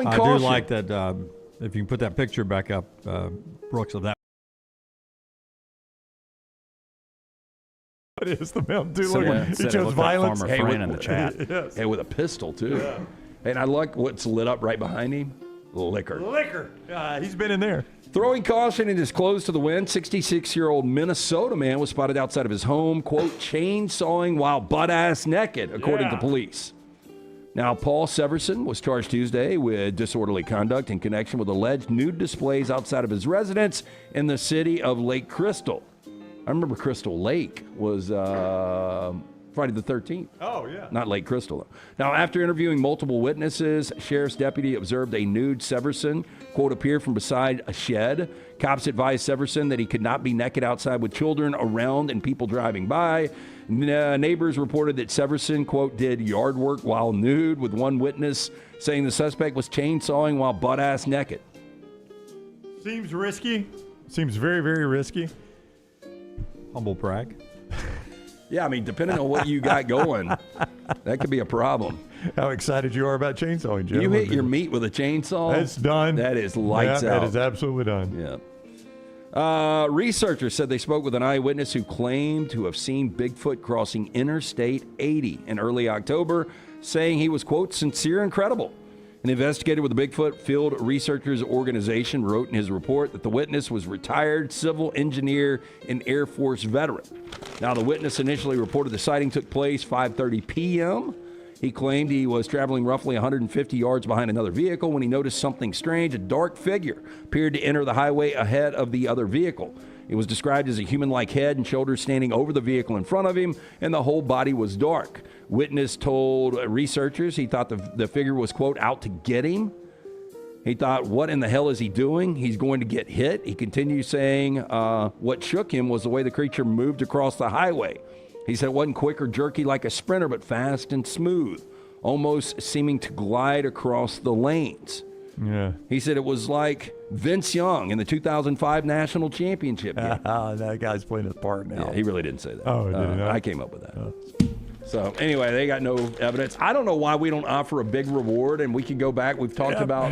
Throwing caution. I do like that. If you can put that picture back up, Brooks, of that. It is the Mountain Dew. Someone He chose violence. Hey, in the chat. Yes. Hey, with a pistol, too. Yeah. And I like what's lit up right behind him. Liquor. He's been in there. Throwing caution in his close to the wind, 66-year-old Minnesota man was spotted outside of his home, quote, chainsawing while butt-ass naked, according to police. Now, Paul Severson was charged Tuesday with disorderly conduct in connection with alleged nude displays outside of his residence in the city of Lake Crystal. I remember Crystal Lake was Friday the 13th. Oh, yeah. Not Lake Crystal, though. Now, after interviewing multiple witnesses, sheriff's deputy observed a nude Severson, quote, appear from beside a shed. Cops advised Severson that he could not be naked outside with children around and people driving by. Neighbors reported that Severson, quote, did yard work while nude, with one witness saying the suspect was chainsawing while butt-ass naked. Seems risky. Seems very, very risky. Humble brag. Yeah, I mean, depending on what you got going, that could be a problem. How excited you are about chainsawing, Jim. You hit your meat with a chainsaw? That's done. That is lights out. That is absolutely done. Yeah. Researchers said they spoke with an eyewitness who claimed to have seen Bigfoot crossing Interstate 80 in early October, saying he was, quote, sincere and credible. An investigator with the Bigfoot Field Researchers Organization wrote in his report that the witness was retired civil engineer and Air Force veteran. Now, the witness initially reported the sighting took place 5:30 p.m. He claimed he was traveling roughly 150 yards behind another vehicle when he noticed something strange. A dark figure appeared to enter the highway ahead of the other vehicle. It was described as a human-like head and shoulders standing over the vehicle in front of him, and the whole body was dark. Witness told researchers he thought the figure was, quote, out to get him. He thought, what in the hell is he doing? He's going to get hit. He continued saying what shook him was the way the creature moved across the highway. He said it wasn't quick or jerky like a sprinter, but fast and smooth, almost seeming to glide across the lanes. Yeah. He said it was like Vince Young in the 2005 national championship game. That guy's playing his part now. Yeah, he really didn't say that. Oh, did he not? I came up with that. So anyway, they got no evidence. I don't know why we don't offer a big reward, and we can go back. We've talked about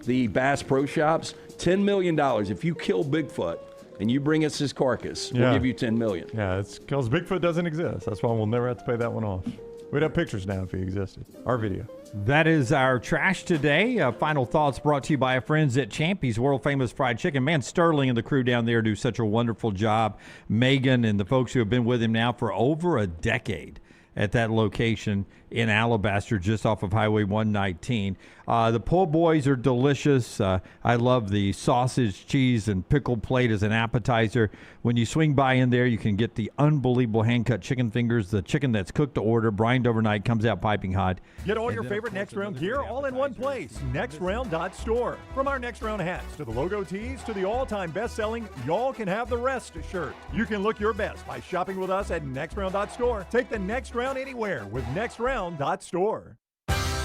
the Bass Pro Shops. $10 million. If you kill Bigfoot and you bring us his carcass, we'll give you $10 million. Yeah, it's because Bigfoot doesn't exist. That's why we'll never have to pay that one off. We'd have pictures now if he existed. Our video. That is our trash today. Final thoughts brought to you by our friends at Champy's World Famous Fried Chicken. Man, Sterling and the crew down there do such a wonderful job. Megan and the folks who have been with him now for over a decade at that location in Alabaster, just off of Highway 119. The po' boys are delicious. I love the sausage, cheese, and pickle plate as an appetizer. When you swing by in there, you can get the unbelievable hand-cut chicken fingers, the chicken that's cooked to order, brined overnight, comes out piping hot. Get all your favorite Next Round gear all in one place. NextRound.store. From our Next Round hats to the logo tees to the all-time best-selling Y'all Can Have the Rest shirt. You can look your best by shopping with us at NextRound.store. Take the next round anywhere with NextRound.store.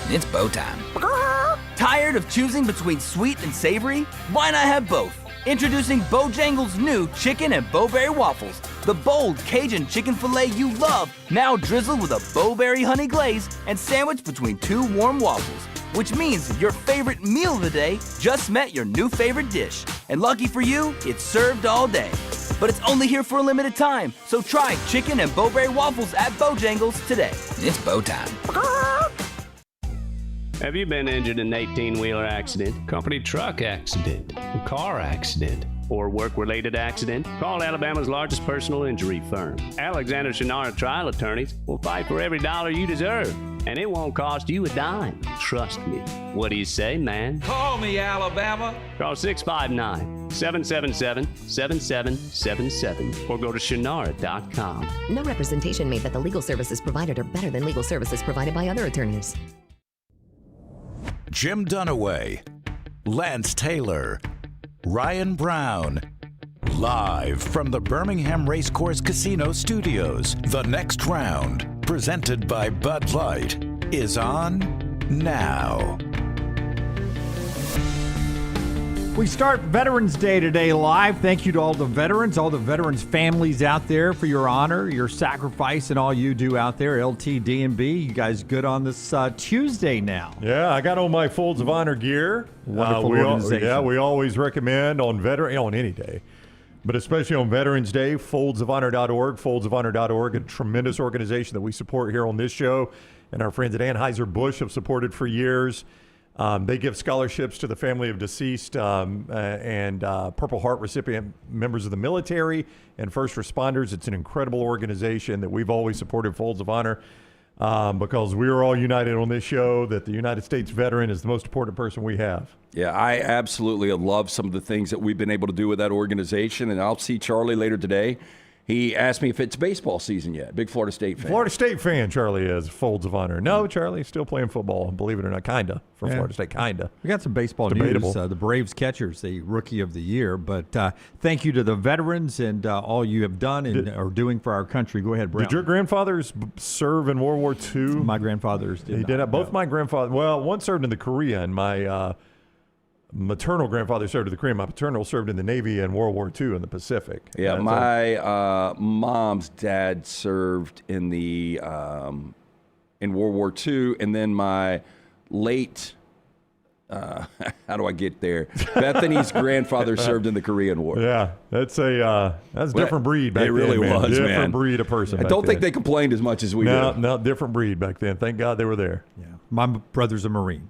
It's bow time. Tired of choosing between sweet and savory? Why not have both? Introducing Bojangles' new chicken and bowberry waffles. The bold Cajun chicken filet you love, now drizzled with a bowberry honey glaze and sandwiched between two warm waffles. Which means your favorite meal of the day just met your new favorite dish. And lucky for you, it's served all day. But it's only here for a limited time, so try chicken and bowberry waffles at Bojangles today. It's bow time. Have you been injured in an 18-wheeler accident, company truck accident, car accident, or work-related accident? Call Alabama's largest personal injury firm. Alexander Shannara Trial Attorneys will fight for every dollar you deserve, and it won't cost you a dime. Trust me. What do you say, man? Call me, Alabama. Call 659-777-7777 or go to shannara.com. No representation made that the legal services provided are better than legal services provided by other attorneys. Jim Dunaway, Lance Taylor, Ryan Brown. Live from the Birmingham Racecourse Casino Studios, the Next Round, presented by Bud Light, is on now. We start Veterans Day today live. Thank you to all the veterans families out there for your honor, your sacrifice, and all you do out there. LTD&B, you guys good on this Tuesday now? Yeah, I got on my Folds of Honor gear. Wonderful organization. We always recommend on any day, but especially on Veterans Day, foldsofhonor.org. Foldsofhonor.org, a tremendous organization that we support here on this show, and our friends at Anheuser-Busch have supported for years. They give scholarships to the family of deceased and Purple Heart recipient members of the military and first responders. It's an incredible organization that we've always supported, Folds of Honor, because we are all united on this show that the United States veteran is the most important person we have. Yeah, I absolutely love some of the things that we've been able to do with that organization, and I'll see Charlie later today. He asked me if it's baseball season yet. Big Florida State fan. Florida State fan, Charlie is. Folds of Honor. No, Charlie's still playing football, believe it or not, kinda, for Florida State, kinda. We got some baseball Debatable. news. The Braves catcher's the Rookie of the Year. But thank you to the veterans and all you have done and are doing for our country. Go ahead, Brown. Did your grandfathers serve in World War II? My grandfathers did. He did. Both my grandfathers. Well, one served in the Korean. My maternal grandfather served in the Korean. My paternal served in the Navy in World War II in the Pacific. Yeah, my mom's dad served in the in World War II, and then my late how do I get there? Bethany's grandfather served in the Korean War. Yeah, that's a different breed back then. It really was, different breed of person. I don't think they complained as much as we do. No, different breed back then. Thank God they were there. Yeah. My brother's a Marine.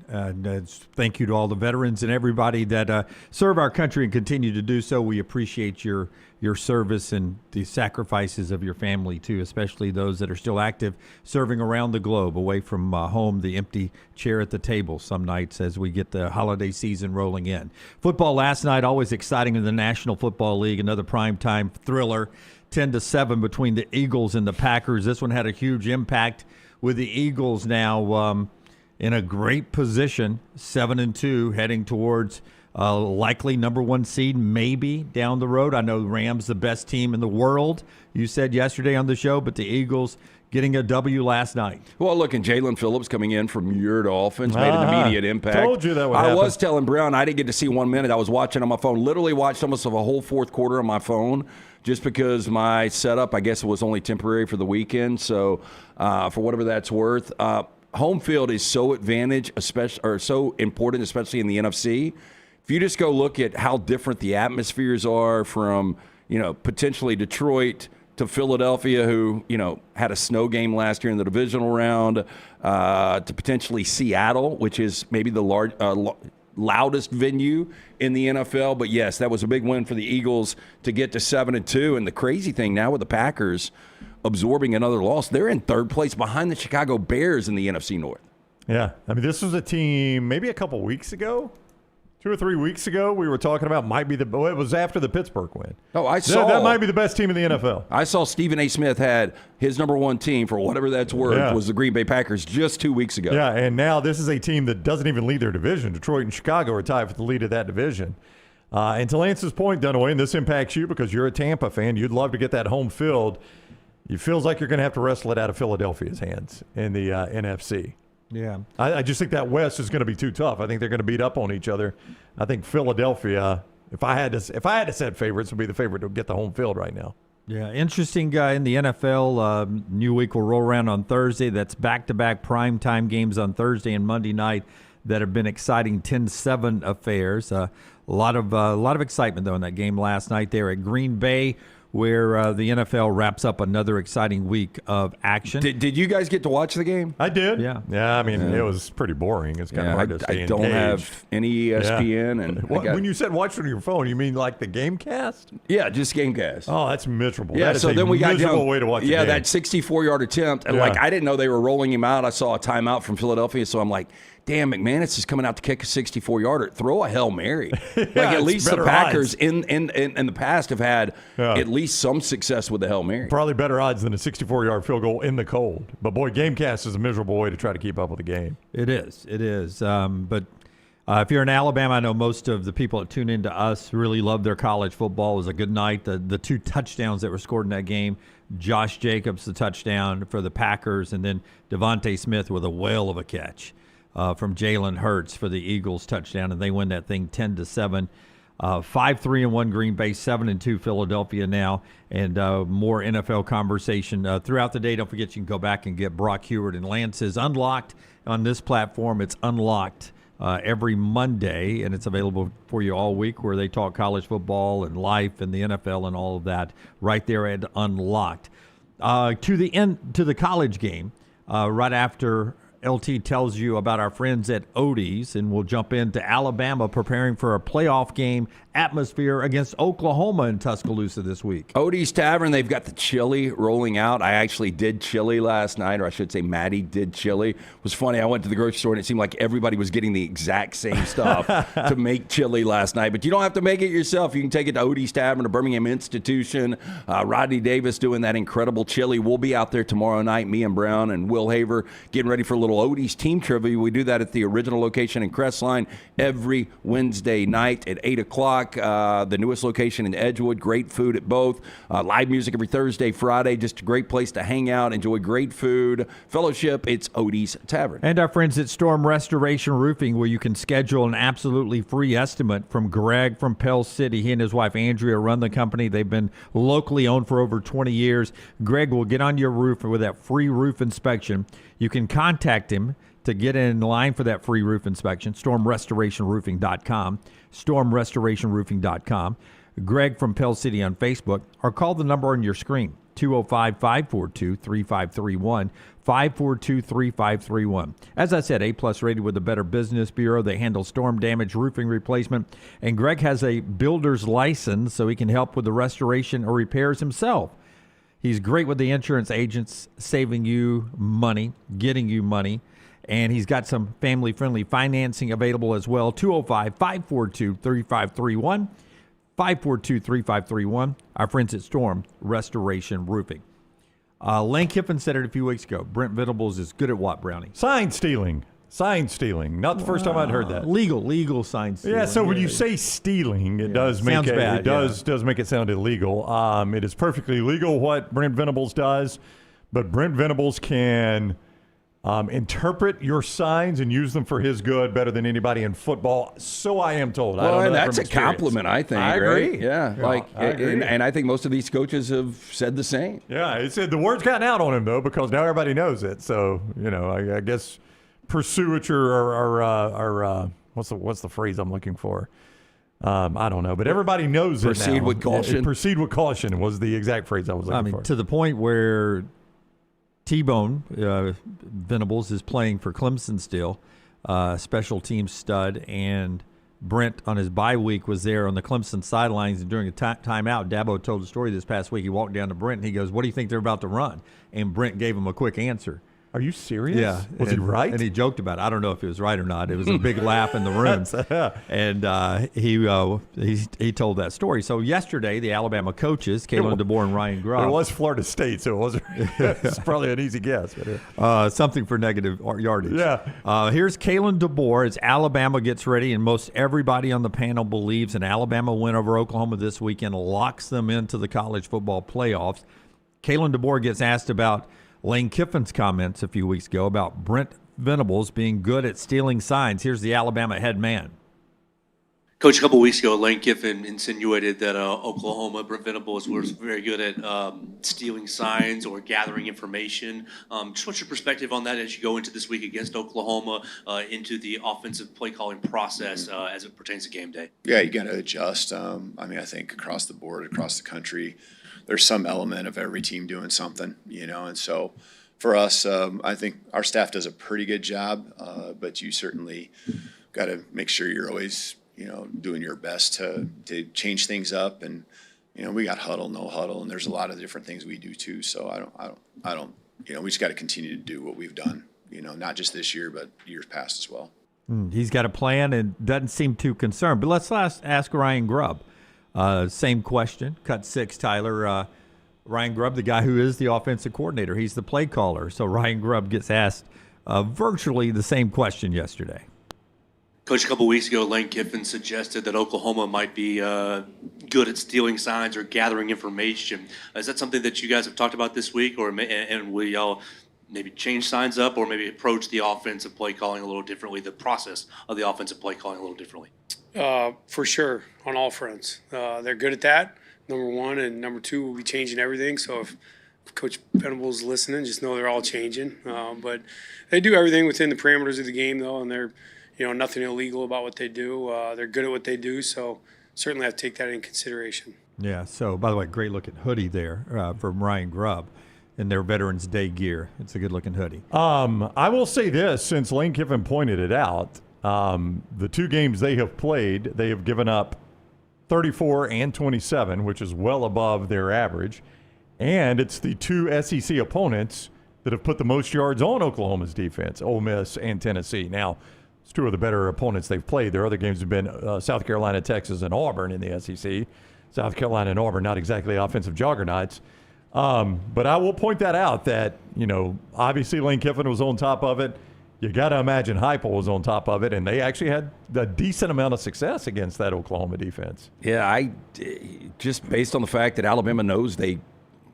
Thank you to all the veterans and everybody that serve our country and continue to do so. We appreciate your service and the sacrifices of your family, too, especially those that are still active, serving around the globe, away from home, the empty chair at the table some nights as we get the holiday season rolling in. Football last night, always exciting in the National Football League, another primetime thriller, 10-7 between the Eagles and the Packers. This one had a huge impact with the Eagles now in a great position, 7-2, heading towards likely number one seed, maybe down the road. I know Rams the best team in the world, you said yesterday on the show, but the Eagles getting a W last night. Well, look, and Jalen Phillips coming in from your Dolphins made an immediate impact. Told you that would I happen. was telling Brown I didn't get to see 1 minute. I was watching on my phone, literally watched almost of a whole fourth quarter on my phone, just because my setup, I guess it was only temporary for the weekend. So for whatever that's worth, home field is so so important, especially in the NFC. If you just go look at how different the atmospheres are from, potentially Detroit to Philadelphia, who, had a snow game last year in the divisional round, to potentially Seattle, which is maybe the loudest venue in the NFL. But yes, that was a big win for the Eagles to get to 7-2. And the crazy thing now with the Packers absorbing another loss, they're in third place behind the Chicago Bears in the NFC North. Yeah, I mean, this was a team maybe a couple weeks ago, 2 or 3 weeks ago, we were talking about it was after the Pittsburgh win. Oh, I saw. That might be the best team in the NFL. I saw Stephen A. Smith had his number one team, for whatever that's worth, was the Green Bay Packers just 2 weeks ago. Yeah, and now this is a team that doesn't even lead their division. Detroit and Chicago are tied for the lead of that division. And to Lance's point, Dunaway, and this impacts you because you're a Tampa fan, you'd love to get that home field. It feels like you're going to have to wrestle it out of Philadelphia's hands in the NFC. Yeah. I just think that West is going to be too tough. I think they're going to beat up on each other. I think Philadelphia, if I had to set favorites, would be the favorite to get the home field right now. Yeah, interesting guy in the NFL. New week will roll around on Thursday. That's back-to-back primetime games on Thursday and Monday night that have been exciting 10-7 affairs. A lot of excitement, though, in that game last night there at Green Bay, where the NFL wraps up another exciting week of action. Did you guys get to watch the game? I did. Yeah. Yeah, I mean, it was pretty boring. It's kind of hard to stay I don't engaged. have any ESPN. And when you said watch on your phone, you mean like the Gamecast? Yeah, just Gamecast. Oh, that's miserable. Yeah, that is so then we got miserable way to watch a game. that 64-yard attempt. And, I didn't know they were rolling him out. I saw a timeout from Philadelphia, so I'm like, damn, McManus is coming out to kick a 64-yarder. Throw a Hail Mary. At least the Packers in the past have had at least some success with the Hail Mary. Probably better odds than a 64-yard field goal in the cold. But, boy, Gamecast is a miserable way to try to keep up with the game. It is. But if you're in Alabama, I know most of the people that tune into us really love their college football. It was a good night. The 2 touchdowns that were scored in that game, Josh Jacobs, the touchdown for the Packers, and then Devontae Smith with a whale of a catch from Jalen Hurts for the Eagles touchdown, and they win that thing 10-7. 5-3-1 Green Bay, 7-2 Philadelphia now, and more NFL conversation throughout the day. Don't forget you can go back and get Brock Heward and Lance's Unlocked on this platform. It's Unlocked every Monday, and it's available for you all week, where they talk college football and life and the NFL and all of that right there at Unlocked. To the college game, right after LT tells you about our friends at Odie's, and we'll jump into Alabama preparing for a playoff game atmosphere against Oklahoma in Tuscaloosa this week. Odie's Tavern, they've got the chili rolling out. I actually did chili last night, or I should say Maddie did chili. It was funny. I went to the grocery store, and it seemed like everybody was getting the exact same stuff to make chili last night. But you don't have to make it yourself. You can take it to Odie's Tavern, a Birmingham institution. Rodney Davis doing that incredible chili. We'll be out there tomorrow night, me and Brown and Will Haver, getting ready for a little Odie's team trivia. We do that at the original location in Crestline every Wednesday night at 8 o'clock. The newest location in Edgewood. Great food at both. Live music every Thursday, Friday. Just a great place to hang out, enjoy great food, fellowship. It's Odie's Tavern. And our friends at Storm Restoration Roofing, where you can schedule an absolutely free estimate from Greg from Pell City. He and his wife Andrea run the company. They've been locally owned for over 20 years. Greg will get on your roof with that free roof inspection. You can contact him to get in line for that free roof inspection. StormRestorationRoofing.com. StormRestorationRoofing.com. Greg from Pell City on Facebook, or call the number on your screen, 205-542-3531, 542-3531. As I said, A-plus rated with the Better Business Bureau. They handle storm damage, roofing replacement, and Greg has a builder's license, so he can help with the restoration or repairs himself. He's great with the insurance agents, saving you money, getting you money. And he's got some family-friendly financing available as well. 205-542-3531, 542-3531. Our friends at Storm Restoration Roofing. Lane Kiffin said it a few weeks ago. Brent Venables is good at what, Brownie? Sign stealing. Not the first time I'd heard that. Legal sign stealing. Yeah, so when you say stealing, it does make bad, does make it sound illegal. It is perfectly legal what Brent Venables does, but Brent Venables can interpret your signs and use them for his good better than anybody in football. So I am told. Well, I don't know and that that's from a experience. compliment, I think. I right? agree. Yeah, I agree. And I think most of these coaches have said the same. Yeah, it said the word's gotten out on him though, because now everybody knows it. So I guess pursuit or what's the phrase I'm looking for? I don't know, but everybody knows it now. Proceed with caution. Proceed with caution was the exact phrase I was looking for. To the point where T-Bone Venables is playing for Clemson still, special team stud, and Brent on his bye week was there on the Clemson sidelines, and during a timeout, Dabo told the story this past week. He walked down to Brent and he goes, "What do you think they're about to run?" And Brent gave him a quick answer. Are you serious? Yeah. Was he right? And he joked about it. I don't know if it was right or not. It was a big laugh in the room. And he told that story. So yesterday, the Alabama coaches, Kalen DeBoer and Ryan Grubb. It was Florida State, so it wasn't. It's probably an easy guess. But something for negative yardage. Yeah. Here's Kalen DeBoer as Alabama gets ready, and most everybody on the panel believes an Alabama win over Oklahoma this weekend locks them into the college football playoffs. Kalen DeBoer gets asked about Lane Kiffin's comments a few weeks ago about Brent Venables being good at stealing signs. Here's the Alabama head man. Coach, a couple weeks ago, Lane Kiffin insinuated that Oklahoma, Brent Venables, was very good at stealing signs or gathering information. Just what's your perspective on that as you go into this week against Oklahoma, into the offensive play calling process as it pertains to game day? Yeah, you got to adjust. I think across the board, across the country, there's some element of every team doing something, and so for us, I think our staff does a pretty good job, but you certainly got to make sure you're always, doing your best to change things up. And, we got huddle, no huddle, and there's a lot of different things we do too. So I don't, we just got to continue to do what we've done, not just this year, but years past as well. He's got a plan and doesn't seem too concerned. But let's ask Ryan Grubb. Same question. Cut 6, Tyler. Ryan Grubb, the guy who is the offensive coordinator. He's the play caller. So Ryan Grubb gets asked virtually the same question yesterday. Coach, a couple weeks ago, Lane Kiffin suggested that Oklahoma might be good at stealing signs or gathering information. Is that something that you guys have talked about this week, and will y'all maybe change signs up or maybe approach the offensive play calling a little differently, the process of the offensive play calling a little differently? For sure, on all fronts. They're good at that, number one. And number two, we'll be changing everything. So if Coach Venables is listening, just know they're all changing. But they do everything within the parameters of the game, though, and they're, nothing illegal about what they do. They're good at what they do, so certainly have to take that in consideration. Yeah, so by the way, great looking hoodie there from Ryan Grubb in their Veterans Day gear. It's a good looking hoodie. I will say this, since Lane Kiffin pointed it out, the 2 games they have played, they have given up 34 and 27, which is well above their average. And it's the 2 SEC opponents that have put the most yards on Oklahoma's defense, Ole Miss and Tennessee. Now, it's 2 of the better opponents they've played. Their other games have been South Carolina, Texas, and Auburn in the SEC. South Carolina and Auburn, not exactly offensive juggernauts. But I will point that out that, obviously Lane Kiffin was on top of it. You got to imagine Heupel was on top of it, and they actually had a decent amount of success against that Oklahoma defense. Yeah, just based on the fact that Alabama knows they,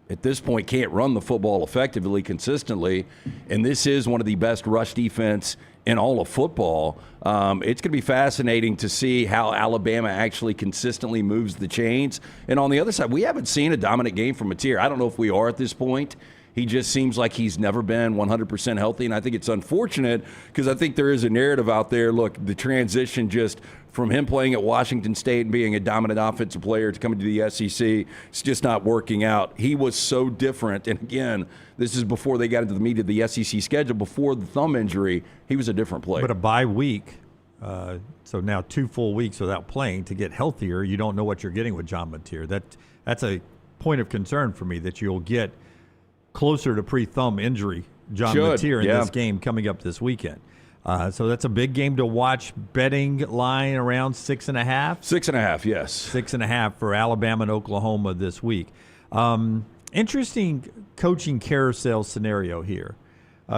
at this point, can't run the football effectively, consistently, and this is one of the best rush defense in all of football. It's going to be fascinating to see how Alabama actually consistently moves the chains. And on the other side, we haven't seen a dominant game from Mateer. I don't know if we are at this point. He just seems like he's never been 100% healthy, and I think it's unfortunate because I think there is a narrative out there. Look, the transition just from him playing at Washington State and being a dominant offensive player to coming to the SEC, it's just not working out. He was so different, and again, this is before they got into the meat of the SEC schedule. Before the thumb injury, he was a different player. But a bye week, so now 2 full weeks without playing to get healthier, you don't know what you're getting with John Mateer. That's a point of concern for me that you'll get closer to pre-thumb injury John Mateer in this game coming up this weekend. So that's a big game to watch. Betting line around 6.5? 6.5, yes. 6.5 for Alabama and Oklahoma this week. Interesting coaching carousel scenario here.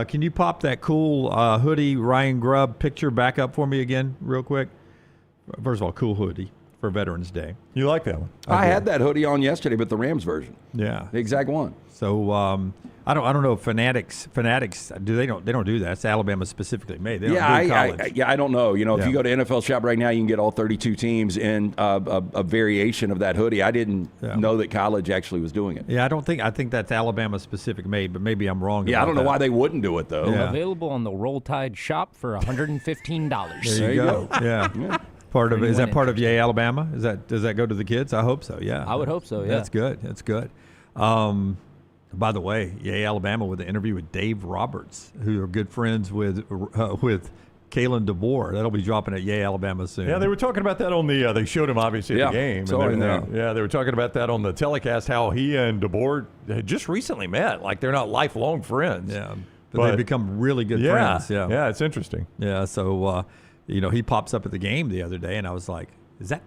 Can you pop that cool hoodie Ryan Grubb picture back up for me again real quick? First of all, cool hoodie for Veterans Day. You like that one? I had that hoodie on yesterday, but the Rams version. Yeah. The exact one. So I don't know if Fanatics they don't do that. It's Alabama specifically made. They don't do college. I don't know. If you go to NFL Shop right now, you can get all 32 teams in a variation of that hoodie. I didn't know that college actually was doing it. Yeah, I think that's Alabama specific made, but maybe I'm wrong. Yeah, I don't know why they wouldn't do it though. Yeah. Available on the Roll Tide shop for $115. There you go. Yeah. Is that part of Yay Alabama? Does that go to the kids? I hope so. Yeah. I would hope so. Yeah. That's good. That's good. By the way, Yay Alabama with an interview with Dave Roberts, who are good friends with Kalen DeBoer. That'll be dropping at Yay Alabama soon. Yeah, they were talking about that on the. They showed him obviously at the game. They were talking about that on the telecast. How he and DeBoer had just recently met. Like they're not lifelong friends. Yeah, but they've become really good friends. Yeah, yeah, it's interesting. Yeah, so he pops up at the game the other day, and I was like, "Is that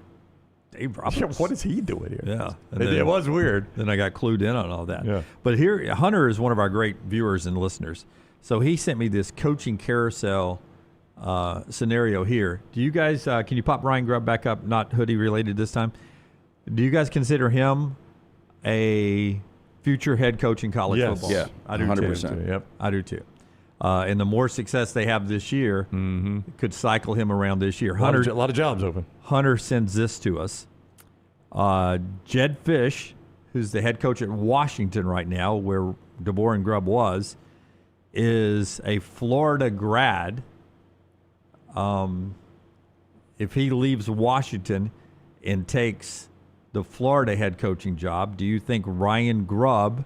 Dave Roberts? Yeah, what is he doing here?" Yeah, it was weird. Then I got clued in on all that. Yeah. But here, Hunter is one of our great viewers and listeners. So he sent me this coaching carousel scenario here. Do you guys, can you pop Ryan Grubb back up, not hoodie related this time? Do you guys consider him a future head coach in college football? Yeah, I do 100%. too. Yep. I do too. And the more success they have this year, could cycle him around this year. A lot of jobs open. Hunter sends this to us. Jed Fish, who's the head coach at Washington right now, where DeBoer and Grubb was, is a Florida grad. If he leaves Washington and takes the Florida head coaching job, do you think Ryan Grubb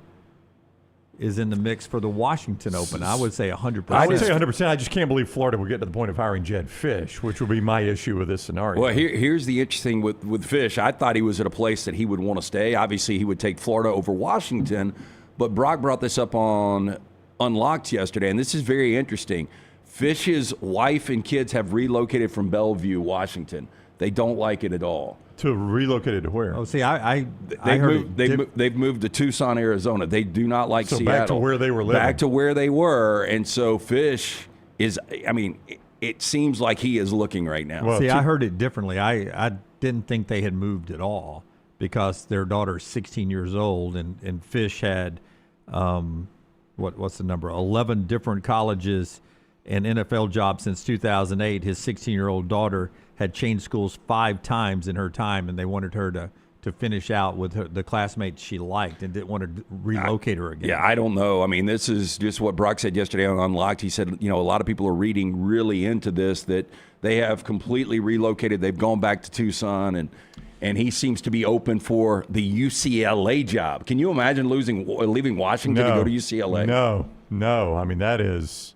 is in the mix for the Washington Open? I would say 100%. I would say 100%. I just can't believe Florida would get to the point of hiring Jed Fish, which would be my issue with this scenario. Well, here's the interesting with Fish. I thought he was at a place that he would want to stay. Obviously, he would take Florida over Washington, but Brock brought this up on Unlocked yesterday, and this is very interesting. Fish's wife and kids have relocated from Bellevue, Washington. They don't like it at all. To relocate to where? Oh, see, they've moved to Tucson, Arizona. They do not like Seattle. Back to where they were living. Back to where they were, and so Fish is. I mean, it seems like he is looking right now. Well, see, I heard it differently. I didn't think they had moved at all because their daughter's 16 years old, and Fish had what's the number? 11 different colleges and NFL jobs since 2008. His 16-year-old daughter had changed schools 5 times in her time, and they wanted her to finish out with the classmates she liked and didn't want to relocate her again. Yeah, I don't know. I mean, this is just what Brock said yesterday on Unlocked. He said, a lot of people are reading really into this, that they have completely relocated. They've gone back to Tucson, and he seems to be open for the UCLA job. Can you imagine leaving Washington to go to UCLA? No. I mean, that is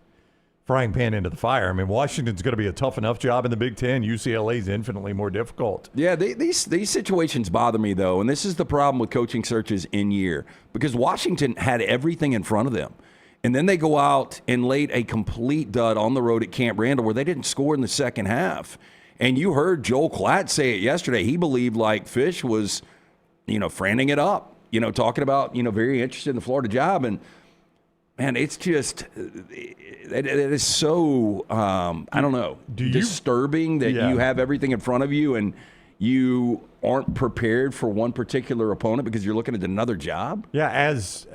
frying pan into the fire. I mean, Washington's going to be a tough enough job in the Big Ten. UCLA's infinitely more difficult. Yeah, these situations bother me, though, and this is the problem with coaching searches in year, because Washington had everything in front of them, and then they go out and laid a complete dud on the road at Camp Randall where they didn't score in the second half. And you heard Joel Klatt say it yesterday. He believed like Fish was, franning it up, talking about, very interested in the Florida job. And, man, it's just it is so, I don't know, disturbing that you have everything in front of you and you aren't prepared for one particular opponent because you're looking at another job? Yeah, as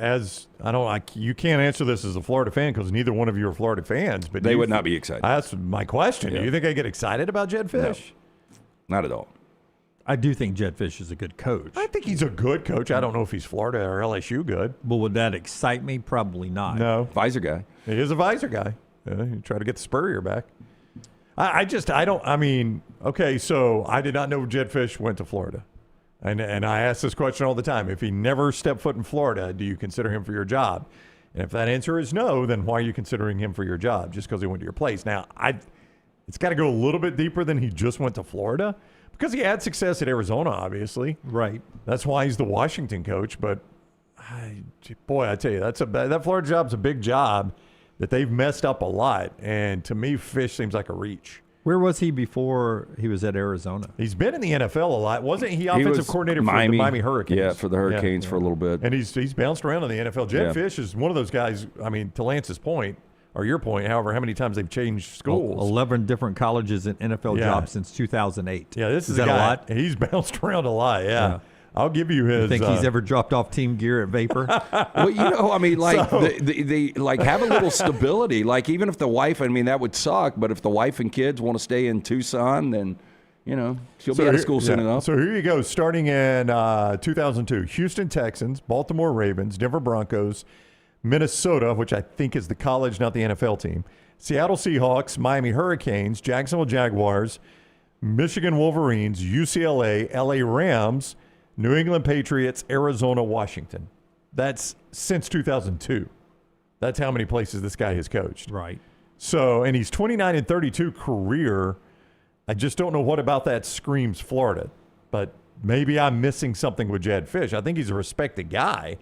you can't answer this as a Florida fan because neither one of you are Florida fans. But they would not be excited. That's my question. Yeah. Do you think I get excited about Jedd Fish? No, not at all. I do think Jedd Fish is a good coach. I think he's a good coach. I don't know if he's Florida or LSU good. But would that excite me? Probably not. No. Visor guy. He is a visor guy. You try to get the Spurrier back. Okay, so I did not know Jedd Fish went to Florida. And I ask this question all the time. If he never stepped foot in Florida, do you consider him for your job? And if that answer is no, then why are you considering him for your job? Just because he went to your place. Now, it's got to go a little bit deeper than he just went to Florida. Because he had success at Arizona, obviously. Right. That's why he's the Washington coach. But, I tell you, that Florida job's a big job that they've messed up a lot. And to me, Fish seems like a reach. Where was he before he was at Arizona? He's been in the NFL a lot. Wasn't he offensive coordinator for the Miami Hurricanes? Yeah, for the Hurricanes for a little bit. And he's bounced around in the NFL. Jedd Fish is one of those guys, to Lance's point, or your point, however, how many times they've changed schools. 11 different colleges and NFL jobs since 2008. Yeah, this is that a guy, a lot? He's bounced around a lot, yeah. I'll give you his. You think he's ever dropped off team gear at Vapor? Well, have a little stability. Like, even if the wife, that would suck, but if the wife and kids want to stay in Tucson, then, she'll be out of school soon enough. So here you go. Starting in 2002, Houston Texans, Baltimore Ravens, Denver Broncos, Minnesota, which I think is the college, not the NFL team, Seattle Seahawks, Miami Hurricanes, Jacksonville Jaguars, Michigan Wolverines, UCLA, LA Rams, New England Patriots, Arizona, Washington. That's since 2002. That's how many places this guy has coached. Right. So, and he's 29-32 career. I just don't know what about that screams Florida. But maybe I'm missing something with Jedd Fish. I think he's a respected guy.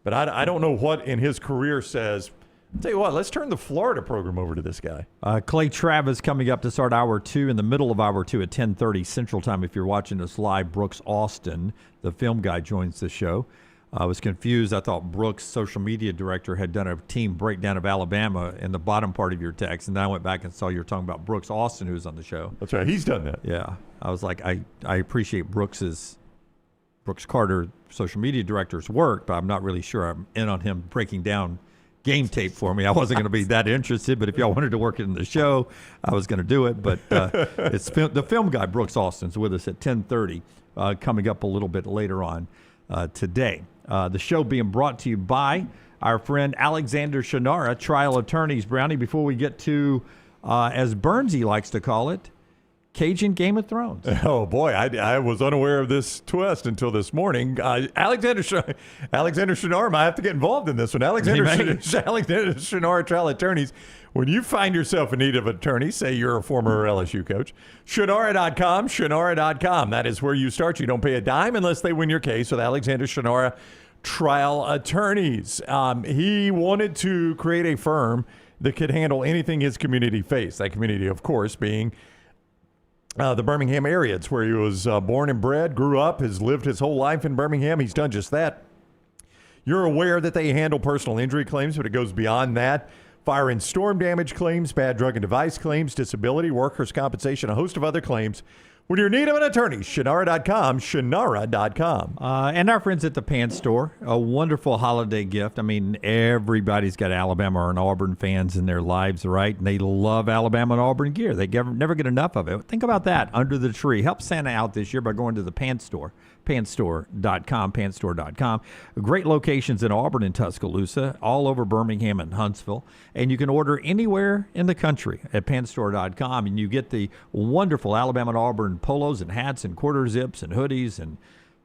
But I don't know what in his career says, I'll tell you what, let's turn the Florida program over to this guy. Clay Travis coming up to start Hour 2 in the middle of Hour 2 at 10:30 Central Time. If you're watching us live, Brooks Austin, the film guy, joins the show. I was confused. I thought Brooks, social media director, had done a team breakdown of Alabama in the bottom part of your text, and then I went back and saw you were talking about Brooks Austin, who was on the show. That's right. He's done that. Yeah. I was like, I appreciate Brooks Carter, social media director's work, but I'm not really sure I'm in on him breaking down game tape for me. I wasn't going to be that interested, but if y'all wanted to work it in the show, I was going to do it. But it's the film guy, Brooks Austin's with us at 10:30, coming up a little bit later on today. The show being brought to you by our friend Alexander Shinara, trial attorneys. Brownie, before we get to, as Bernsey likes to call it, Cajun Game of Thrones. Oh, boy. I was unaware of this twist until this morning. Alexander Shinara might have to get involved in this one. Alexander Shinara trial attorneys. When you find yourself in need of an attorney, say you're a former LSU coach, Shinara.com. That is where you start. You don't pay a dime unless they win your case with Alexander Shinara trial attorneys. He wanted to create a firm that could handle anything his community faced. That community, of course, being the Birmingham area. It's where he was born and bred, grew up, has lived his whole life in Birmingham. He's done just that. You're aware that they handle personal injury claims, but it goes beyond that. Fire and storm damage claims, bad drug and device claims, disability, workers' compensation, a host of other claims. When you're in need of an attorney, Shannara.com, Shannara.com. And our friends at the Pants Store, a wonderful holiday gift. I mean, everybody's got Alabama and Auburn fans in their lives, right? And they love Alabama and Auburn gear. They never get enough of it. Think about that, under the tree. Help Santa out this year by going to the Pants Store, pantstore.com, pantstore.com. Great locations in Auburn and Tuscaloosa, all over Birmingham and Huntsville. And you can order anywhere in the country at pantstore.com, and you get the wonderful Alabama and Auburn polos and hats and quarter zips and hoodies and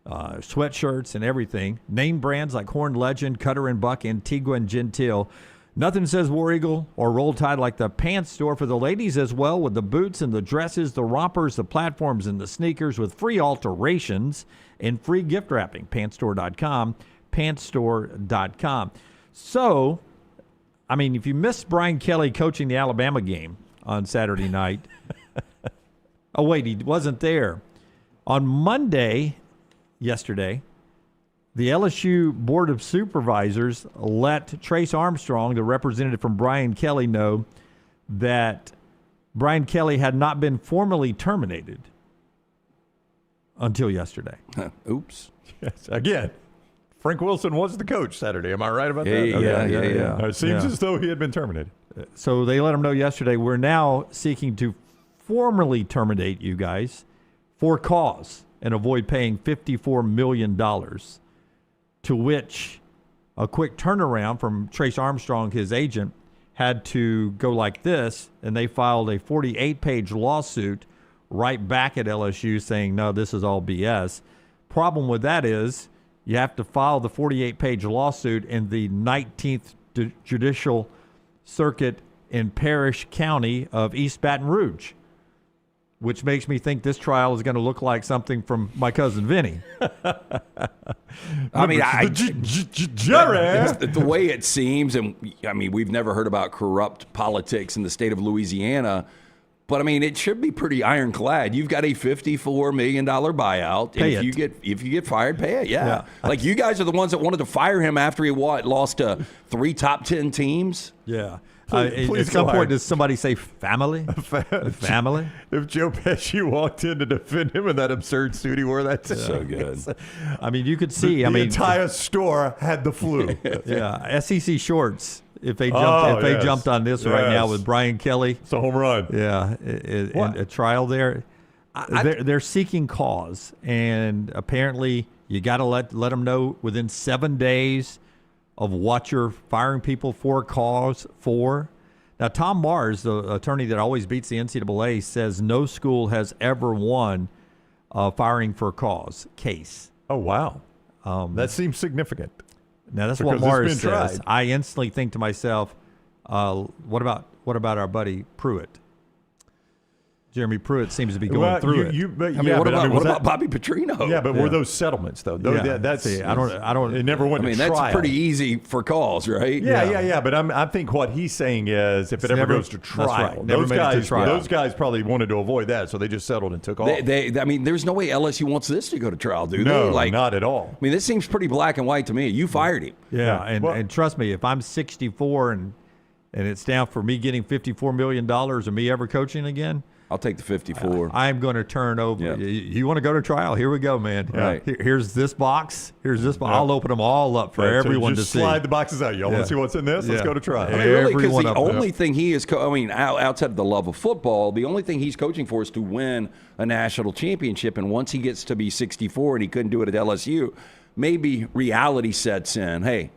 sweatshirts and everything. Name brands like Horn Legend, Cutter and Buck, Antigua and Gentile. Nothing says War Eagle or Roll Tide like the Pants Store for the ladies as well, with the boots and the dresses, the rompers, the platforms, and the sneakers, with free alterations and free gift wrapping. Pantstore.com, pantstore.com. So, I mean, if you missed Brian Kelly coaching the Alabama game on Saturday night, oh, wait, he wasn't there. On Monday, yesterday, the LSU Board of Supervisors let Trace Armstrong, the representative from Brian Kelly, know that Brian Kelly had not been formally terminated until yesterday. Oops. Yes, again, Frank Wilson was the coach Saturday. Am I right about that? Hey, Okay. yeah. It seems as though he had been terminated. So they let him know yesterday, we're now seeking to formally terminate you guys for cause and avoid paying $54 million, to which a quick turnaround from Trace Armstrong, his agent, had to go like this, and they filed a 48-page lawsuit right back at LSU saying, no, this is all BS. Problem with that is you have to file the 48-page lawsuit in the 19th Judicial Circuit in Parrish County of East Baton Rouge, which makes me think this trial is going to look like something from My Cousin Vinny. I mean, Jerry! the way it seems, and I mean, we've never heard about corrupt politics in the state of Louisiana, but I mean, it should be pretty ironclad. You've got a $54 million buyout. Pay and it. if you get fired, pay it. Yeah. Like, you guys are the ones that wanted to fire him after he lost to 3 top 10 teams. Yeah. Please at some go point, hard. does somebody say family? Family? If Joe Pesci walked in to defend him in that absurd suit he wore that day. So good. I mean, you could see. The entire store had the flu. Yeah, SEC shorts. If they jumped on this right now with Brian Kelly, It's a home run. yeah, in a trial there, they're seeking cause, and apparently you got to let them know within 7 days of what you're firing people for cause for. Now, Tom Mars, the attorney that always beats the NCAA, says no school has ever won a firing for cause case. Oh, wow. That seems significant. Now, that's Because what Mars it's been says. tried. I instantly think to myself, what about our buddy Pruitt? Jeremy Pruitt seems to be going through it. What about Bobby Petrino? Yeah, but were those settlements though? That's I don't. It never went I mean, to trial. that's pretty easy for calls, right? Yeah. But I think what he's saying is, if it ever goes to trial, right. Never made it to trial. those guys probably wanted to avoid that, so they just settled and took off. I mean, there's no way LSU wants this to go to trial, do no, they? Like, not at all. I mean, this seems pretty black and white to me. You fired him. Yeah, and trust me, if I'm 64 and it's down for me getting $54 million or me ever coaching again, I'll take the 54. I'm going to turn over. Yeah. You want to go to trial? Here we go, man. Right. Here's this box. Here's this box. I'll open them all up for everyone to see. Slide the boxes out. Y'all want to see what's in this? Let's go to trial. I mean, really, because Everyone the up there. only thing he is, outside of the love of football, the only thing he's coaching for is to win a national championship. And once he gets to be 64 and he couldn't do it at LSU, maybe reality sets in. Hey,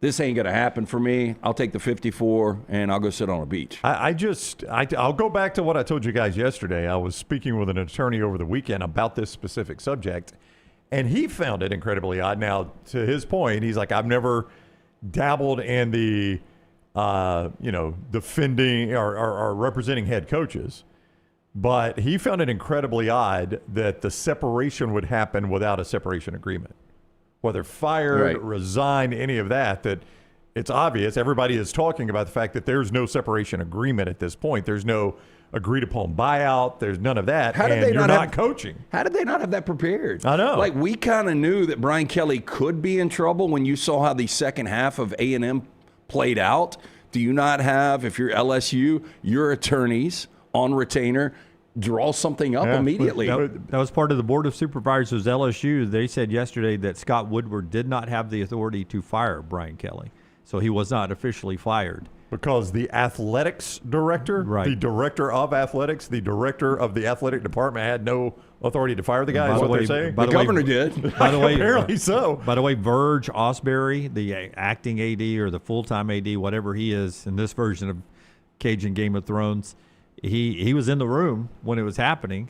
this ain't going to happen for me. I'll take the 54 and I'll go sit on a beach. I'll go back to what I told you guys yesterday. I was speaking with an attorney over the weekend about this specific subject, and he found it incredibly odd. Now, to his point, he's like, I've never dabbled in the, defending or representing head coaches, but he found it incredibly odd that the separation would happen without a separation agreement. Whether fired, resigned, any of that it's obvious. Everybody is talking about the fact that there's no separation agreement at this point. There's no agreed upon buyout. There's none of that. How did they you're not not coaching. How did they not have that prepared? I know. Like, we kind of knew that Brian Kelly could be in trouble when you saw how the second half of A&M played out. Do you not have, if you're LSU, your attorneys on retainer draw something up immediately. That was part of the Board of Supervisors LSU. They said yesterday that Scott Woodward did not have the authority to fire Brian Kelly. So he was not officially fired. Because the athletics director, the director of athletics, the director of the athletic department had no authority to fire the guy, is what they're saying? The governor did. By the way, apparently so. By the way, Verge Osbury, the acting AD or the full-time AD, whatever he is in this version of Cajun Game of Thrones, he was in the room when it was happening.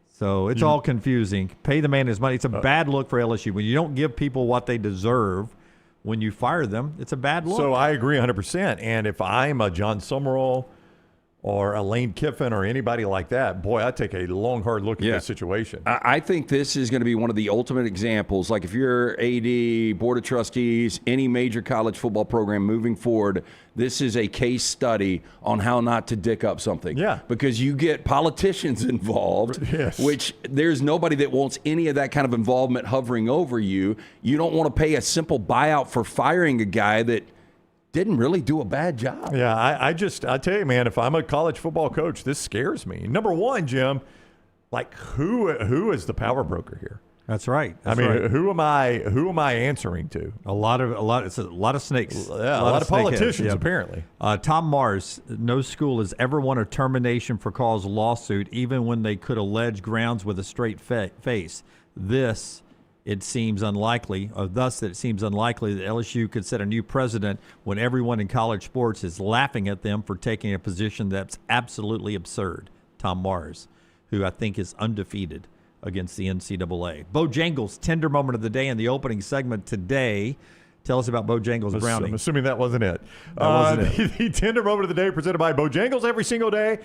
So it's all confusing. Pay the man his money. It's a bad look for LSU. When you don't give people what they deserve, when you fire them, it's a bad look. So I agree 100%. And if I'm a John Summerall or a Lane Kiffin or anybody like that, boy, I take a long, hard look at this situation. I think this is going to be one of the ultimate examples. Like if you're AD, Board of Trustees, any major college football program moving forward, this is a case study on how not to dick up something. Yeah. Because you get politicians involved, which there's nobody that wants any of that kind of involvement hovering over you. You don't want to pay a simple buyout for firing a guy that didn't really do a bad job. Yeah, I tell you, man, if I'm a college football coach, this scares me. Number one, Jim, like who is the power broker here? That's right. Who am I answering to? It's a lot of snakes. Yeah, a lot of politicians apparently. Tom Mars, no school has ever won a termination for cause lawsuit, even when they could allege grounds with a straight face. Thus, it seems unlikely that LSU could set a new precedent when everyone in college sports is laughing at them for taking a position that's absolutely absurd. Tom Mars, who I think is undefeated against the NCAA. Bojangles' tender moment of the day in the opening segment today. Tell us about Bojangles brownie. I'm assuming that wasn't it. That wasn't it. The tender moment of the day presented by Bojangles every single day.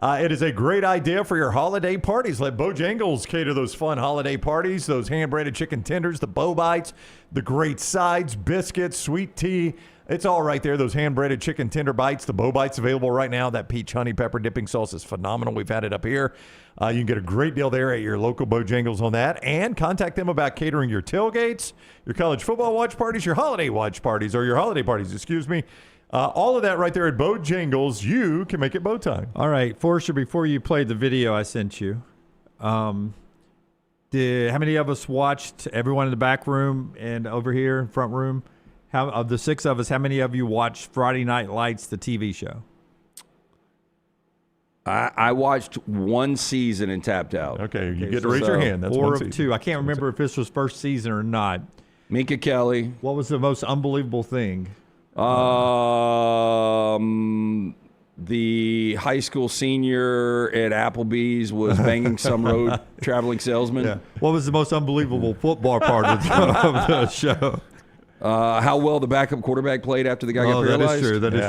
It is a great idea for your holiday parties. Let Bojangles cater those fun holiday parties, those hand-breaded chicken tenders, the Bo Bites, the great sides, biscuits, sweet tea. It's all right there, those hand-breaded chicken tender bites. The Bo Bites available right now. That peach honey pepper dipping sauce is phenomenal. We've had it up here. You can get a great deal there at your local Bojangles on that. And contact them about catering your tailgates, your college football watch parties, your holiday watch parties, or your holiday parties, all of that right there at Bojangles. You can make it bow time. All right, Forrester, before you played the video I sent you, how many of us watched, everyone in the back room and over here in front room, of the six of us, how many of you watched Friday Night Lights, the TV show? I watched one season and tapped out. Okay, you get to raise your hand. That's 4 one of season. 2. I can't remember if this was first season or not. Minka Kelly. What was the most unbelievable thing? The high school senior at Applebee's was banging some road traveling salesman. Yeah. What was the most unbelievable football part of the show? How well the backup quarterback played after the guy got paralyzed. That is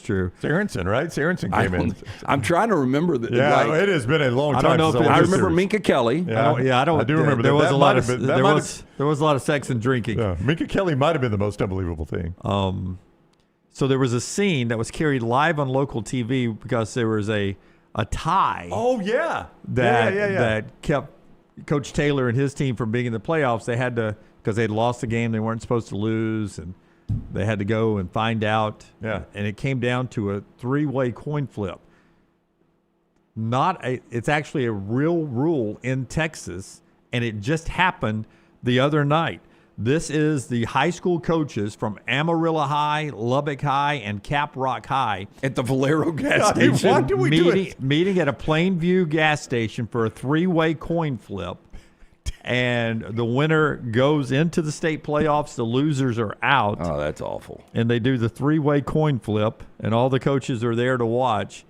true. Sarensen, right? Sarensen came in. I'm trying to remember that. Yeah, it has been a long time. I remember Minka Kelly. I do remember. There was that a lot of there was a lot of sex and drinking. Yeah, Minka Kelly might have been the most unbelievable thing. So there was a scene that was carried live on local TV because there was a tie. Oh yeah, that kept Coach Taylor and his team from being in the playoffs. They had to, because they'd lost the game they weren't supposed to lose, and they had to go and find out. Yeah. And it came down to a 3-way coin flip. It's actually a real rule in Texas, and it just happened the other night. This is the high school coaches from Amarillo High, Lubbock High, and Cap Rock High at the Valero gas station. Why do we do it? Meeting at a Plainview gas station for a 3-way coin flip. And the winner goes into the state playoffs. The losers are out. Oh, that's awful. And they do the 3-way coin flip, and all the coaches are there to watch.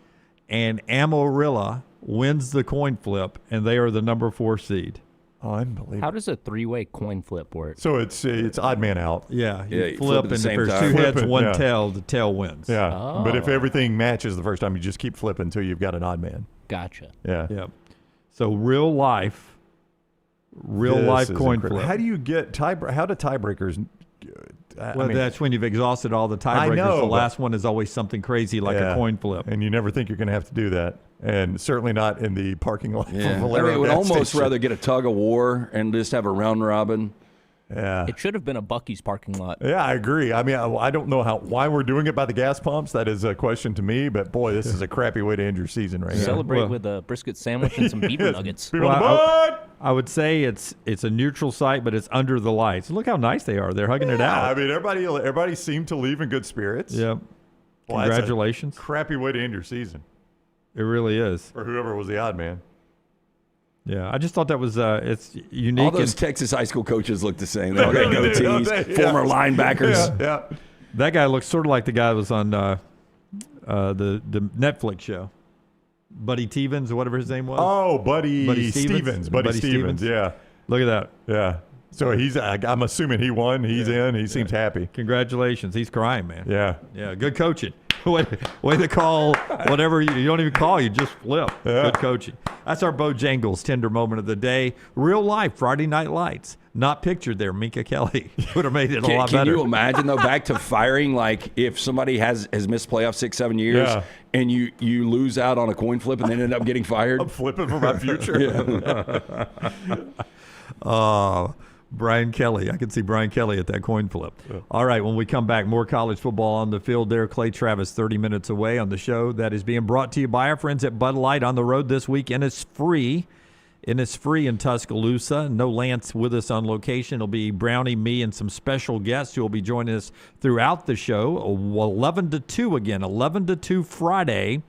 And Amarillo wins the coin flip, and they are the number 4 seed. Oh, unbelievable. How does a 3-way coin flip work? So it's odd man out. Yeah, you flip, and if there's 2 heads, 1 tail, the tail wins. Yeah, Oh. But if everything matches the first time, you just keep flipping until you've got an odd man. Gotcha. Yeah. Yep. So real life coin flip. How do you get how do tiebreakers? That's when you've exhausted all the tiebreakers. I know, the last one is always something crazy like a coin flip. And you never think you're going to have to do that. And certainly not in the parking lot. Yeah. Of Valero I would gas almost station. rather get a tug of war and just have a round robin Yeah. It should have been a Buc-ee's parking lot. Yeah, I agree. I mean, I don't know why we're doing it by the gas pumps. That is a question to me. But, boy, this is a crappy way to end your season right now. Celebrate with a brisket sandwich and some beaver nuggets. I would say it's a neutral site, but it's under the lights. Look how nice they are. They're hugging it out. I mean, everybody seemed to leave in good spirits. Yeah. Well, Congratulations. Crappy way to end your season. It really is. For whoever was the odd man. Yeah, I just thought that was it's unique. All those Texas high school coaches look the same. They all got goatees, former linebackers. Yeah. That guy looks sort of like the guy that was on the Netflix show. Buddy Stevens or whatever his name was. Oh, Buddy Stevens. Buddy Stevens, yeah. Look at that. Yeah. So I'm assuming he won. He's in. He seems happy. Congratulations. He's crying, man. Yeah. Yeah, good coaching. Way to call whatever you don't even call, you just flip. Yeah. Good coaching. That's our Bojangles tender moment of the day. Real life Friday Night Lights. Not pictured there, Minka Kelly. Would have made it a lot better. Can you imagine, though, back to firing, like if somebody has missed playoffs 6-7 years and you lose out on a coin flip and then end up getting fired? I'm flipping for my future. Brian Kelly. I can see Brian Kelly at that coin flip. All right, when we come back, more college football on the field there. Clay Travis 30 minutes away on the show that is being brought to you by our friends at Bud Light on the road this week, and it's free. And it's free in Tuscaloosa. No Lance with us on location. It'll be Brownie, me, and some special guests who will be joining us throughout the show. 11 to 2 again, 11 to 2 Friday.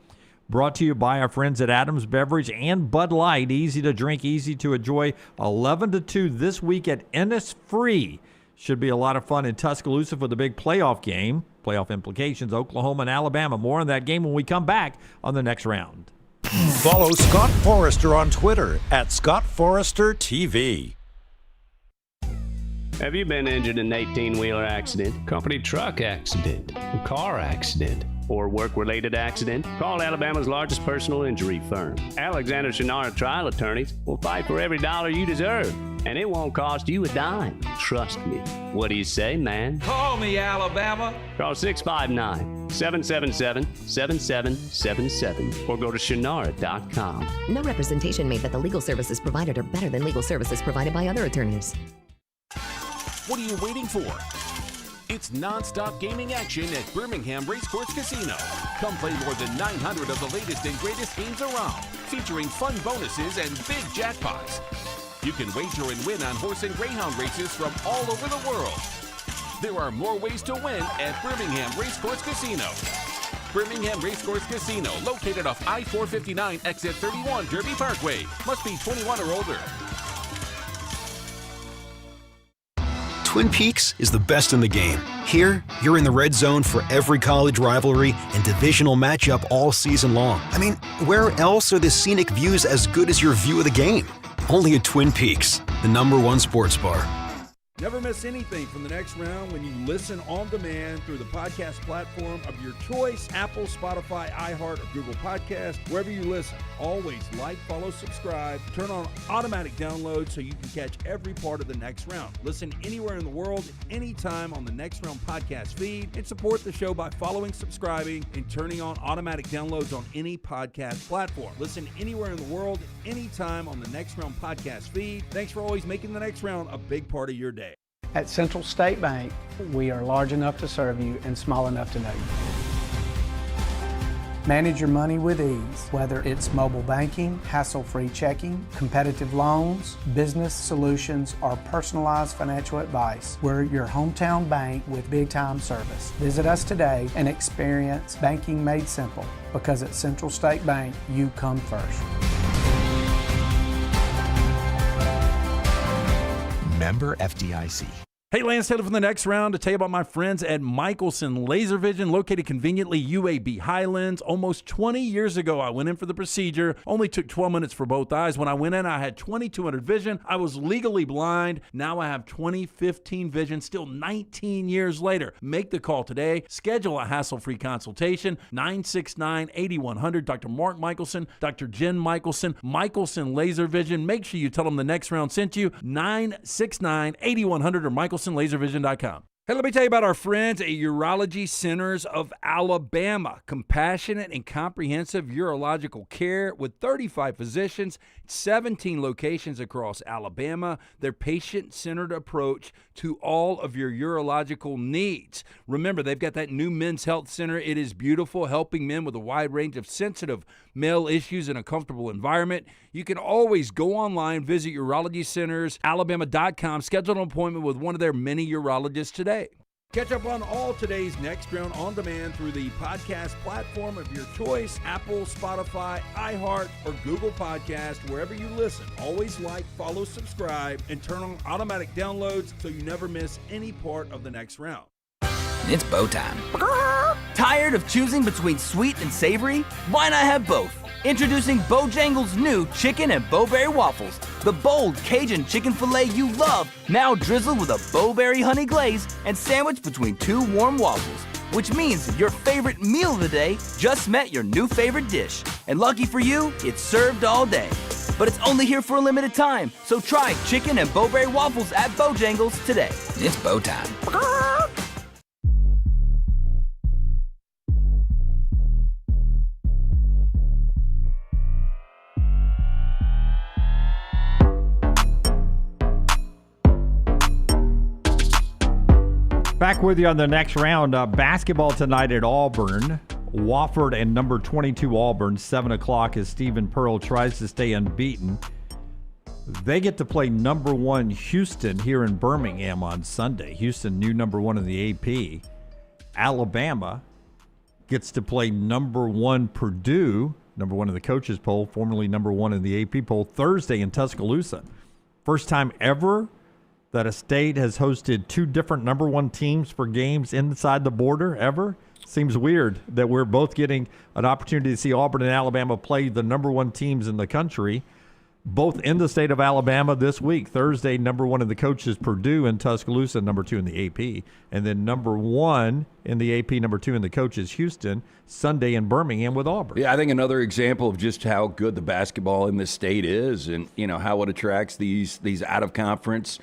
Brought to you by our friends at Adams Beverage and Bud Light. Easy to drink, easy to enjoy. 11 to 2 this week at Innisfree. Should be a lot of fun in Tuscaloosa for the big playoff game. Playoff implications, Oklahoma and Alabama. More on that game when we come back on the next round. Follow Scott Forrester on Twitter at ScottForresterTV. Have you been injured in an 18-wheeler accident, company truck accident, a car accident, or work-related accident? Call Alabama's largest personal injury firm. Alexander Shinara Trial Attorneys will fight for every dollar you deserve, and it won't cost you a dime. Trust me. What do you say, man? Call me, Alabama. Call 659-777-7777 or go to Shinara.com. No representation made that the legal services provided are better than legal services provided by other attorneys. What are you waiting for? It's non-stop gaming action at Birmingham Racecourse Casino. Come play more than 900 of the latest and greatest games around, featuring fun bonuses and big jackpots. You can wager and win on horse and greyhound races from all over the world. There are more ways to win at Birmingham Racecourse Casino. Birmingham Racecourse Casino, located off I-459, exit 31, Derby Parkway. Must be 21 or older. Twin Peaks is the best in the game. Here, you're in the red zone for every college rivalry and divisional matchup all season long. I mean, where else are the scenic views as good as your view of the game? Only at Twin Peaks, the #1 sports bar. Never miss anything from the next round when you listen on demand through the podcast platform of your choice, Apple, Spotify, iHeart, or Google Podcast, wherever you listen. Always like, follow, subscribe, turn on automatic download so you can catch every part of the next round. Listen anywhere in the world, anytime on the Next Round podcast feed, and support the show by following, subscribing, and turning on automatic downloads on any podcast platform. Listen anywhere in the world, anytime on the Next Round podcast feed. Thanks for always making the next round a big part of your day. At Central State Bank, we are large enough to serve you and small enough to know you. Manage your money with ease, whether it's mobile banking, hassle-free checking, competitive loans, business solutions, or personalized financial advice. We're your hometown bank with big-time service. Visit us today and experience banking made simple, because at Central State Bank, you come first. Member FDIC. Hey, Lance Taylor from the next round to tell you about my friends at Michelson Laser Vision, located conveniently UAB Highlands. Almost 20 years ago, I went in for the procedure. Only took 12 minutes for both eyes. When I went in, I had 20/200 vision. I was legally blind. Now I have 20/15 vision, still 19 years later. Make the call today. Schedule a hassle-free consultation. 969-8100. Dr. Mark Michelson, Dr. Jen Michelson, Michelson Laser Vision. Make sure you tell them the next round sent you. 969-8100 or MichelsonLaserVision.com. Hey, let me tell you about our friends at Urology Centers of Alabama. Compassionate and comprehensive urological care with 35 physicians, 17 locations across Alabama. Their patient-centered approach to all of your urological needs. Remember, they've got that new men's health center. It is beautiful, helping men with a wide range of sensitive male issues in a comfortable environment. You can always go online, visit urologycentersalabama.com, schedule an appointment with one of their many urologists today. Catch up on all today's Next Round on demand through the podcast platform of your choice, Apple, Spotify, iHeart, or Google Podcast, wherever you listen. Always like, follow, subscribe, and turn on automatic downloads so you never miss any part of the Next Round. It's bow time. Tired of choosing between sweet and savory? Why not have both? Introducing Bojangles' new chicken and bowberry waffles. The bold Cajun chicken filet you love, now drizzled with a bowberry honey glaze and sandwiched between two warm waffles. Which means your favorite meal of the day just met your new favorite dish. And lucky for you, it's served all day. But it's only here for a limited time, so try chicken and bowberry waffles at Bojangles today. It's bow time. Back with you on the Next Round. Basketball tonight at Auburn. Wofford and number 22 Auburn, 7 o'clock as Stephen Pearl tries to stay unbeaten. They get to play number 1 Houston here in Birmingham on Sunday. Houston, new number 1 in the AP. Alabama gets to play number 1 Purdue, number 1 in the coaches poll, formerly number 1 in the AP poll, Thursday in Tuscaloosa. First time ever that a state has hosted 2 different number 1 teams for games inside the border ever. Seems weird that we're both getting an opportunity to see Auburn and Alabama play the number 1 teams in the country, both in the state of Alabama this week. Thursday, number 1 in the coaches, Purdue in Tuscaloosa, number 2 in the AP. And then number 1 in the AP, number 2 in the coaches, Houston, Sunday in Birmingham with Auburn. Yeah, I think another example of just how good the basketball in this state is, and how it attracts these out-of-conference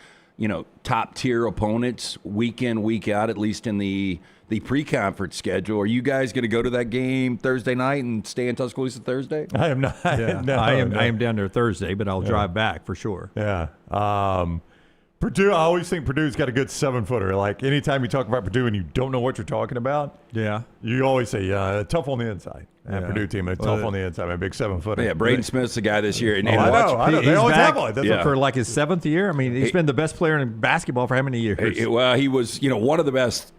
top-tier opponents week in, week out, at least in the pre-conference schedule. Are you guys going to go to that game Thursday night and stay in Tuscaloosa Thursday? I am not. Yeah. No, I am down there Thursday, but I'll drive back for sure. Yeah. Purdue, I always think Purdue's got a good 7-footer. Like, anytime you talk about Purdue and you don't know what you're talking about, you always say, tough on the inside. And Purdue team, tough on the inside, a big 7-footer. Yeah, Braden Smith's the guy this year. And I know. They always have one. For like his 7th year. I mean, he's been the best player in basketball for how many years? Well, he was, one of the best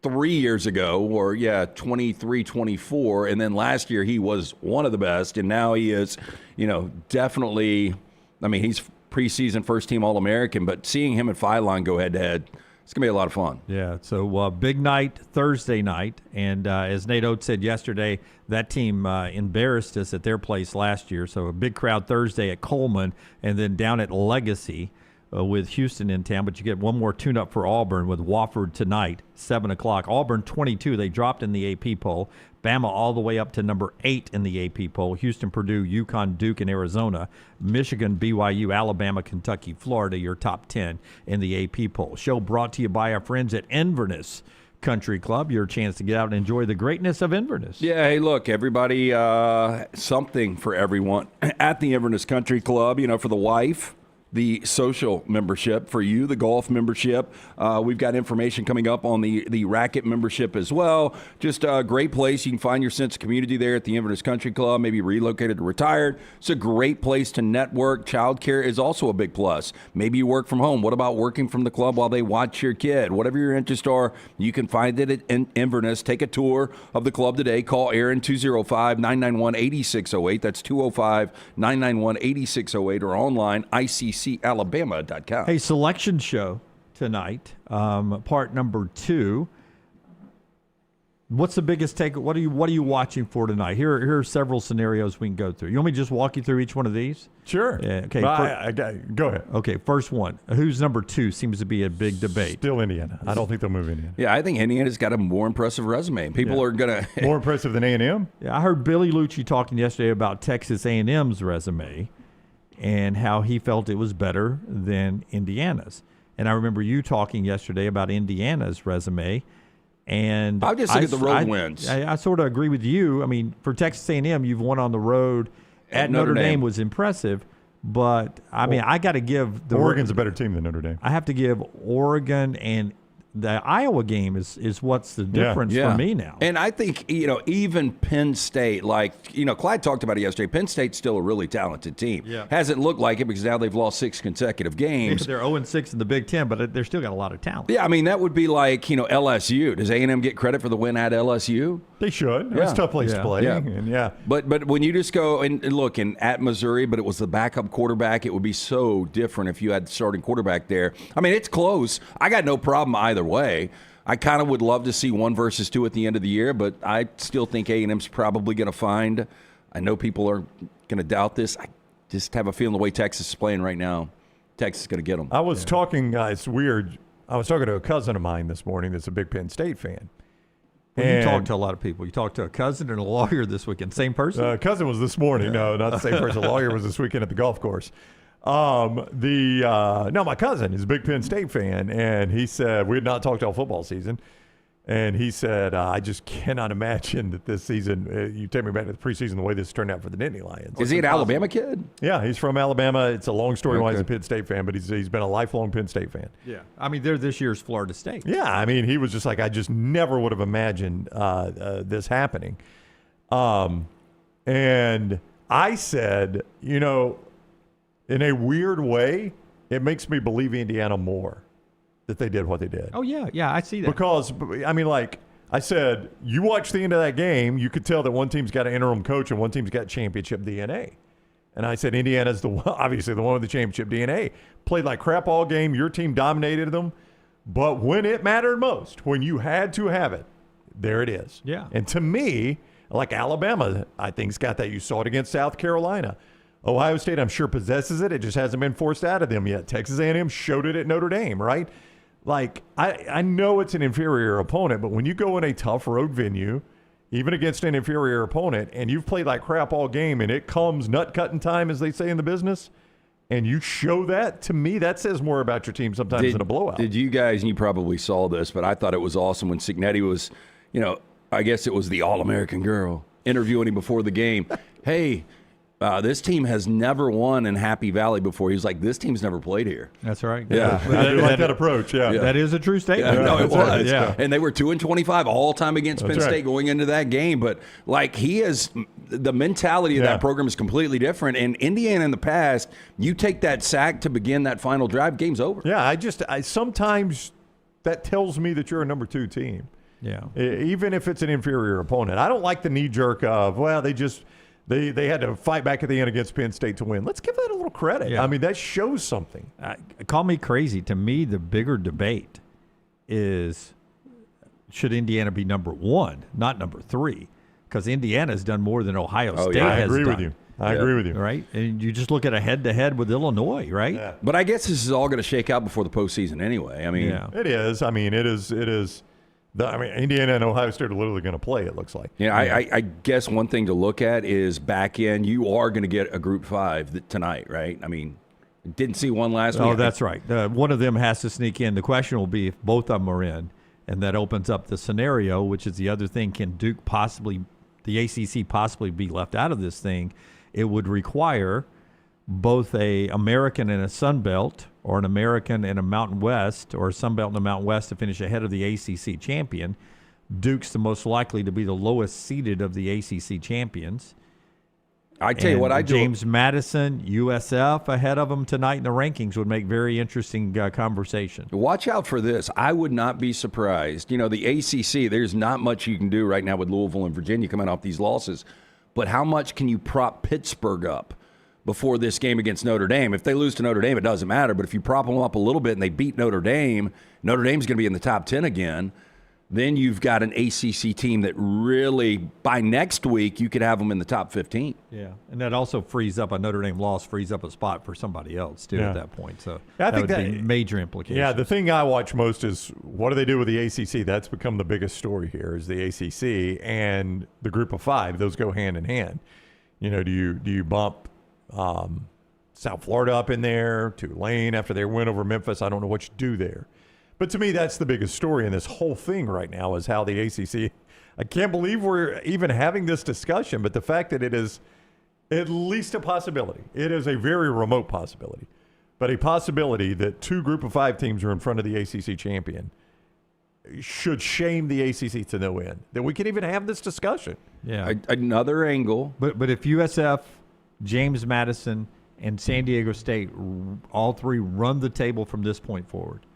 3 years ago, or 23, 24. And then last year he was one of the best. And now he is, definitely, he's preseason first-team All-American, but seeing him and Phylon go head-to-head, it's going to be a lot of fun. Yeah, so big night Thursday night, and as Nate Oates said yesterday, that team embarrassed us at their place last year, so a big crowd Thursday at Coleman, and then down at Legacy with Houston in town, but you get one more tune-up for Auburn with Wofford tonight, 7 o'clock. Auburn 22, they dropped in the AP poll. Bama all the way up to number 8 in the AP poll. Houston, Purdue, UConn, Duke, and Arizona. Michigan, BYU, Alabama, Kentucky, Florida, your top 10 in the AP poll. Show brought to you by our friends at Inverness Country Club. Your chance to get out and enjoy the greatness of Inverness. Yeah, hey, look, everybody, something for everyone at the Inverness Country Club, for the wife. The social membership for you, the golf membership. We've got information coming up on the racket membership as well. Just a great place. You can find your sense of community there at the Inverness Country Club, maybe relocated or retired. It's a great place to network. Childcare is also a big plus. Maybe you work from home. What about working from the club while they watch your kid? Whatever your interests are, you can find it at Inverness. Take a tour of the club today. Call Aaron 205-991-8608. That's 205-991-8608 or online ICCalabama.com. Hey, selection show tonight, part number 2. What's the biggest take? What are you watching for tonight? Here are several scenarios we can go through. You want me to just walk you through each one of these? Sure. Yeah, okay. Go ahead. Okay, first one. Who's number 2 seems to be a big debate. Still Indiana. I don't think they'll move Indiana. Yeah, I think Indiana's got a more impressive resume. People are going to... More impressive than A&M? Yeah, I heard Billy Lucci talking yesterday about Texas A&M's resume and how he felt it was better than Indiana's. And I remember you talking yesterday about Indiana's resume. And I'll just look at the road wins. I sort of agree with you. I mean, for Texas A&M, you've won on the road. At Notre Dame was impressive. But, I mean, I got to give Oregon's a better team than Notre Dame. I have to give Oregon and the Iowa game is what's the difference for me now. And I think, even Penn State, Clyde talked about it yesterday, Penn State's still a really talented team. Yeah. Hasn't looked like it because now they've lost 6 consecutive games. They're 0-6 in the Big Ten, but they're still got a lot of talent. Yeah, I mean, that would be like, LSU. Does A&M get credit for the win at LSU? They should. It's a tough place to play. Yeah. But when you just go and look, at Missouri, but it was the backup quarterback, it would be so different if you had the starting quarterback there. I mean, it's close. I got no problem either way. I kind of would love to see 1 versus 2 at the end of the year, but I still think A&M's probably going to find. I know people are going to doubt this. I just have a feeling the way Texas is playing right now, Texas is going to get them. I was talking, it's weird. I was talking to a cousin of mine this morning that's a big Penn State fan. Well, you talk to a lot of people. You talked to a cousin and a lawyer this weekend. Same person? Cousin was this morning. No, not the same person. Lawyer was this weekend at the golf course. My cousin is a big Penn State fan, and he said we had not talked all football season, and he said I just cannot imagine that this season. You take me back to the preseason, the way this turned out for the Nittany Lions. Is he an Alabama kid? Yeah, he's from Alabama. It's a long story why he's a Penn State fan, but he's been a lifelong Penn State fan. Yeah, I mean they're this year's Florida State. Yeah, I mean he was just like I just never would have imagined this happening, and I said in a weird way, it makes me believe Indiana more that they did what they did. Oh, yeah, I see that. Because, I mean, like I said, you watch the end of that game, you could tell that one team's got an interim coach and one team's got championship DNA. And I said Indiana's obviously the one with the championship DNA. Played like crap all game. Your team dominated them. But when it mattered most, when you had to have it, there it is. Yeah. And to me, like Alabama, I think's got that. You saw it against South Carolina. Ohio State, I'm sure, possesses it. It just hasn't been forced out of them yet. Texas A&M showed it at Notre Dame, right? Like, I know it's an inferior opponent, but when you go in a tough road venue, even against an inferior opponent, and you've played like crap all game, and it comes nut-cutting time, as they say in the business, and you show that, to me, that says more about your team sometimes than a blowout. Did you guys, and you probably saw this, but I thought it was awesome when Cignetti was, I guess it was the All-American girl, interviewing him before the game. Hey, this team has never won in Happy Valley before. He was like, this team's never played here. That's right. Yeah. I do like that approach, yeah. That is a true statement. Yeah, no, it was. Yeah. And they were 2-25 all time against Penn State going into that game. But, he is – the mentality of that program is completely different. And Indiana in the past, you take that sack to begin that final drive, game's over. Yeah, I sometimes that tells me that you're a number 2 team. Yeah. Even if it's an inferior opponent. I don't like the knee-jerk of, They had to fight back at the end against Penn State to win. Let's give that a little credit. Yeah. I mean, that shows something. Call me crazy. To me, the bigger debate is should Indiana be number 1, not number 3? Because Indiana's done more than Ohio State has done. I agree with you. I agree with you. Right? And you just look at a head-to-head with Illinois, right? Yeah. But I guess this is all going to shake out before the postseason anyway. I mean, it is. I mean, it is. Indiana and Ohio State are literally going to play, it looks like. Yeah, I guess one thing to look at is back end. You are going to get a Group 5 tonight, right? I mean, didn't see one last week. Oh, that's right. One of them has to sneak in. The question will be if both of them are in, and that opens up the scenario, which is the other thing. Can Duke the ACC possibly be left out of this thing? It would require both a American and a Sun Belt, or an American and a Mountain West, or a Sun Belt and a Mountain West to finish ahead of the ACC champion. Duke's the most likely to be the lowest seeded of the ACC champions. I tell you what, James Madison, USF ahead of them tonight in the rankings would make very interesting conversation. Watch out for this. I would not be surprised. The ACC, there's not much you can do right now with Louisville and Virginia coming off these losses. But how much can you prop Pittsburgh up before this game against Notre Dame? If they lose to Notre Dame, it doesn't matter. But if you prop them up a little bit and they beat Notre Dame's going to be in the top 10 again. Then you've got an ACC team that really, by next week, you could have them in the top 15. Yeah, and that also frees up a Notre Dame loss, frees up a spot for somebody else, too, at that point. So I think that would be major implications. Yeah, the thing I watch most is what do they do with the ACC? That's become the biggest story here is the ACC and the Group of 5. Those go hand in hand. Do you bump South Florida up in there, Tulane after their win over Memphis. I don't know what you do there. But to me, that's the biggest story in this whole thing right now is how the ACC – I can't believe we're even having this discussion, but the fact that it is at least a possibility. It is a very remote possibility, but a possibility that 2 Group of 5 teams are in front of the ACC champion should shame the ACC to no end. That we can even have this discussion. Yeah. Another angle. But if USF, James Madison, and San Diego State, all 3 run the table from this point forward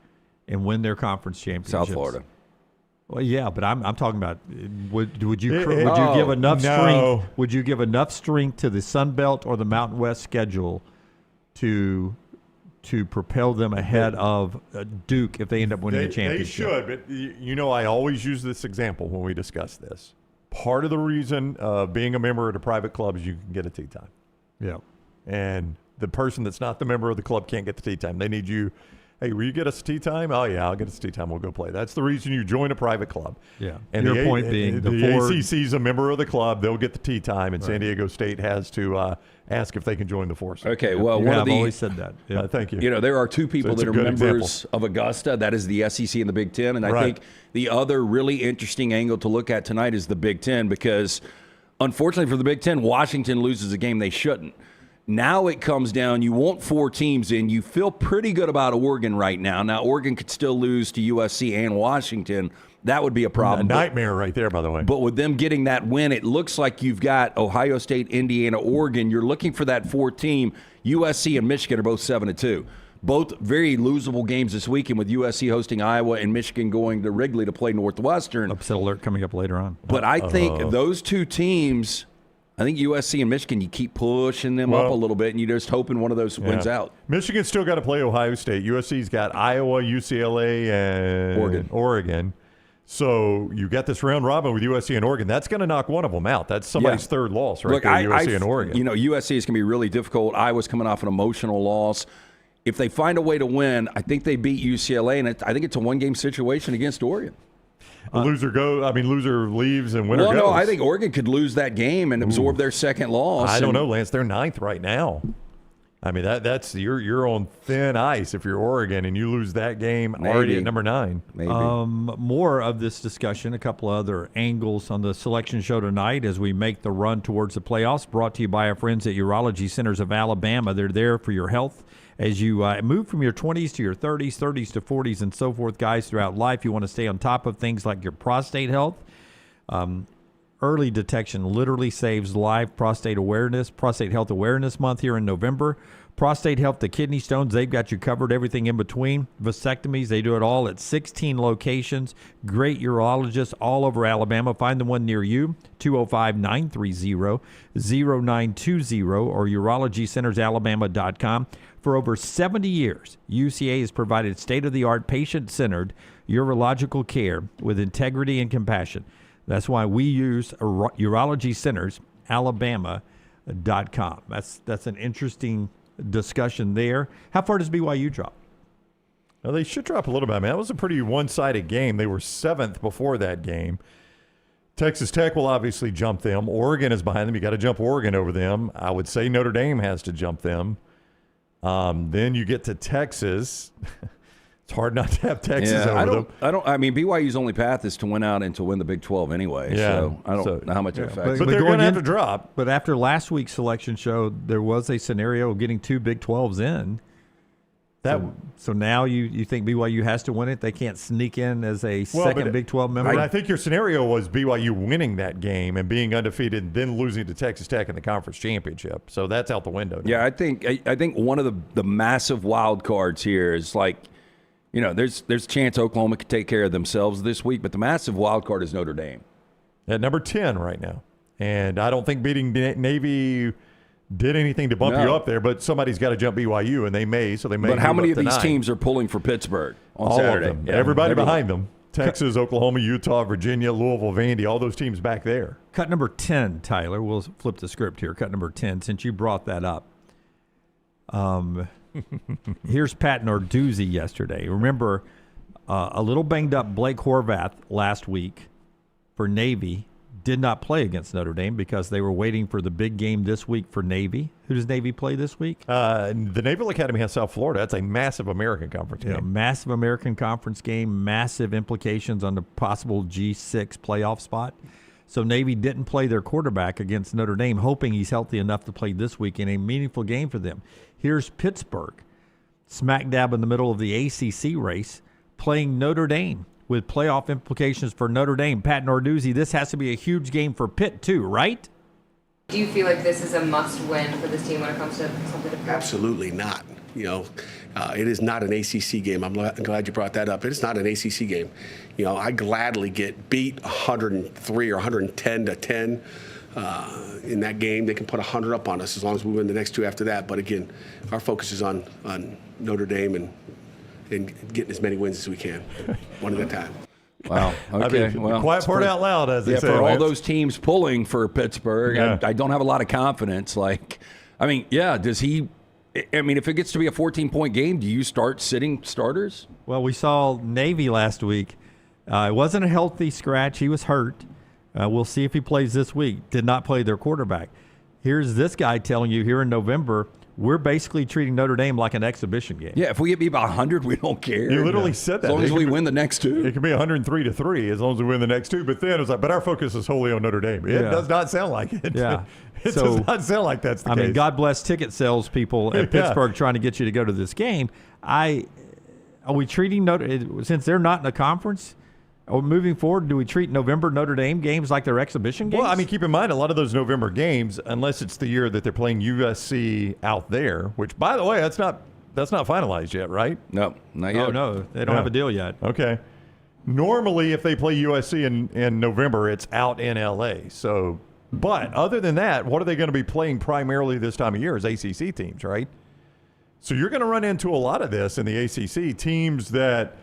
and win their conference championships. South Florida. Well, yeah, but I'm talking about would you give enough strength? Would you give enough strength to the Sun Belt or the Mountain West schedule to propel them ahead of Duke if they end up winning the championship? They should, but I always use this example when we discuss this. Part of the reason of being a member of a private club is you can get a tee time. Yeah, and the person that's not the member of the club can't get the tee time. They need you. Hey, will you get us tea time? Oh, yeah, I'll get us tea time. We'll go play. That's the reason you join a private club. Yeah. And your point being the ACC is a member of the club. They'll get the tea time, and San Diego State has to ask if they can join the force. Okay, well, I've always said that. Yeah. Thank you. There are 2 people that are members of Augusta. That is the SEC and the Big Ten. And I think the other really interesting angle to look at tonight is the Big Ten because, unfortunately for the Big Ten, Washington loses a game they shouldn't. Now it comes down, you want 4 teams in. You feel pretty good about Oregon right now. Now, Oregon could still lose to USC and Washington. That would be a problem. A nightmare right there, by the way. But with them getting that win, it looks like you've got Ohio State, Indiana, Oregon. You're looking for that 4th team. USC and Michigan are both 7-2. Both very losable games this weekend with USC hosting Iowa and Michigan going to Wrigley to play Northwestern. Upset alert coming up later on. But I think those 2 teams – I think USC and Michigan, you keep pushing them up a little bit, and you're just hoping one of those wins out. Michigan's still got to play Ohio State. USC's got Iowa, UCLA, and Oregon. So you got this round robin with USC and Oregon. That's going to knock one of them out. That's somebody's 3rd loss right there, USC and Oregon. USC is going to be really difficult. Iowa's coming off an emotional loss. If they find a way to win, I think they beat UCLA, and I think it's a 1-game situation against Oregon. Loser leaves and winner goes. Well, no, I think Oregon could lose that game and absorb their 2nd loss. I don't know, Lance. They're 9th right now. I mean, that's you're on thin ice if you're Oregon and you lose that game already at number 9. Maybe. More of this discussion, a couple other angles on the selection show tonight as we make the run towards the playoffs. Brought to you by our friends at Urology Centers of Alabama. They're there for your health. As you move from your 20s to your 30s, 30s to 40s, and so forth, guys, throughout life, you want to stay on top of things like your prostate health. Early detection literally saves life. Prostate Health Awareness Month here in November. Prostate Health, the kidney stones, they've got you covered, everything in between. Vasectomies, they do it all at 16 locations. Great urologists all over Alabama. Find the one near you, 205-930-0920 or urologycentersalabama.com. For over 70 years, UCA has provided state-of-the-art, patient-centered urological care with integrity and compassion. That's why we use urologycentersalabama.com. That's an interesting discussion there. How far does BYU drop? Well, they should drop a little bit. I mean, that was a pretty one-sided game. They were 7th before that game. Texas Tech will obviously jump them. Oregon is behind them. You got to jump Oregon over them. I would say Notre Dame has to jump them. Then you get to Texas. It's hard not to have Texas over them. I mean, BYU's only path is to win out and to win the Big 12 anyway. Yeah. So I don't know how much it affects. But they're going to have to drop. But after last week's selection show, there was a scenario of getting 2 Big 12s in. So now you think BYU has to win it? They can't sneak in as a second Big 12 member? I think your scenario was BYU winning that game and being undefeated and then losing to Texas Tech in the conference championship. So that's out the window now. Yeah, I think one of the massive wild cards here is there's a chance Oklahoma could take care of themselves this week, but the massive wild card is Notre Dame. At number 10 right now. And I don't think beating Navy did anything to bump you up there, but somebody's got to jump BYU, and they may. But how many of these teams are pulling for Pittsburgh on Saturday? All of them. Yeah, everybody behind them. Texas, Oklahoma, Utah, Virginia, Louisville, Vandy, all those teams back there. Cut number 10, Tyler. We'll flip the script here. Cut number 10, since you brought that up. Here's Pat Narduzzi yesterday. Remember, a little banged up Blake Horvath last week for Navy did not play against Notre Dame because they were waiting for the big game this week for Navy. Who does Navy play this week? The Naval Academy has South Florida. That's a massive American Conference game. Yeah, massive American Conference game, massive implications on the possible G6 playoff spot. So Navy didn't play their quarterback against Notre Dame, hoping he's healthy enough to play this week in a meaningful game for them. Here's Pittsburgh, smack dab in the middle of the ACC race, playing Notre Dame with playoff implications for Notre Dame. Pat Narduzzi, this has to be a huge game for Pitt too, right? Do you feel like this is a must-win for this team when it comes to something? Absolutely not. It is not an ACC game. I'm glad you brought that up. It is not an ACC game. I gladly get beat 103 or 110 to 10 in that game. They can put 100 up on us as long as we win the next two after that. But again, our focus is on Notre Dame and getting as many wins as we can, one at a time. Wow. Okay. Quiet part out loud, as they say. For all those teams pulling for Pittsburgh, I don't have a lot of confidence. Does he? I mean, if it gets to be a 14-point game, do you start sitting starters? Well, we saw Navy last week. It wasn't a healthy scratch. He was hurt. We'll see if he plays this week. Did not play their quarterback. Here's this guy telling you here in November, we're basically treating Notre Dame like an exhibition game. Yeah, if we get beat by 100, we don't care. You literally said that. As long as we win the next two. It could be 103-3 as long as we win the next two. But then it was like, but our focus is wholly on Notre Dame. It does not sound like it. Yeah. It does not sound like that's the case. I mean, God bless ticket sales people at Pittsburgh trying to get you to go to this game. Are we treating since they're not in a conference, or moving forward, do we treat November Notre Dame games like they're exhibition games? Well, I mean, keep in mind, a lot of those November games, unless it's the year that they're playing USC out there, which, by the way, that's not finalized yet, right? No, not yet. Oh, no, they don't have a deal yet. Okay. Normally, if they play USC in November, it's out in L.A. So, but other than that, what are they going to be playing primarily this time of year is ACC teams, right? So you're going to run into a lot of this in the ACC, teams that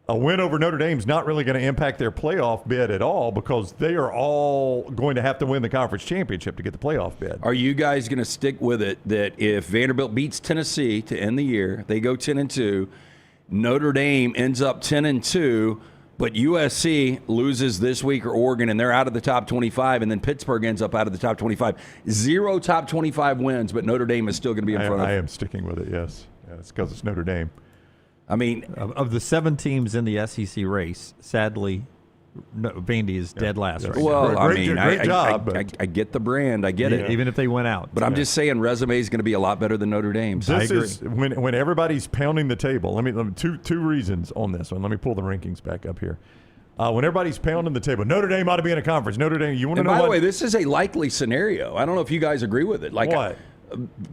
a win over Notre Dame is not really going to impact their playoff bid at all because they are all going to have to win the conference championship to get the playoff bid. Are you guys going to stick with it that if Vanderbilt beats Tennessee to end the year, they go 10-2, Notre Dame ends up 10-2, but USC loses this week or Oregon and they're out of the top 25, and then Pittsburgh ends up out of the top 25. 0 top 25 wins, but Notre Dame is still going to be in front of them. I am sticking with it, yes. It's because it's Notre Dame. I mean, of the 7 teams in the SEC race, sadly, Vandy is dead last. Right well, now. great job. I get the brand. I get it. Even if they went out. But I'm just saying resume is going to be a lot better than Notre Dame's. This is when everybody's pounding the table. Let me two reasons on this one. Let me pull the rankings back up here. When everybody's pounding the table, Notre Dame ought to be in a conference. Notre Dame, you want to know? By the way, this is a likely scenario. I don't know if you guys agree with it. What?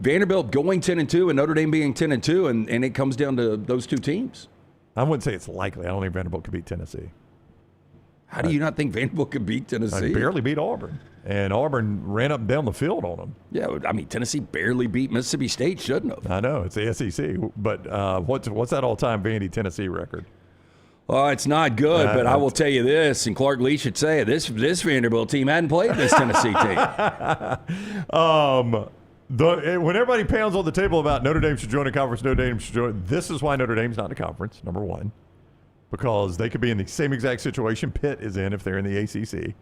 Vanderbilt going 10-2 and Notre Dame being 10-2, and it comes down to those two teams. I wouldn't say it's likely. I don't think Vanderbilt could beat Tennessee. How do you not think Vanderbilt could beat Tennessee? They barely beat Auburn, and Auburn ran up and down the field on them. Yeah, I mean, Tennessee barely beat Mississippi State, shouldn't have. I know, it's the SEC, but what's that all-time Vandy-Tennessee record? Well, it's not good, but I will tell you this, and Clark Lee should say it, this Vanderbilt team hadn't played this Tennessee team. When everybody pounds on the table about Notre Dame should join a conference, Notre Dame should join, this is why Notre Dame's not in a conference, number one, because they could be in the same exact situation Pitt is in if they're in the ACC.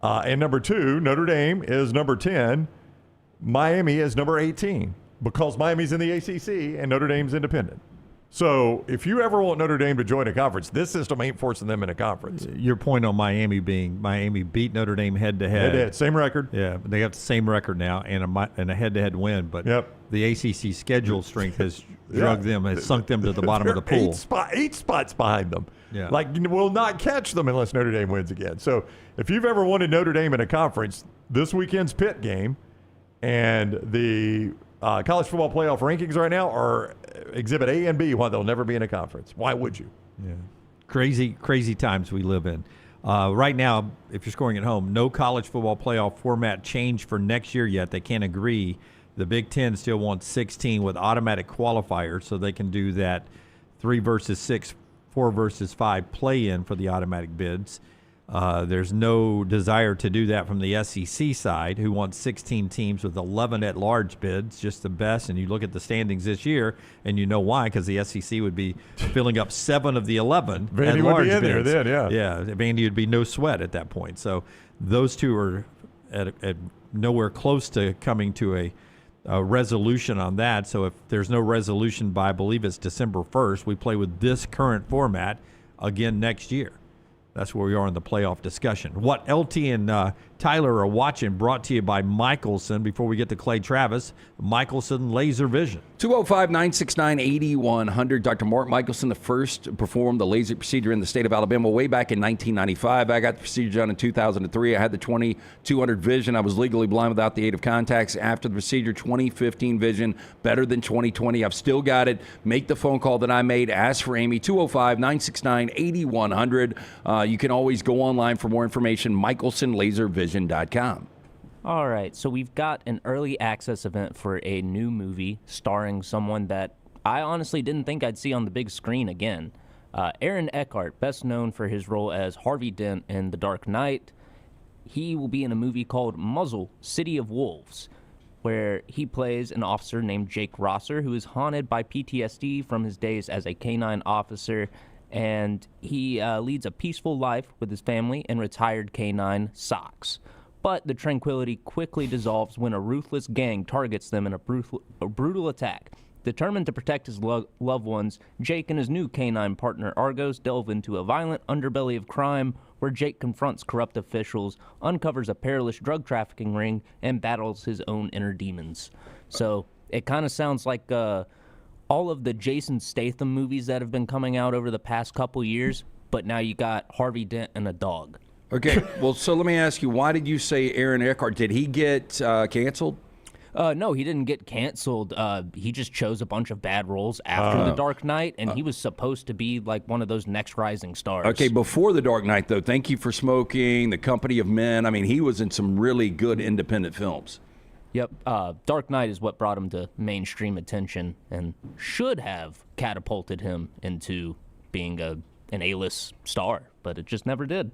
And number two, Notre Dame is number 10, Miami is number 18, because Miami's in the ACC and Notre Dame's independent. So if you ever want Notre Dame to join a conference, this system ain't forcing them in a conference. Your point on Miami being Miami beat Notre Dame head-to-head. Head-to-head, same record. Yeah, they have the same record now and a head-to-head win. But the ACC schedule strength has sunk them to the bottom of the pool. 8 spots behind them. Yeah. Like, will not catch them unless Notre Dame wins again. So if you've ever wanted Notre Dame in a conference, this weekend's Pitt game and the college football playoff rankings right now are Exhibit A and B why they'll never be in a conference. Why would you? Yeah. Crazy times we live in. Right now, if you're scoring at home, no college football playoff format change for next year yet. They can't agree. The Big Ten still wants 16 with automatic qualifiers, so they can do that 3 versus 6, 4 versus 5 play-in for the automatic bids. There's no desire to do that from the SEC side, who wants 16 teams with 11 at-large bids, just the best. And you look at the standings this year, and you know why, because the SEC would be filling up 7 of the 11 Vandy would at-large be in bids. there then, Yeah, Vandy would be no sweat at that point. So those two are at nowhere close to coming to a resolution on that. So if there's no resolution by, I believe it's December 1st, we play with this current format again next year. That's where we are in the playoff discussion. What LT and Tyler are watching, brought to you by Michelson. Before we get to Clay Travis, Michelson Laser Vision. 205-969-8100. Dr. Mark Michelson, the first to perform the laser procedure in the state of Alabama way back in 1995. I got the procedure done in 2003. I had the 20/200 vision. I was legally blind without the aid of contacts. After the procedure, 20/15 vision, better than 20/20. I've still got it. Make the phone call that I made. Ask for Amy, 205-969-8100. You can always go online for more information, michelsonlaservision.com. All right, so we've got an early access event for a new movie starring someone that I honestly didn't think I'd see on the big screen again. Aaron Eckhart, best known for his role as Harvey Dent in The Dark Knight. He will be in a movie called Muzzle, City of Wolves, where he plays an officer named Jake Rosser, who is haunted by PTSD from his days as a K-9 officer, and he leads a peaceful life with his family and retired K-9 socks. But the tranquility quickly dissolves when a ruthless gang targets them in a brutal attack. Determined to protect his loved ones, Jake and his new K-9 partner Argos delve into a violent underbelly of crime where Jake confronts corrupt officials, uncovers a perilous drug trafficking ring, and battles his own inner demons. So it kind of sounds like all of the Jason Statham movies that have been coming out over the past couple years, but now you got Harvey Dent and a dog. Okay, well, so let me ask you, why did you say Aaron Eckhart? Did he get canceled? No, he didn't get canceled. He just chose a bunch of bad roles after The Dark Knight, and he was supposed to be like one of those next rising stars. Okay, before The Dark Knight, though, Thank You for Smoking, The Company of Men. I mean, he was in some really good independent films. Yep, Dark Knight is what brought him to mainstream attention and should have catapulted him into being an A-list star, but it just never did.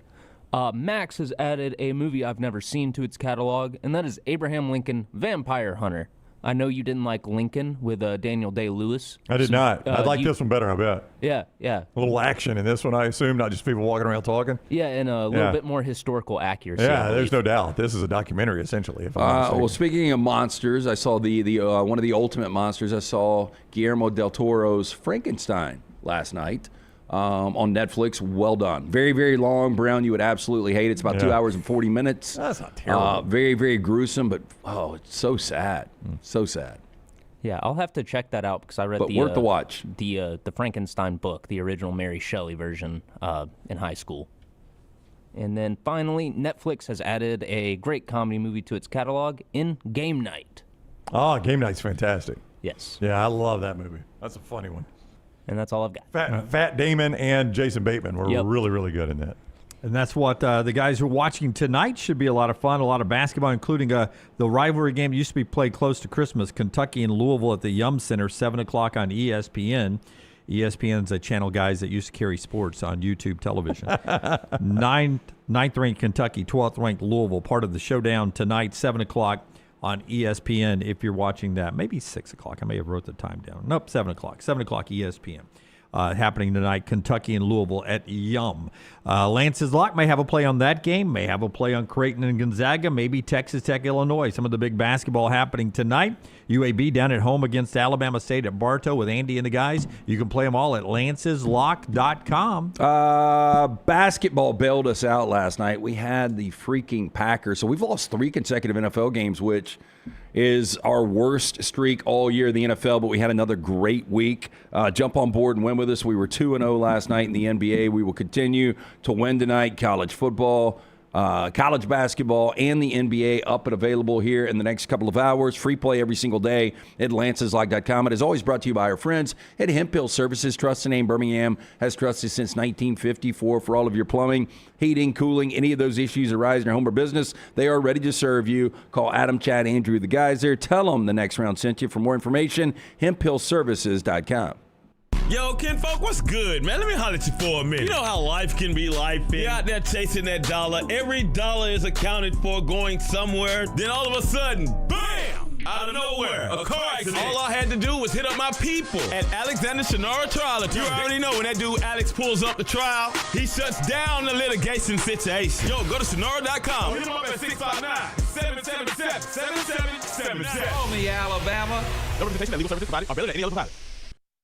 Max has added a movie I've never seen to its catalog, and that is Abraham Lincoln, Vampire Hunter. I know you didn't like Lincoln with Daniel Day-Lewis. I did not. I like this one better, I bet. Yeah. A little action in this one, I assume, not just people walking around talking. Yeah, and a little bit more historical accuracy. Yeah, there's no doubt. This is a documentary, essentially. If I'm well, speaking of monsters, I saw the one of the ultimate monsters. I saw Guillermo del Toro's Frankenstein last night. On Netflix. Well done. Very, very long. Brown, you would absolutely hate it. It's about 2 hours and 40 minutes. That's not terrible. Very, very gruesome, but it's so sad. So sad. Yeah, I'll have to check that out because I read worth the watch. The Frankenstein book, the original Mary Shelley version in high school. And then finally, Netflix has added a great comedy movie to its catalog in Game Night. Oh, Game Night's fantastic. Yes. Yeah, I love that movie. That's a funny one. And that's all I've got. Fat Damon and Jason Bateman were really, really good in that. And that's what the guys who are watching tonight should be a lot of fun, a lot of basketball, including the rivalry game that used to be played close to Christmas, Kentucky and Louisville at the Yum Center, 7 o'clock on ESPN. ESPN's a channel, guys, that used to carry sports on YouTube television. 9th-ranked Kentucky, 12th-ranked Louisville, part of the showdown tonight, 7 o'clock on ESPN if you're watching that. Maybe 6 o'clock. I may have wrote the time down. Nope, 7 o'clock. 7 o'clock ESPN. Happening tonight, Kentucky and Louisville at Yum. Lance's Lock may have a play on that game, may have a play on Creighton and Gonzaga, maybe Texas Tech, Illinois. Some of the big basketball happening tonight. UAB down at home against Alabama State at Bartow with Andy and the guys. You can play them all at lanceslock.com. Basketball bailed us out last night. We had the freaking Packers. So we've lost 3 consecutive NFL games, which is our worst streak all year in the NFL, but we had another great week. Jump on board and win with us. We were 2-0 last night in the NBA. We will continue to win tonight. College football, college basketball, and the NBA up and available here in the next couple of hours. Free play every single day at lanceslock.com. It is always brought to you by our friends at Hemp Hill Services. Trust the name Birmingham has trusted since 1954 for all of your plumbing, heating, cooling, any of those issues arise in your home or business. They are ready to serve you. Call Adam, Chad, Andrew, the guys there. Tell them the Next Round sent you. For more information, hemphillservices.com. Yo, kinfolk, what's good, man? Let me holler at you for a minute. You know how life can be life. You're out there chasing that dollar. Every dollar is accounted for going somewhere. Then all of a sudden, bam! Out of nowhere, a car accident. All I had to do was hit up my people at Alexander Shannara Trial Attorney. You already know when that dude Alex pulls up the trial, he shuts down the litigation situation. Yo, go to Shannara.com. Hit him up at 659-777-7777. Call me, Alabama. No representation that legal services provided are better than any other provider.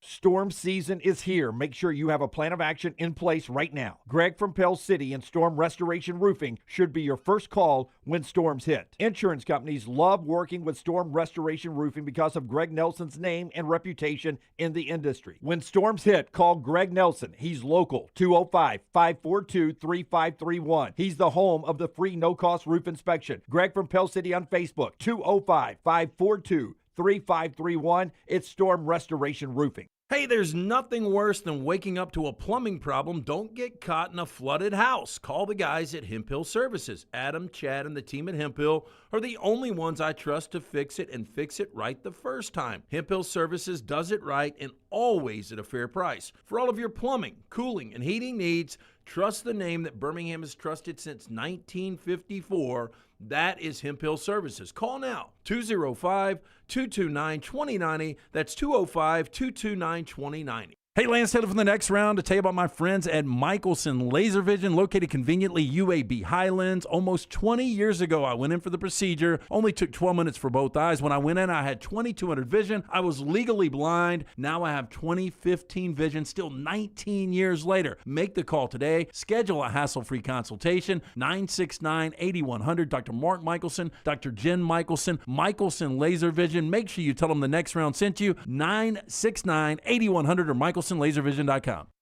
Storm season is here. Make sure you have a plan of action in place right now. Greg from Pell City and Storm Restoration Roofing should be your first call when storms hit. Insurance companies love working with Storm Restoration Roofing because of Greg Nelson's name and reputation in the industry. When storms hit, call Greg Nelson. He's local, 205-542-3531. He's the home of the free no-cost roof inspection. Greg from Pell City on Facebook, 205-542-3531. It's Storm Restoration Roofing. Hey, there's nothing worse than waking up to a plumbing problem. Don't get caught in a flooded house. Call the guys at Hemphill Services. Adam, Chad, and the team at Hemphill are the only ones I trust to fix it and fix it right the first time. Hemphill Services does it right and always at a fair price. For all of your plumbing, cooling, and heating needs, trust the name that Birmingham has trusted since 1954. That is Hemphill Services. Call now, 205-229-2090. That's 205-229-2090. Hey, Lance Taylor from the next round to tell you about my friends at Michelson Laser Vision, located conveniently UAB Highlands. Almost 20 years ago, I went in for the procedure. Only took 12 minutes for both eyes. When I went in, I had 2200 vision. I was legally blind. Now I have 20/15 vision, still 19 years later. Make the call today. Schedule a hassle-free consultation, 969-8100. Dr. Mark Michelson, Dr. Jen Michelson, Michelson Laser Vision. Make sure you tell them the next round sent you, 969-8100 or MichelsonLaserVision.com.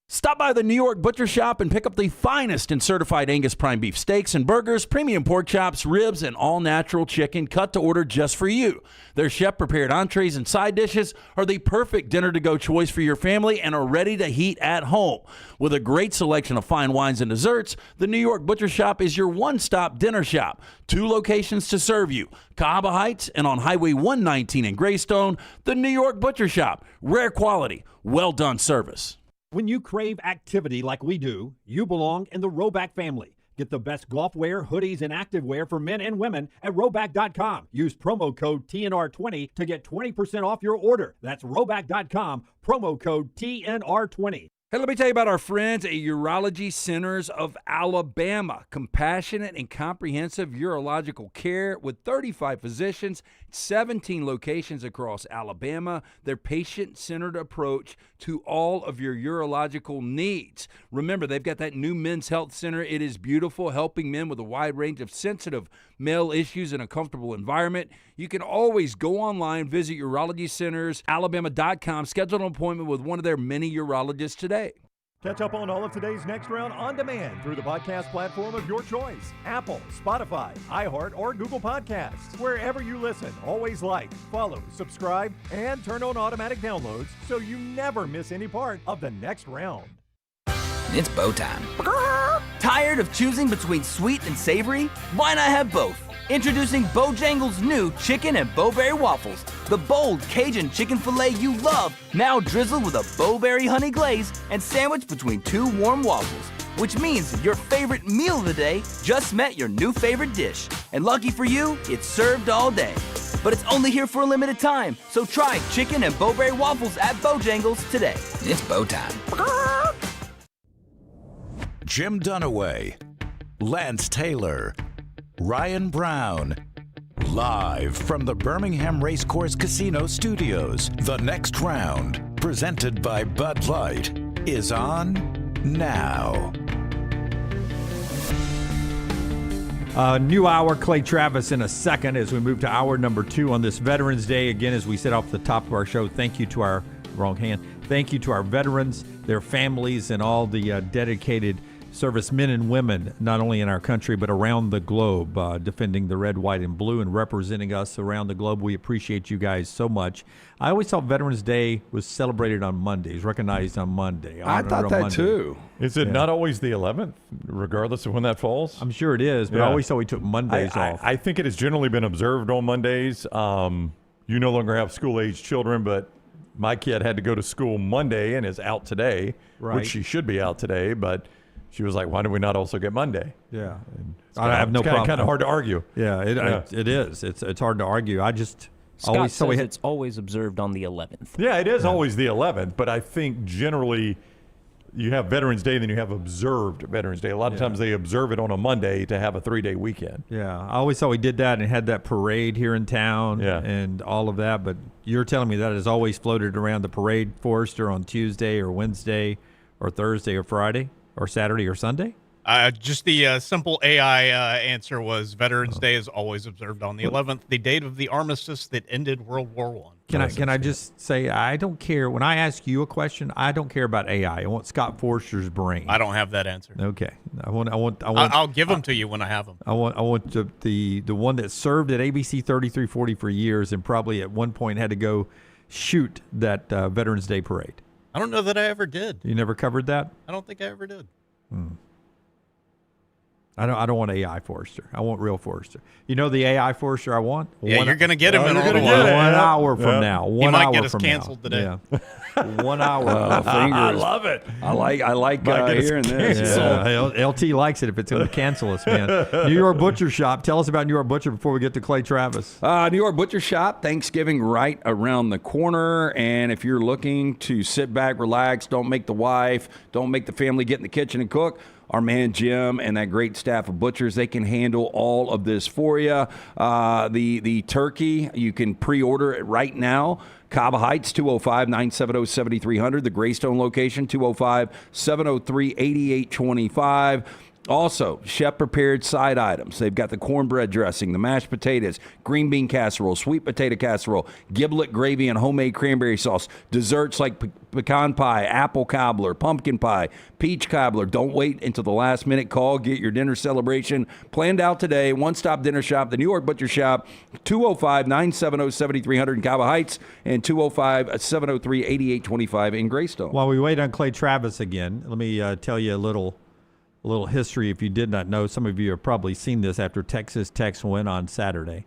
Stop by the New York Butcher Shop and pick up the finest in certified Angus prime beef steaks and burgers, premium pork chops, ribs, and all-natural chicken cut to order just for you. Their chef-prepared entrees and side dishes are the perfect dinner-to-go choice for your family and are ready to heat at home. With a great selection of fine wines and desserts, the New York Butcher Shop is your one-stop dinner shop. 2 locations to serve you, Cahaba Heights and on Highway 119 in Greystone. The New York Butcher Shop, rare quality, well-done service. When you crave activity like we do, you belong in the Roback family. Get the best golf wear, hoodies, and activewear for men and women at Roback.com. Use promo code TNR20 to get 20% off your order. That's Roback.com, promo code TNR20. Hey, let me tell you about our friends at Urology Centers of Alabama. Compassionate and comprehensive urological care with 35 physicians, 17 locations across Alabama. Their patient-centered approach to all of your urological needs. Remember, they've got that new men's health center. It is beautiful, helping men with a wide range of sensitive male issues in a comfortable environment. You can always go online, visit UrologyCentersAlabama.com, schedule an appointment with one of their many urologists today. Catch up on all of today's Next Round on demand through the podcast platform of your choice. Apple, Spotify, iHeart, or Google Podcasts. Wherever you listen, always like, follow, subscribe, and turn on automatic downloads so you never miss any part of the Next Round. It's bow time. Tired of choosing between sweet and savory? Why not have both? Introducing Bojangles' new chicken and bowberry waffles. The bold Cajun chicken filet you love, now drizzled with a bowberry honey glaze and sandwiched between 2 warm waffles. Which means your favorite meal of the day just met your new favorite dish. And lucky for you, it's served all day. But it's only here for a limited time, so try chicken and bowberry waffles at Bojangles today. It's bow time. Jim Dunaway, Lance Taylor, Ryan Brown. Live from the Birmingham Racecourse Casino Studios, the Next Round, presented by Bud Light, is on now. New hour, Clay Travis in a second as we move to hour number 2 on this Veterans Day. Again, as we said off the top of our show, thank you to our veterans, their families, and all the dedicated servicemen and women, not only in our country but around the globe, defending the red, white, and blue and representing us around the globe. We appreciate you guys so much. I always thought Veterans Day was celebrated on Mondays, recognized on Monday. I thought that too. Is it not always the 11th, regardless of when that falls? I'm sure it is, but I always thought we took Mondays off. I think it has generally been observed on Mondays. You no longer have school-age children, but my kid had to go to school Monday and is out today, Right. which she should be out today, but she was like, why do we not also get Monday? Yeah. I have no problem. Kind of hard to argue. Yeah, it is. It's hard to argue. I just Scott says it's always observed on the 11th. Yeah, it is always the 11th, but I think generally you have Veterans Day, then you have observed Veterans Day. A lot of times they observe it on a Monday to have a 3-day weekend. Yeah, I always thought we did that and had that parade here in town and all of that, but you're telling me that has always floated around the parade, Forrester, on Tuesday or Wednesday or Thursday or Friday or Saturday or Sunday? Just the simple AI answer was Veterans Day is always observed on the 11th, the date of the armistice that ended World War I. Can I just say, I don't care. When I ask you a question, I don't care about AI. I want Scott Forster's brain. I don't have that answer. Okay. I'll give them to you when I have them. I want the one that served at ABC 3340 for years and probably at one point had to go shoot that Veterans Day parade. I don't know that I ever did. You never covered that? I don't think I ever did. I don't want AI Forrester. I want real Forrester. You know the AI Forrester I want? Yeah, you're going to get him in a little while. while. 1 hour from now. 1 He hour might get us from canceled now. today. Yeah. 1 hour. I love it. I like hearing this. Yeah, LT likes it if it's going to cancel us, man. New York Butcher Shop. Tell us about New York Butcher before we get to Clay Travis. New York Butcher Shop, Thanksgiving right around the corner. And if you're looking to sit back, relax, don't make the wife, don't make the family get in the kitchen and cook, our man Jim and that great staff of butchers, they can handle all of this for you. The turkey, you can pre-order it right now. Cava Heights, 205-970-7300. The Greystone location, 205-703-8825. Also, chef-prepared side items. They've got the cornbread dressing, the mashed potatoes, green bean casserole, sweet potato casserole, giblet gravy, and homemade cranberry sauce. Desserts like pecan pie, apple cobbler, pumpkin pie, peach cobbler. Don't wait until the last minute. Call. Get your dinner celebration planned out today. One-stop dinner shop, the New York Butcher Shop, 205-970-7300 in Cava Heights and 205-703-8825 in Greystone. While we wait on Clay Travis again, let me tell you a little history if you did not know. Some of you have probably seen this after Texas Tech's win on Saturday.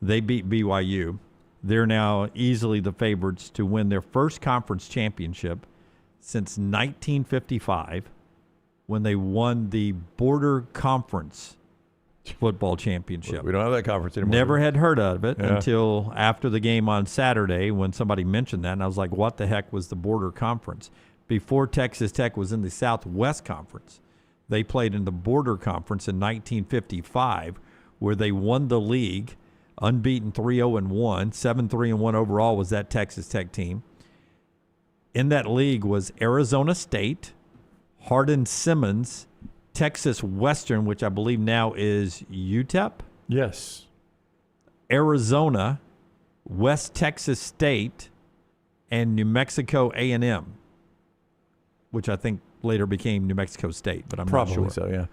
They beat BYU. They're now easily the favorites to win their first conference championship since 1955 when they won the Border Conference football championship. We don't have that conference anymore. Never had heard of it until after the game on Saturday when somebody mentioned that, and I was like, what the heck was the Border Conference? Before Texas Tech was in the Southwest Conference. They played in the Border Conference in 1955, where they won the league, unbeaten 3-0-1, 7-3-1 overall was that Texas Tech team. In that league was Arizona State, Hardin-Simmons, Texas Western, which I believe now is UTEP. Yes. Arizona, West Texas State, and New Mexico A&M, which I think later became New Mexico State, but I'm Probably not sure. so,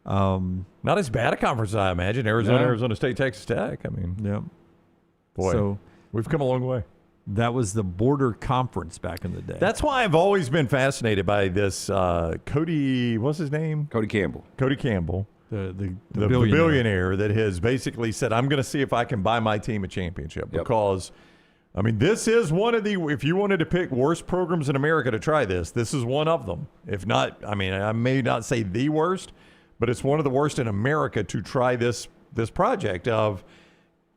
yeah. Not as bad a conference as I imagine. Arizona State, Texas Tech. I mean, boy, so we've come a long way. That was the Border Conference back in the day. That's why I've always been fascinated by this Cody, what's his name? Cody Campbell. Cody Campbell. The billionaire that has basically said, I'm going to see if I can buy my team a championship because, I mean, this is one of the, if you wanted to pick worst programs in America to try this is one of them. If not, I mean, I may not say the worst, but it's one of the worst in America to try this project of,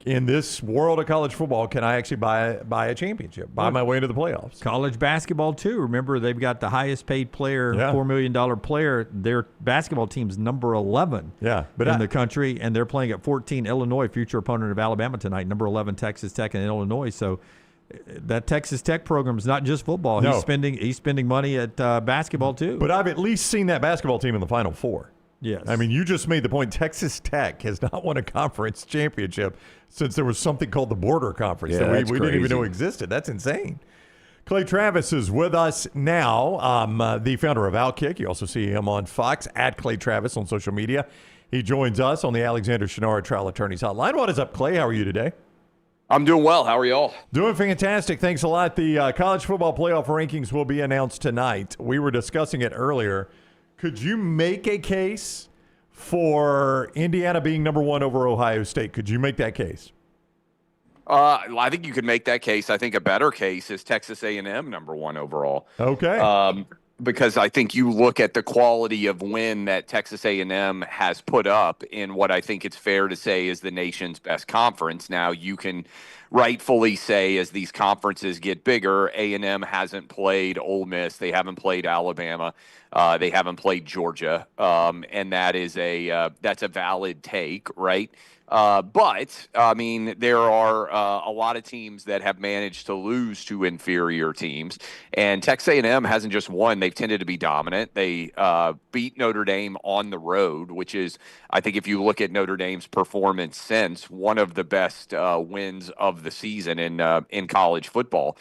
in this world of college football, can I actually buy a championship, buy my way into the playoffs? College basketball, too. Remember, they've got the highest paid player, $4 million player. Their basketball team's number 11 in the country, and they're playing at 14 Illinois, future opponent of Alabama tonight, number 11 Texas Tech and Illinois. So that Texas Tech program is not just football. No. He's spending money at basketball, too. But I've at least seen that basketball team in the Final Four. Yes. I mean, you just made the point. Texas Tech has not won a conference championship since there was something called the Border Conference that we didn't even know existed. That's insane. Clay Travis is with us now, the founder of Outkick. You also see him on Fox, at Clay Travis on social media. He joins us on the Alexander Shinara Trial Attorneys Hotline. What is up, Clay? How are you today? I'm doing well. How are y'all? Doing fantastic. Thanks a lot. The college football playoff rankings will be announced tonight. We were discussing it earlier. Could you make a case for Indiana being number one over Ohio State? Could you make that case? I think you could make that case. I think a better case is Texas A&M number 1 overall. Okay. Because I think you look at the quality of win that Texas A&M has put up in what I think it's fair to say is the nation's best conference. Now, you can rightfully say as these conferences get bigger, A&M hasn't played Ole Miss. They haven't played Alabama. They haven't played Georgia. And that's a valid take, right? But, I mean, there are a lot of teams that have managed to lose to inferior teams. And Texas A&M hasn't just won. They've tended to be dominant. They beat Notre Dame on the road, which is, I think if you look at Notre Dame's performance since, one of the best wins of the season in college football.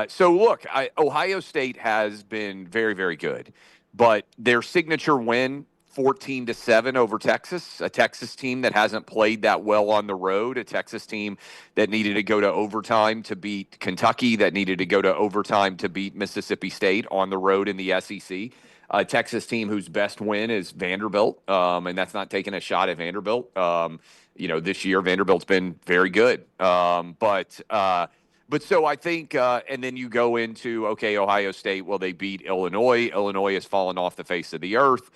So, look, Ohio State has been very, very good. But their signature win, 14-7 over Texas, a Texas team that hasn't played that well on the road, a Texas team that needed to go to overtime to beat Kentucky, that needed to go to overtime to beat Mississippi State on the road in the SEC, a Texas team whose best win is Vanderbilt, and that's not taking a shot at Vanderbilt. This year Vanderbilt's been very good, But so I think, and then you go into, okay, Ohio State, well, they beat Illinois. Illinois has fallen off the face of the earth.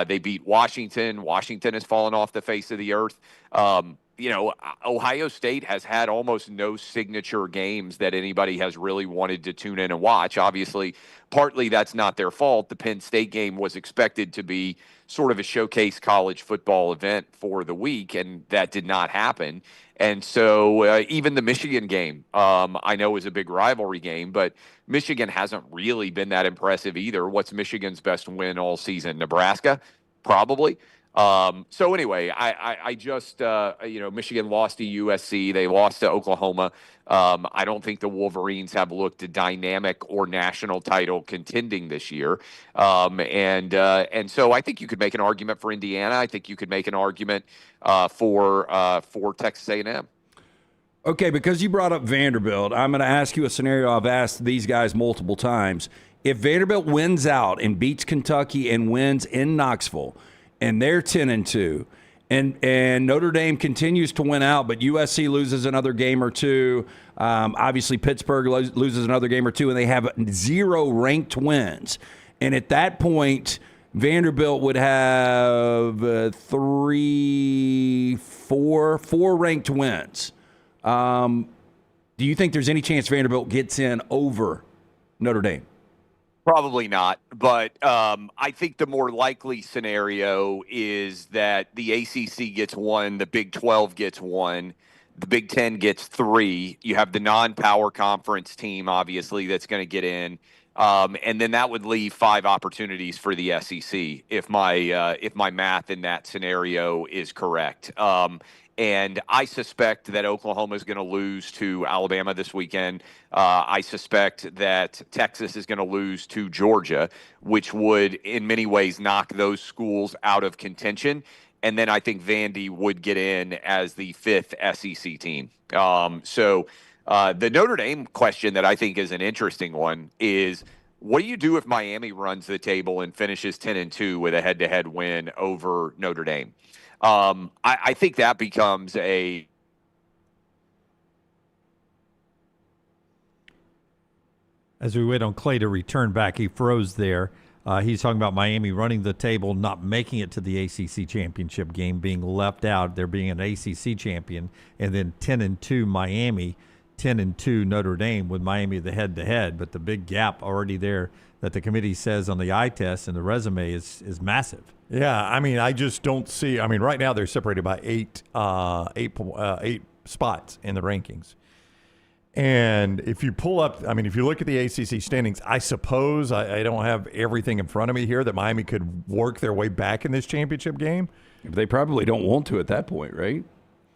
They beat Washington. Washington has fallen off the face of the earth. Ohio State has had almost no signature games that anybody has really wanted to tune in and watch. Obviously, partly that's not their fault. The Penn State game was expected to be sort of a showcase college football event for the week, and that did not happen. And so even the Michigan game, I know is a big rivalry game, but Michigan hasn't really been that impressive either. What's Michigan's best win all season? Nebraska? Probably. So anyway, I just, Michigan lost to USC. They lost to Oklahoma. I don't think the Wolverines have looked dynamic or national title contending this year. And so I think you could make an argument for Indiana. I think you could make an argument for Texas A&M. Okay, because you brought up Vanderbilt, I'm going to ask you a scenario I've asked these guys multiple times. If Vanderbilt wins out and beats Kentucky and wins in Knoxville, and they're 10-2, and Notre Dame continues to win out, but USC loses another game or two, obviously Pittsburgh loses another game or two, and they have 0 ranked wins. And at that point, Vanderbilt would have 4 ranked wins. Do you think there's any chance Vanderbilt gets in over Notre Dame? Probably not, but I think the more likely scenario is that the ACC gets 1, the Big 12 gets 1, the Big 10 gets 3. You have the non-power conference team, obviously, that's going to get in, and then that would leave 5 opportunities for the SEC if my math in that scenario is correct. And I suspect that Oklahoma is going to lose to Alabama this weekend. I suspect that Texas is going to lose to Georgia, which would in many ways knock those schools out of contention. And then I think Vandy would get in as the 5th SEC team. So the Notre Dame question that I think is an interesting one is, what do you do if Miami runs the table and finishes 10-2 with a head-to-head win over Notre Dame? I think that becomes a As we wait on Clay to return back, he froze there. He's talking about Miami running the table, not making it to the ACC championship game, being left out. There being an ACC champion, and then 10-2 Miami, 10-2 Notre Dame with Miami the head-to-head. But the big gap already there that the committee says on the eye test and the resume is massive. Yeah, I mean, I just don't see. I mean, right now they're separated by eight spots in the rankings. And if you pull up, I mean, if you look at the ACC standings, I suppose I don't have everything in front of me here that Miami could work their way back in this championship game. They probably don't want to at that point, right?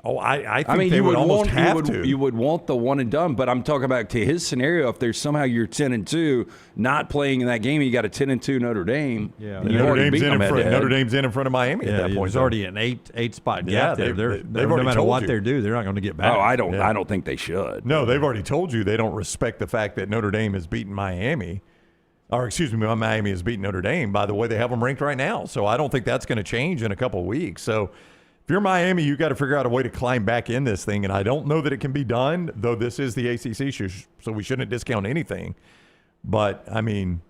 Oh, I think they would almost have to. You would want the one and done, but I'm talking about to his scenario. If there's somehow you're 10-2, not playing in that game, you got a 10-2 Notre Dame. Yeah, Notre Dame's in front of Miami at that point. There's already an eight spot gap there. They've no matter what they do, they're not going to get back. Oh, I don't think they should. No, they've already told you they don't respect the fact that Notre Dame has beaten Miami. Or excuse me, Miami has beaten Notre Dame by the way they have them ranked right now. So I don't think that's going to change in a couple of weeks. So If you're Miami, you got to figure out a way to climb back in this thing, and I don't know that it can be done, though this is the ACC, so we shouldn't discount anything. But, I mean,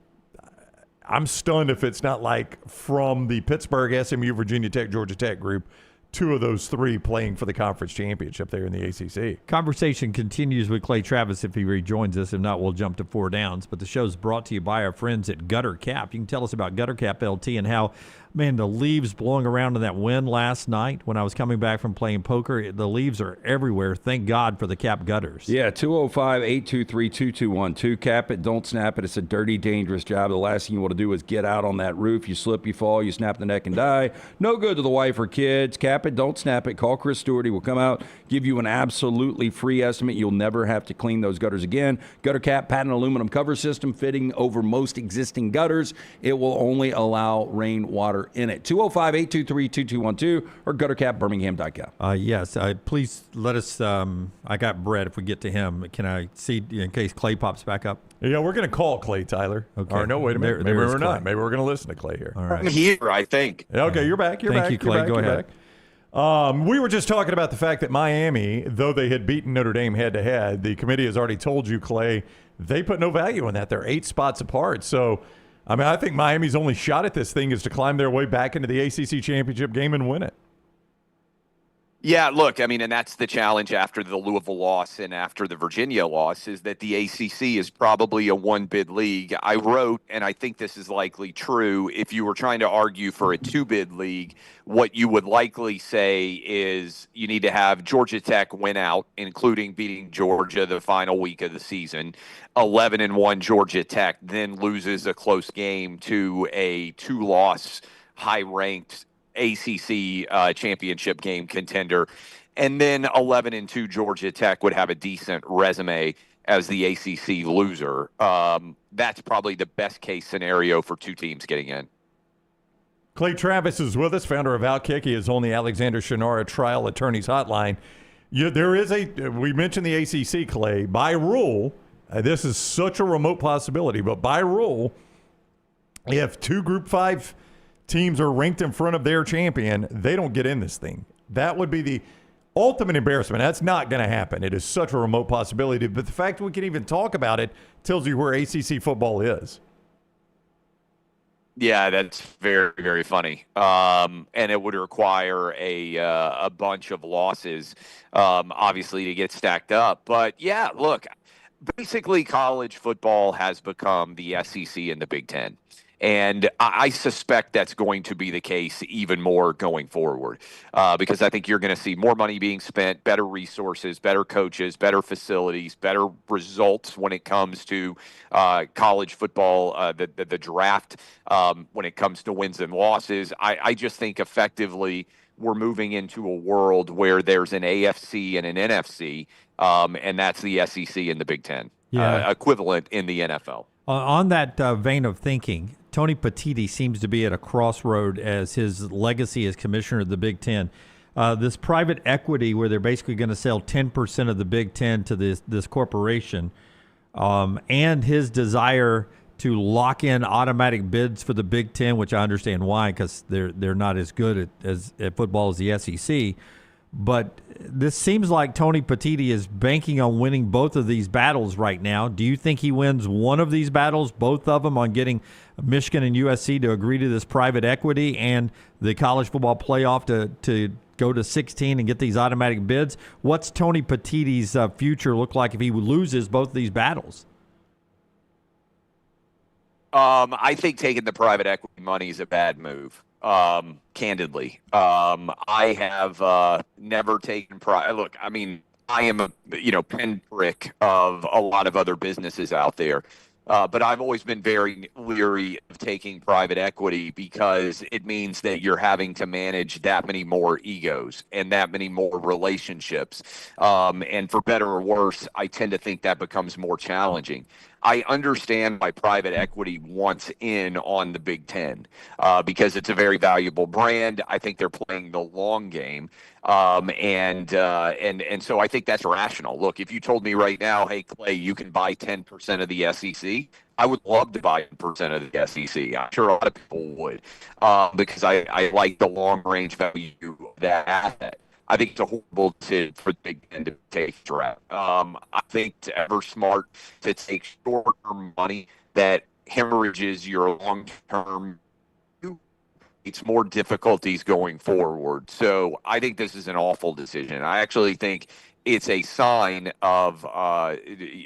I'm stunned if it's not like from the Pittsburgh, SMU, Virginia Tech, Georgia Tech group, 2 of those 3 playing for the conference championship there in the ACC. Conversation continues with Clay Travis if he rejoins us. If not, we'll jump to 4 downs. But the show's brought to you by our friends at Gutter Cap. You can tell us about Gutter Cap LT and how, man, the leaves blowing around in that wind last night when I was coming back from playing poker, the leaves are everywhere. Thank God for the Cap gutters. Yeah, 205-823-2212. Cap it, don't snap it. It's a dirty, dangerous job. The last thing you want to do is get out on that roof. You slip, you fall, you snap the neck and die. No good to the wife or kids. Cap it, don't snap it. Call Chris Stewart. He will come out, give you an absolutely free estimate. You'll never have to clean those gutters again. Gutter Cap, patent aluminum cover system fitting over most existing gutters. It will only allow rainwater in it. 205-823-2212 or guttercapbirmingham.com. Yes, please let us. I got Brett. If we get to him, can I see in case Clay pops back up? Yeah, we're going to call Clay, Tyler. Okay. Or no, wait a minute. Maybe we're not. Maybe we're going to listen to Clay here. All right. I'm here, I think. Okay, you're back. Thank you, Clay. Go ahead. We were just talking about the fact that Miami, though they had beaten Notre Dame head-to-head, the committee has already told you, Clay, they put no value in that. They're 8 spots apart. So, I mean, I think Miami's only shot at this thing is to climb their way back into the ACC championship game and win it. Yeah, look, I mean, and that's the challenge after the Louisville loss and after the Virginia loss is that the ACC is probably a one-bid league. I wrote, and I think this is likely true, if you were trying to argue for a 2-bid league, what you would likely say is you need to have Georgia Tech win out, including beating Georgia the final week of the season. 11-1 Georgia Tech then loses a close game to a 2-loss, high-ranked ACC championship game contender, and then 11-2 Georgia Tech would have a decent resume as the ACC loser. That's probably the best case scenario for 2 teams getting in. Clay Travis is with us, founder of Outkick. He is on the Alexander Shinara Trial Attorneys Hotline. There is we mentioned the ACC, Clay. By rule, this is such a remote possibility, but by rule, if 2 Group 5 teams are ranked in front of their champion, they don't get in this thing. That would be the ultimate embarrassment. That's not going to happen. It is such a remote possibility. But the fact we can even talk about it tells you where ACC football is. Yeah, that's very, very funny. And it would require a bunch of losses, obviously, to get stacked up. But, yeah, look, basically college football has become the SEC and the Big Ten. And I suspect that's going to be the case even more going forward because I think you're going to see more money being spent, better resources, better coaches, better facilities, better results when it comes to college football, the draft, when it comes to wins and losses. I just think effectively we're moving into a world where there's an AFC and an NFC, and that's the SEC and the Big Ten, equivalent in the NFL. On that vein of thinking, Tony Petitti seems to be at a crossroad as his legacy as commissioner of the Big Ten. This private equity where they're basically going to sell 10% of the Big Ten to this corporation, and his desire to lock in automatic bids for the Big Ten, which I understand why, because they're not as good at football as the SEC. But this seems like Tony Petitti is banking on winning both of these battles right now. Do you think he wins one of these battles, both of them, on getting Michigan and USC to agree to this private equity and the college football playoff to go to 16 and get these automatic bids? What's Tony Petitti's future look like if he loses both of these battles? I think taking the private equity money is a bad move. Candidly, I have never taken pride. Look, I mean, I am a pinprick of a lot of other businesses out there, but I've always been very leery of taking private equity because it means that you're having to manage that many more egos and that many more relationships. And for better or worse, I tend to think that becomes more challenging. I understand why private equity wants in on the Big Ten because it's a very valuable brand. I think they're playing the long game, and so I think that's rational. Look, if you told me right now, hey Clay, you can buy 10% of the SEC, I would love to buy 10% of the SEC. I'm sure a lot of people would because I like the long range value of that asset. I think it's a horrible decision for the Big Ten to take threat. I think it's ever smart to take short-term money that hemorrhages your long-term. It's more difficulties going forward. So I think this is an awful decision. I actually think it's a sign of,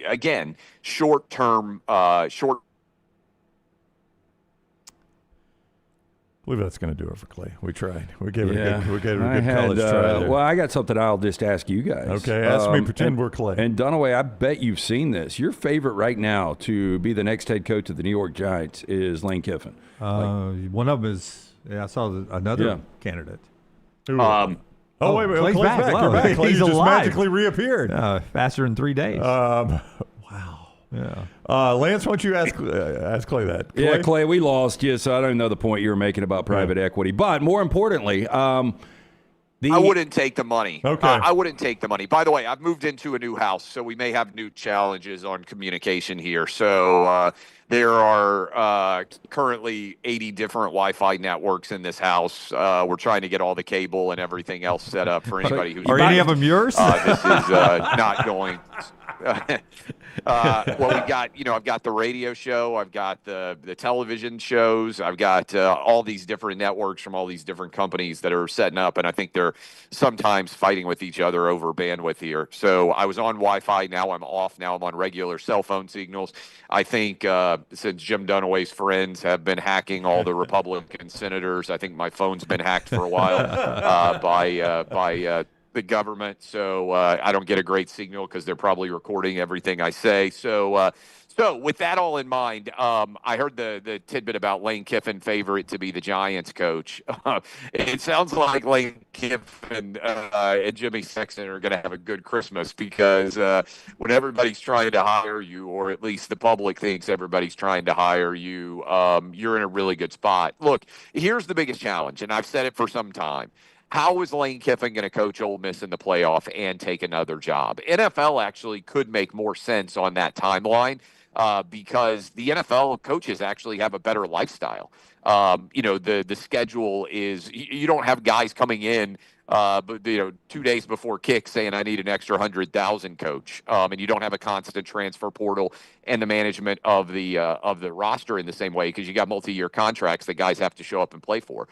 again, short-term. I believe that's going to do it for Clay. We tried. We gave it a good college try there. Well, I got something I'll just ask you guys. Okay, ask me. Pretend we're Clay. And Dunaway, I bet you've seen this. Your favorite right now to be the next head coach of the New York Giants is Lane Kiffin. One of them is, I saw another candidate. Wait, Clay's back. Wow. You're back. Clay, He's you just alive. magically reappeared. Faster than 3 days. Wow. Yeah. Lance, why don't you ask Clay that? Clay? Yeah, Clay, we lost you, so I don't know the point you were making about private equity. But more importantly, I wouldn't take the money. Okay. I wouldn't take the money. By the way, I've moved into a new house, so we may have new challenges on communication here. So there are currently 80 different Wi-Fi networks in this house. We're trying to get all the cable and everything else set up for anybody who's. Are any of them yours? This is not going. Well, we got, I've got the radio show, I've got the television shows, I've got all these different networks from all these different companies that are setting up, and I think they're sometimes fighting with each other over bandwidth here. So I was on Wi-Fi, now I'm off, now I'm on regular cell phone signals. I think since Jim Dunaway's friends have been hacking all the Republican senators, I think my phone's been hacked for a while by the government, so I don't get a great signal because they're probably recording everything I say. So with that all in mind, I heard the tidbit about Lane Kiffin favorite to be the Giants coach. It sounds like Lane Kiffin and Jimmy Sexton are going to have a good Christmas because when everybody's trying to hire you, or at least the public thinks everybody's trying to hire you, you're in a really good spot. Look, here's the biggest challenge, and I've said it for some time. How is Lane Kiffin going to coach Ole Miss in the playoff and take another job? NFL actually could make more sense on that timeline because the NFL coaches actually have a better lifestyle. The schedule is you don't have guys coming in, but 2 days before kick saying I need an extra 100,000 coach, and you don't have a constant transfer portal and the management of the roster in the same way because you got multi-year contracts that guys have to show up and play for.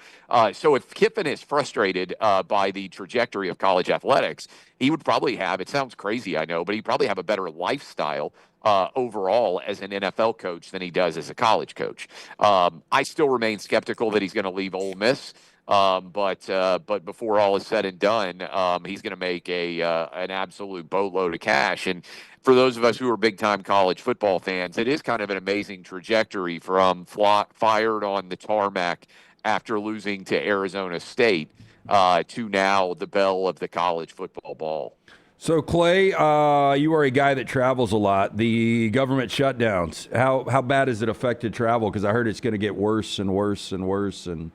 So if Kiffin is frustrated by the trajectory of college athletics, he would probably have, it sounds crazy, I know, but he'd probably have a better lifestyle overall as an NFL coach than he does as a college coach. I still remain skeptical that he's going to leave Ole Miss. But before all is said and done, he's going to make an absolute boatload of cash. And for those of us who are big-time college football fans, it is kind of an amazing trajectory from fired on the tarmac after losing to Arizona State to now the belle of the college football ball. So, Clay, you are a guy that travels a lot. The government shutdowns, how bad has it affected travel? Because I heard it's going to get worse and worse and worse. And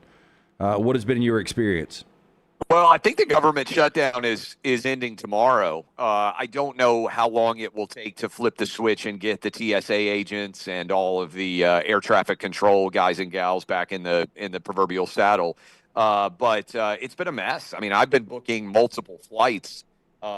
what has been your experience? Well, I think the government shutdown is ending tomorrow. I don't know how long it will take to flip the switch and get the TSA agents and all of the air traffic control guys and gals back in the proverbial saddle. But it's been a mess. I mean, I've been booking multiple flights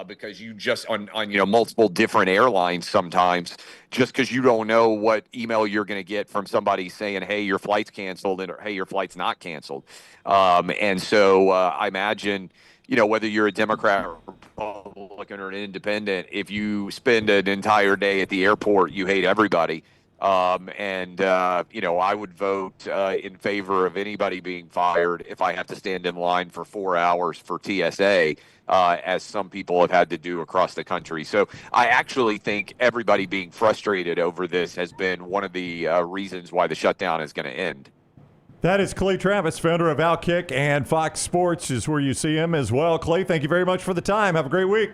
because you just on multiple different airlines sometimes, just because you don't know what email you're going to get from somebody saying, hey, your flight's canceled, or hey, your flight's not canceled. And so I imagine, whether you're a Democrat or Republican or an independent, if you spend an entire day at the airport, you hate everybody. I would vote in favor of anybody being fired if I have to stand in line for 4 hours for TSA, as some people have had to do across the country. So I actually think everybody being frustrated over this has been one of the reasons why the shutdown is going to end. That is Clay Travis, founder of Outkick, and Fox Sports is where you see him as well. Clay, thank you very much for the time. Have a great week.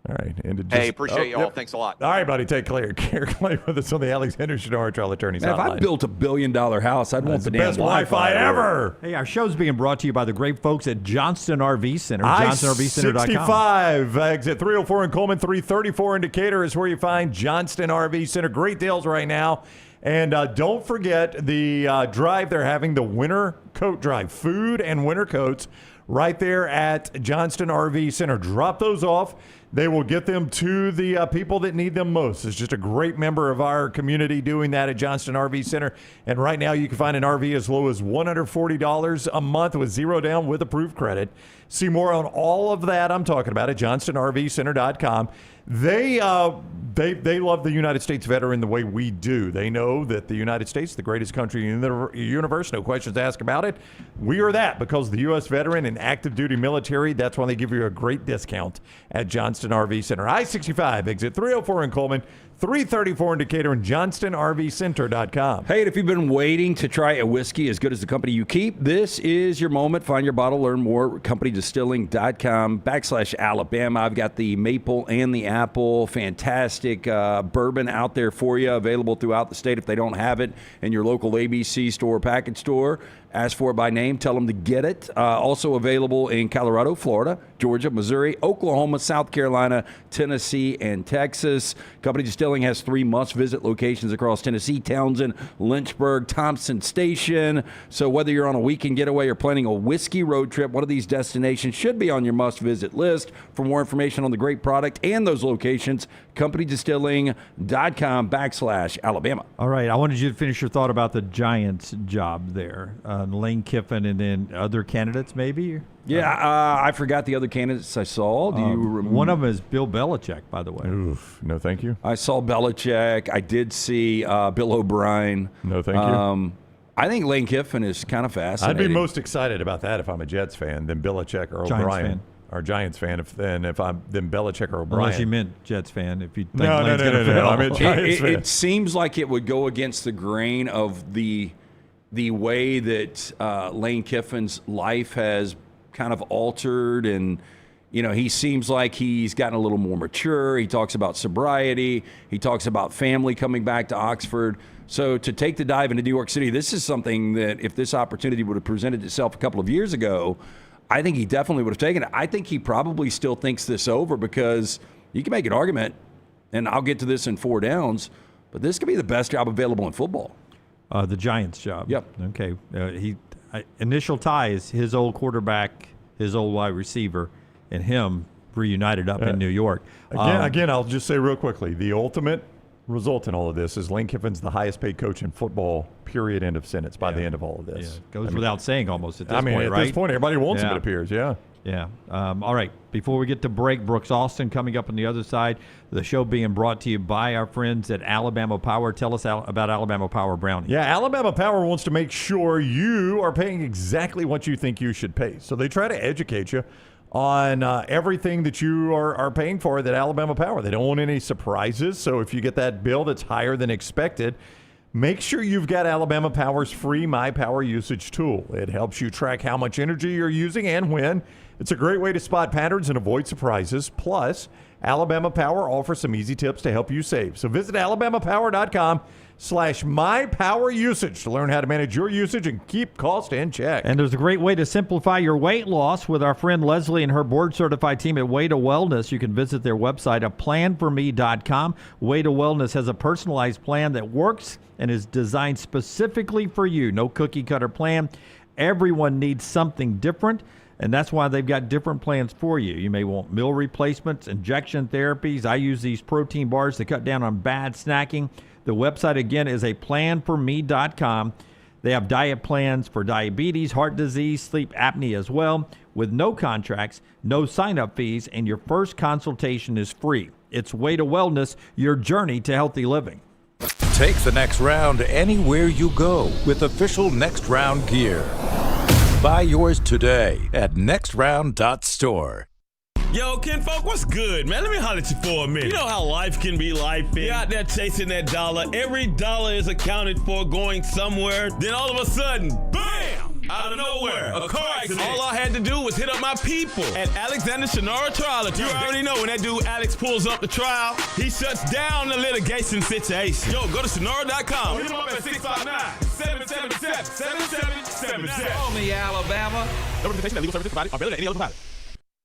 All right. Hey, appreciate y'all. Yep. Thanks a lot. All right, buddy. Take care. Clay with us on the Alexander Shadar Trial Attorneys Hotline. If I built $1 billion house, I'd want the damn best Wi-Fi ever. Hey, our show's being brought to you by the great folks at Johnston RV Center. JohnstonRVCenter.com. 65, exit 304 in Coleman, 334 in Decatur is where you find Johnston RV Center. Great deals right now And don't forget the drive they're having, the winter coat drive, food and winter coats right there at Johnston RV Center. Drop those off. They will get them to the people that need them most. It's just a great member of our community doing that at Johnston RV Center. And right now you can find an RV as low as $140 a month with zero down with approved credit. See more on all of that I'm talking about at johnstonrvcenter.com. They love the United States veteran the way we do. They know that the United States is the greatest country in the universe. No questions asked about it. We are that because the U.S. veteran and active duty military, that's why they give you a great discount at Johnston RV Center. I-65, exit 304 in Coleman, 334 in Decatur, and johnstonrvcenter.com. Hey, if you've been waiting to try a whiskey as good as the company you keep, this is your moment. Find your bottle, learn more, companydistilling.com/Alabama. I've got the maple and the apple. Fantastic bourbon out there for you, available throughout the state. If they don't have it in your local ABC store or package store, ask for it by name. Tell them to get it. Also available in Colorado, Florida, Georgia, Missouri, Oklahoma, South Carolina, Tennessee, and Texas. Company Distilling has 3 must-visit locations across Tennessee: Townsend, Lynchburg, Thompson Station. So whether you're on a weekend getaway or planning a whiskey road trip, one of these destinations should be on your must-visit list. For more information on the great product and those locations, companydistilling.com/Alabama. All right, I wanted you to finish your thought about the Giants job there. Lane Kiffin and then other candidates maybe? Yeah, I forgot the other candidates I saw. Do you remember? One of them is Bill Belichick, by the way. Oof, no thank you. I saw Belichick. I did see Bill O'Brien. No thank you. I think Lane Kiffin is kind of fascinating. I'd be most excited about that if I'm a Jets fan than Belichick or Giants O'Brien. fan. Or Giants fan, if I'm Belichick or O'Brien. Unless you meant Jets fan. If you think no, Lane's going to fail. I meant Giants fan. It seems like it would go against the grain of the way that Lane Kiffin's life has kind of altered, and he seems like he's gotten a little more mature. He talks about sobriety. He talks about family coming back to Oxford. So to take the dive into New York City, this is something that if this opportunity would have presented itself a couple of years ago, I think he definitely would have taken it. I think he probably still thinks this over because you can make an argument, and I'll get to this in 4 downs, but this could be the best job available in football. The Giants job. Yep. Okay. Initial tie is his old quarterback, his old wide receiver, and him reunited up in New York. Again, I'll just say real quickly, the ultimate result in all of this is Lane Kiffin's the highest paid coach in football, period, end of sentence, by the end of all of this. Yeah. Goes without saying almost at this point, at right? this point, everybody wants him, it appears, Yeah. All right. Before we get to break, Brooks Austin coming up on the other side. The show being brought to you by our friends at Alabama Power. Tell us about Alabama Power, Brownie. Yeah, Alabama Power wants to make sure you are paying exactly what you think you should pay. So they try to educate you on everything that you are paying for at Alabama Power. They don't want any surprises. So if you get that bill that's higher than expected, make sure you've got Alabama Power's free My Power usage tool. It helps you track how much energy you're using and when. It's a great way to spot patterns and avoid surprises. Plus, Alabama Power offers some easy tips to help you save. So visit alabamapower.com/mypowerusage to learn how to manage your usage and keep cost in check. And there's a great way to simplify your weight loss with our friend Leslie and her board-certified team at Way to Wellness. You can visit their website, aplanforme.com. Way to Wellness has a personalized plan that works and is designed specifically for you. No cookie-cutter plan. Everyone needs something different, and that's why they've got different plans for you. You may want meal replacements, injection therapies. I use these protein bars to cut down on bad snacking. The website, again, is aplanforme.com. They have diet plans for diabetes, heart disease, sleep apnea as well, with no contracts, no sign-up fees, and your first consultation is free. It's Way to Wellness, your journey to healthy living. Take the next round anywhere you go with official Next Round gear. Buy yours today at nextround.store. Yo, kinfolk, what's good, man? Let me holler at you for a minute. You know how life can be life. You're out there chasing that dollar. Every dollar is accounted for going somewhere. Then all of a sudden, bam! Out of nowhere, a car accident. All I had to do was hit up my people at Alexander Shinara Trial Attorney. You already know when that dude Alex pulls up the trial, he shuts down the litigation situation. Yo, go to Shinara.com. Hit him up at 659-777-7777. Call me, Alabama. No representation that legal services provided are better than any other provider.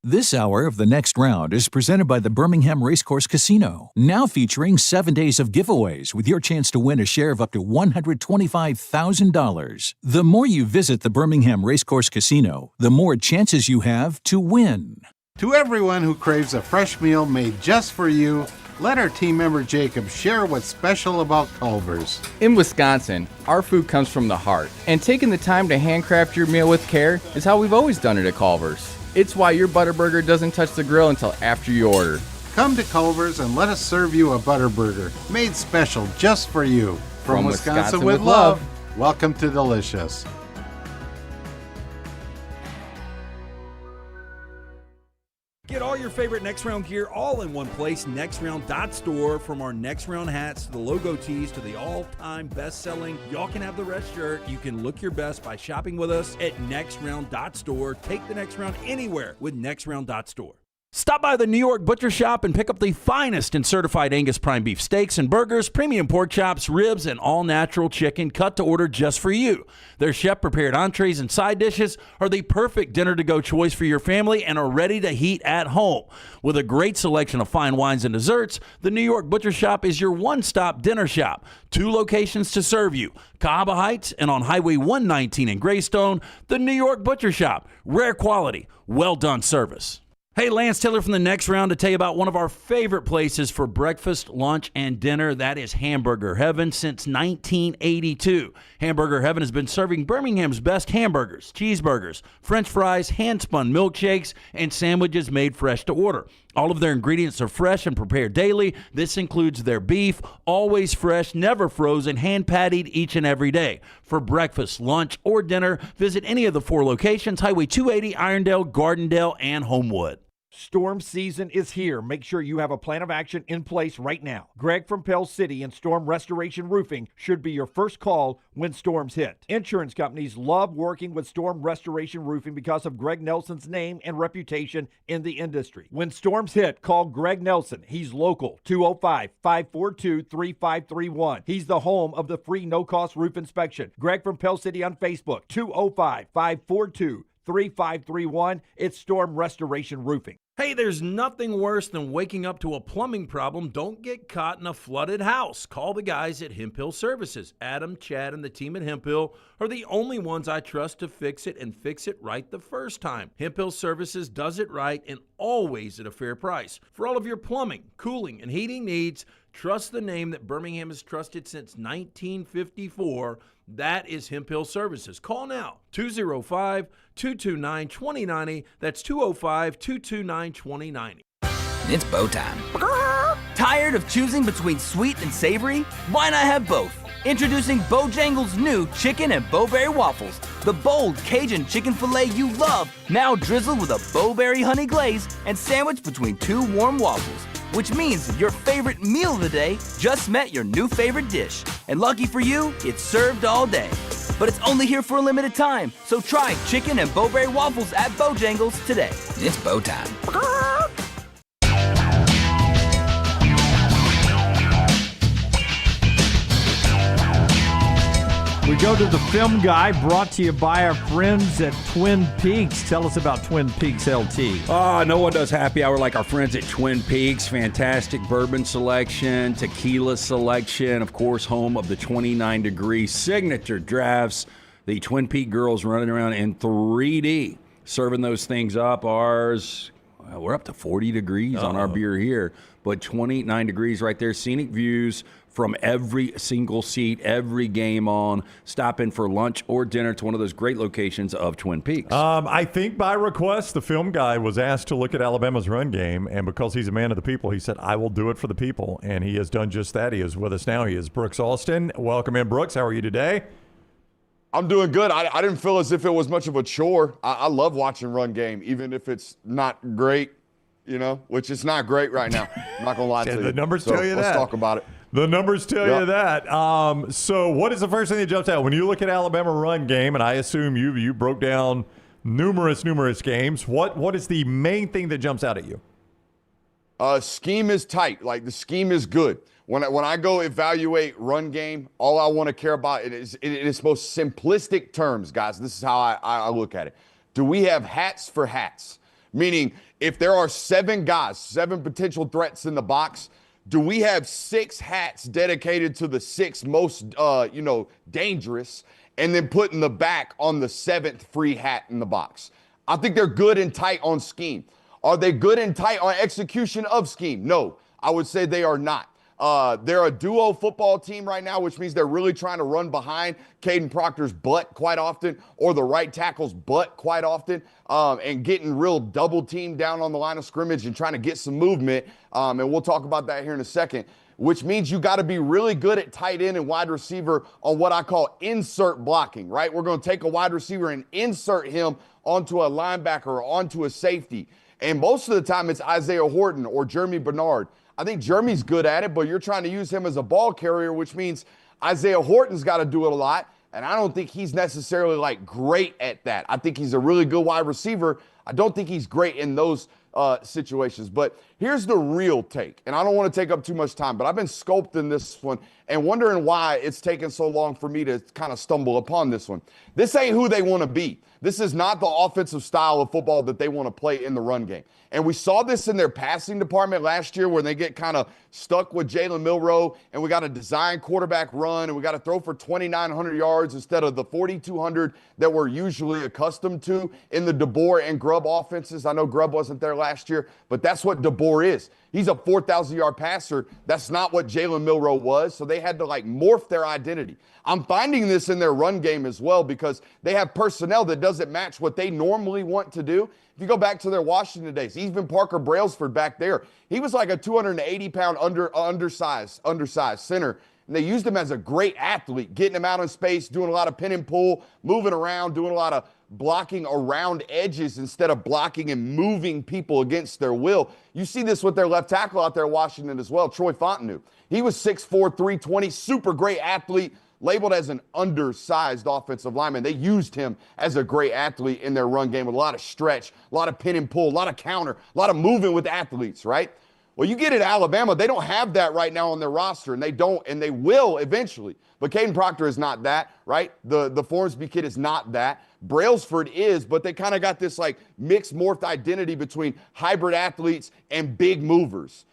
This hour of The Next Round is presented by the Birmingham Racecourse Casino, now featuring 7 days of giveaways with your chance to win a share of up to $125,000. The more you visit the Birmingham Racecourse Casino, the more chances you have to win. To everyone who craves a fresh meal made just for you, let our team member Jacob share what's special about Culver's. In Wisconsin, our food comes from the heart, and taking the time to handcraft your meal with care is how we've always done it at Culver's. It's why your Butterburger doesn't touch the grill until after you order. Come to Culver's and let us serve you a Butterburger, made special just for you. From Wisconsin with love, welcome to Delicious. Get all your favorite Next Round gear all in one place, nextround.store. From our Next Round hats to the logo tees to the all-time best-selling Y'all Can Have the Rest shirt, you can look your best by shopping with us at nextround.store. Take the Next Round anywhere with nextround.store. Stop by the New York Butcher Shop and pick up the finest in certified Angus prime beef steaks and burgers, premium pork chops, ribs, and all-natural chicken cut to order just for you. Their chef-prepared entrees and side dishes are the perfect dinner-to-go choice for your family and are ready to heat at home. With a great selection of fine wines and desserts, the New York Butcher Shop is your one-stop dinner shop. 2 locations to serve you, Cahaba Heights and on Highway 119 in Greystone. The New York Butcher Shop, rare quality, well-done service. Hey, Lance Taylor from the Next Round to tell you about one of our favorite places for breakfast, lunch, and dinner. That is Hamburger Heaven since 1982. Hamburger Heaven has been serving Birmingham's best hamburgers, cheeseburgers, French fries, hand-spun milkshakes, and sandwiches made fresh to order. All of their ingredients are fresh and prepared daily. This includes their beef, always fresh, never frozen, hand-pattied each and every day. For breakfast, lunch, or dinner, visit any of the 4 locations, Highway 280, Irondale, Gardendale, and Homewood. Storm season is here. Make sure you have a plan of action in place right now. Greg from Pell City and Storm Restoration Roofing should be your first call when storms hit. Insurance companies love working with Storm Restoration Roofing because of Greg Nelson's name and reputation in the industry. When storms hit, call Greg Nelson. He's local, 205-542-3531. He's the home of the free no-cost roof inspection. Greg from Pell City on Facebook, 205-542-3531. It's Storm Restoration Roofing. Hey, there's nothing worse than waking up to a plumbing problem. Don't get caught in a flooded house. Call the guys at Hemphill Services. Adam, Chad, and the team at Hemphill are the only ones I trust to fix it and fix it right the first time. Hemphill Services does it right and always at a fair price. For all of your plumbing, cooling, and heating needs, trust the name that Birmingham has trusted since 1954. That is Hemphill Services. Call now, 205-229-2090. That's 205-229-2090. It's bow time. Tired of choosing between sweet and savory? Why not have both? Introducing Bojangles' new chicken and bowberry waffles. The bold Cajun chicken filet you love, now drizzled with a bowberry honey glaze and sandwiched between 2 warm waffles. Which means your favorite meal of the day just met your new favorite dish. And lucky for you, it's served all day. But it's only here for a limited time, so try chicken and bowberry waffles at Bojangles today. It's bow time. We go to the Film Guy, brought to you by our friends at Twin Peaks. Tell us about Twin Peaks LT. No one does happy hour like our friends at Twin Peaks. Fantastic bourbon selection, tequila selection, of course, home of the 29-degree signature drafts. The Twin Peak girls running around in 3D, serving those things up. Ours, we're up to 40 degrees on our beer here, but 29 degrees right there. Scenic views from every single seat, every game on. Stop in for lunch or dinner to one of those great locations of Twin Peaks. I think by request, the Film Guy was asked to look at Alabama's run game, and because he's a man of the people, he said, I will do it for the people, and he has done just that. He is with us now. He is Brooks Alston. Welcome in, Brooks. How are you today? I'm doing good. I didn't feel as if it was much of a chore. I love watching run game, even if it's not great, which it's not great right now. I'm not going to lie to you. The numbers tell you that. Let's talk about it. The numbers tell you that. So what is the first thing that jumps out? When you look at Alabama run game, and I assume you broke down numerous games, what is the main thing that jumps out at you? Scheme is tight. Like, the scheme is good. When I go evaluate run game, all I want to care about in its most simplistic terms, guys. This is how I look at it. Do we have hats for hats? Meaning, if there are 7 guys, 7 potential threats in the box, do we have 6 hats dedicated to the 6 most, dangerous, and then putting the back on the 7th free hat in the box? I think they're good and tight on scheme. Are they good and tight on execution of scheme? No, I would say they are not. They're a duo football team right now, which means they're really trying to run behind Caden Proctor's butt quite often, or the right tackle's butt quite often, and getting real double teamed down on the line of scrimmage and trying to get some movement. And we'll talk about that here in a second, which means you got to be really good at tight end and wide receiver on what I call insert blocking, right? We're going to take a wide receiver and insert him onto a linebacker or onto a safety. And most of the time it's Isaiah Horton or Jeremy Bernard. I think Jeremy's good at it, but you're trying to use him as a ball carrier, which means Isaiah Horton's got to do it a lot. And I don't think he's necessarily great at that. I think he's a really good wide receiver. I don't think he's great in those situations. But here's the real take. And I don't want to take up too much time, but I've been sculpting this one and wondering why it's taken so long for me to kind of stumble upon this one. This ain't who they want to be. This is not the offensive style of football that they want to play in the run game. And we saw this in their passing department last year, where they get kind of stuck with Jalen Milroe, and we got to design quarterback run, and we got to throw for 2,900 yards instead of the 4,200 that we're usually accustomed to in the DeBoer and Grubb offenses. I know Grubb wasn't there last year, but that's what DeBoer is. He's a 4,000-yard passer. That's not what Jalen Milroe was, so they had to morph their identity. I'm finding this in their run game as well, because they have personnel that doesn't match what they normally want to do. If you go back to their Washington days, even Parker Brailsford back there, he was like a 280-pound undersized center. And they used him as a great athlete, getting him out in space, doing a lot of pin and pull, moving around, doing a lot of blocking around edges instead of blocking and moving people against their will. You see this with their left tackle out there in Washington as well, Troy Fontenot. He was 6'4", 320, super great athlete, labeled as an undersized offensive lineman. They used him as a great athlete in their run game with a lot of stretch, a lot of pin and pull, a lot of counter, a lot of moving with athletes, right? Well, you get at Alabama, they don't have that right now on their roster, and they don't, and they will eventually. But Caden Proctor is not that, right? The Formsby kid is not that. Brailsford is, but they kind of got this mixed morphed identity between hybrid athletes and big movers.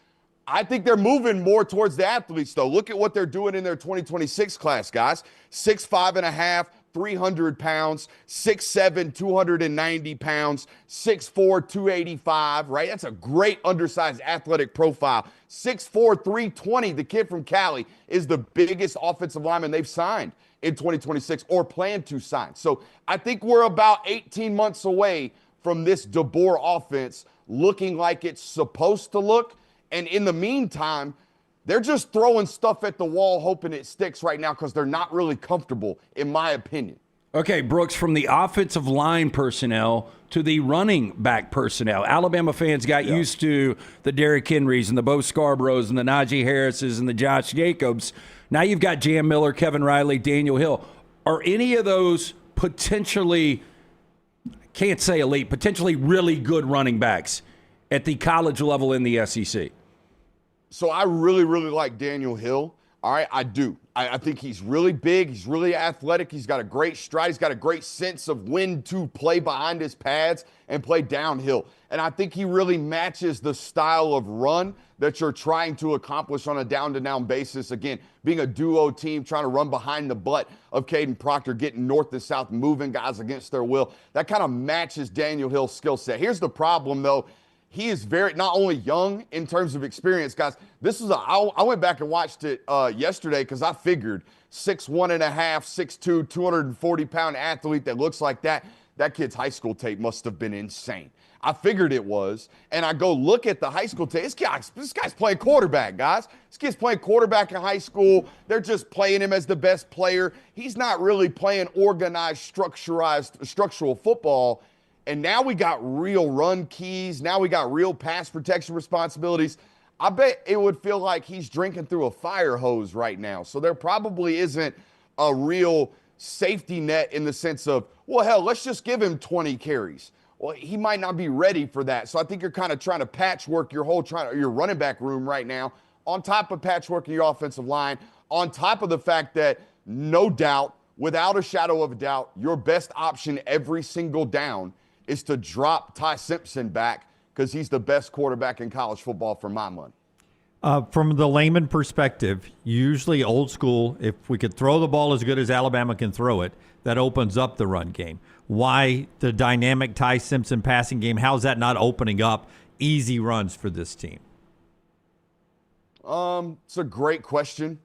I think they're moving more towards the athletes, though. Look at what they're doing in their 2026 class, guys. 6'5.5", 300 pounds, 6'7", 290 pounds, 6'4", 285, right? That's a great undersized athletic profile. 6'4", 320, the kid from Cali, is the biggest offensive lineman they've signed in 2026 or plan to sign. So I think we're about 18 months away from this DeBoer offense looking like it's supposed to look. And in the meantime, they're just throwing stuff at the wall, hoping it sticks right now because they're not really comfortable, in my opinion. Okay, Brooks, from the offensive line personnel to the running back personnel, Alabama fans got used to the Derrick Henrys and the Bo Scarboroughs and the Najee Harrises and the Josh Jacobs. Now you've got Jam Miller, Kevin Riley, Daniel Hill. Are any of those potentially, can't say elite, potentially really good running backs at the college level in the SEC? So I really, really like Daniel Hill. All right, I do. I think he's really big. He's really athletic. He's got a great stride. He's got a great sense of when to play behind his pads and play downhill. And I think he really matches the style of run that you're trying to accomplish on a down-to-down basis. Again, being a duo team, trying to run behind the butt of Caden Proctor, getting north to south, moving guys against their will. That kind of matches Daniel Hill's skill set. Here's the problem, though. He is not only young in terms of experience, guys. I went back and watched it yesterday because I figured 6'1.5", 6'2", 240-pound athlete that looks like that. That kid's high school tape must have been insane. I figured it was, and I go look at the high school tape. This guy's playing quarterback, guys. This kid's playing quarterback in high school. They're just playing him as the best player. He's not really playing organized, structural football. And now we got real run keys. Now we got real pass protection responsibilities. I bet it would feel like he's drinking through a fire hose right now. So there probably isn't a real safety net in the sense of, well, hell, let's just give him 20 carries. Well, he might not be ready for that. So I think you're kind of trying to patchwork your running back room right now, on top of patchworking your offensive line, on top of the fact that, no doubt, without a shadow of a doubt, your best option every single down is to drop Ty Simpson back because he's the best quarterback in college football for my money. From the layman perspective, usually old school, if we could throw the ball as good as Alabama can throw it, that opens up the run game. Why the dynamic Ty Simpson passing game? How's that not opening up easy runs for this team? It's a great question.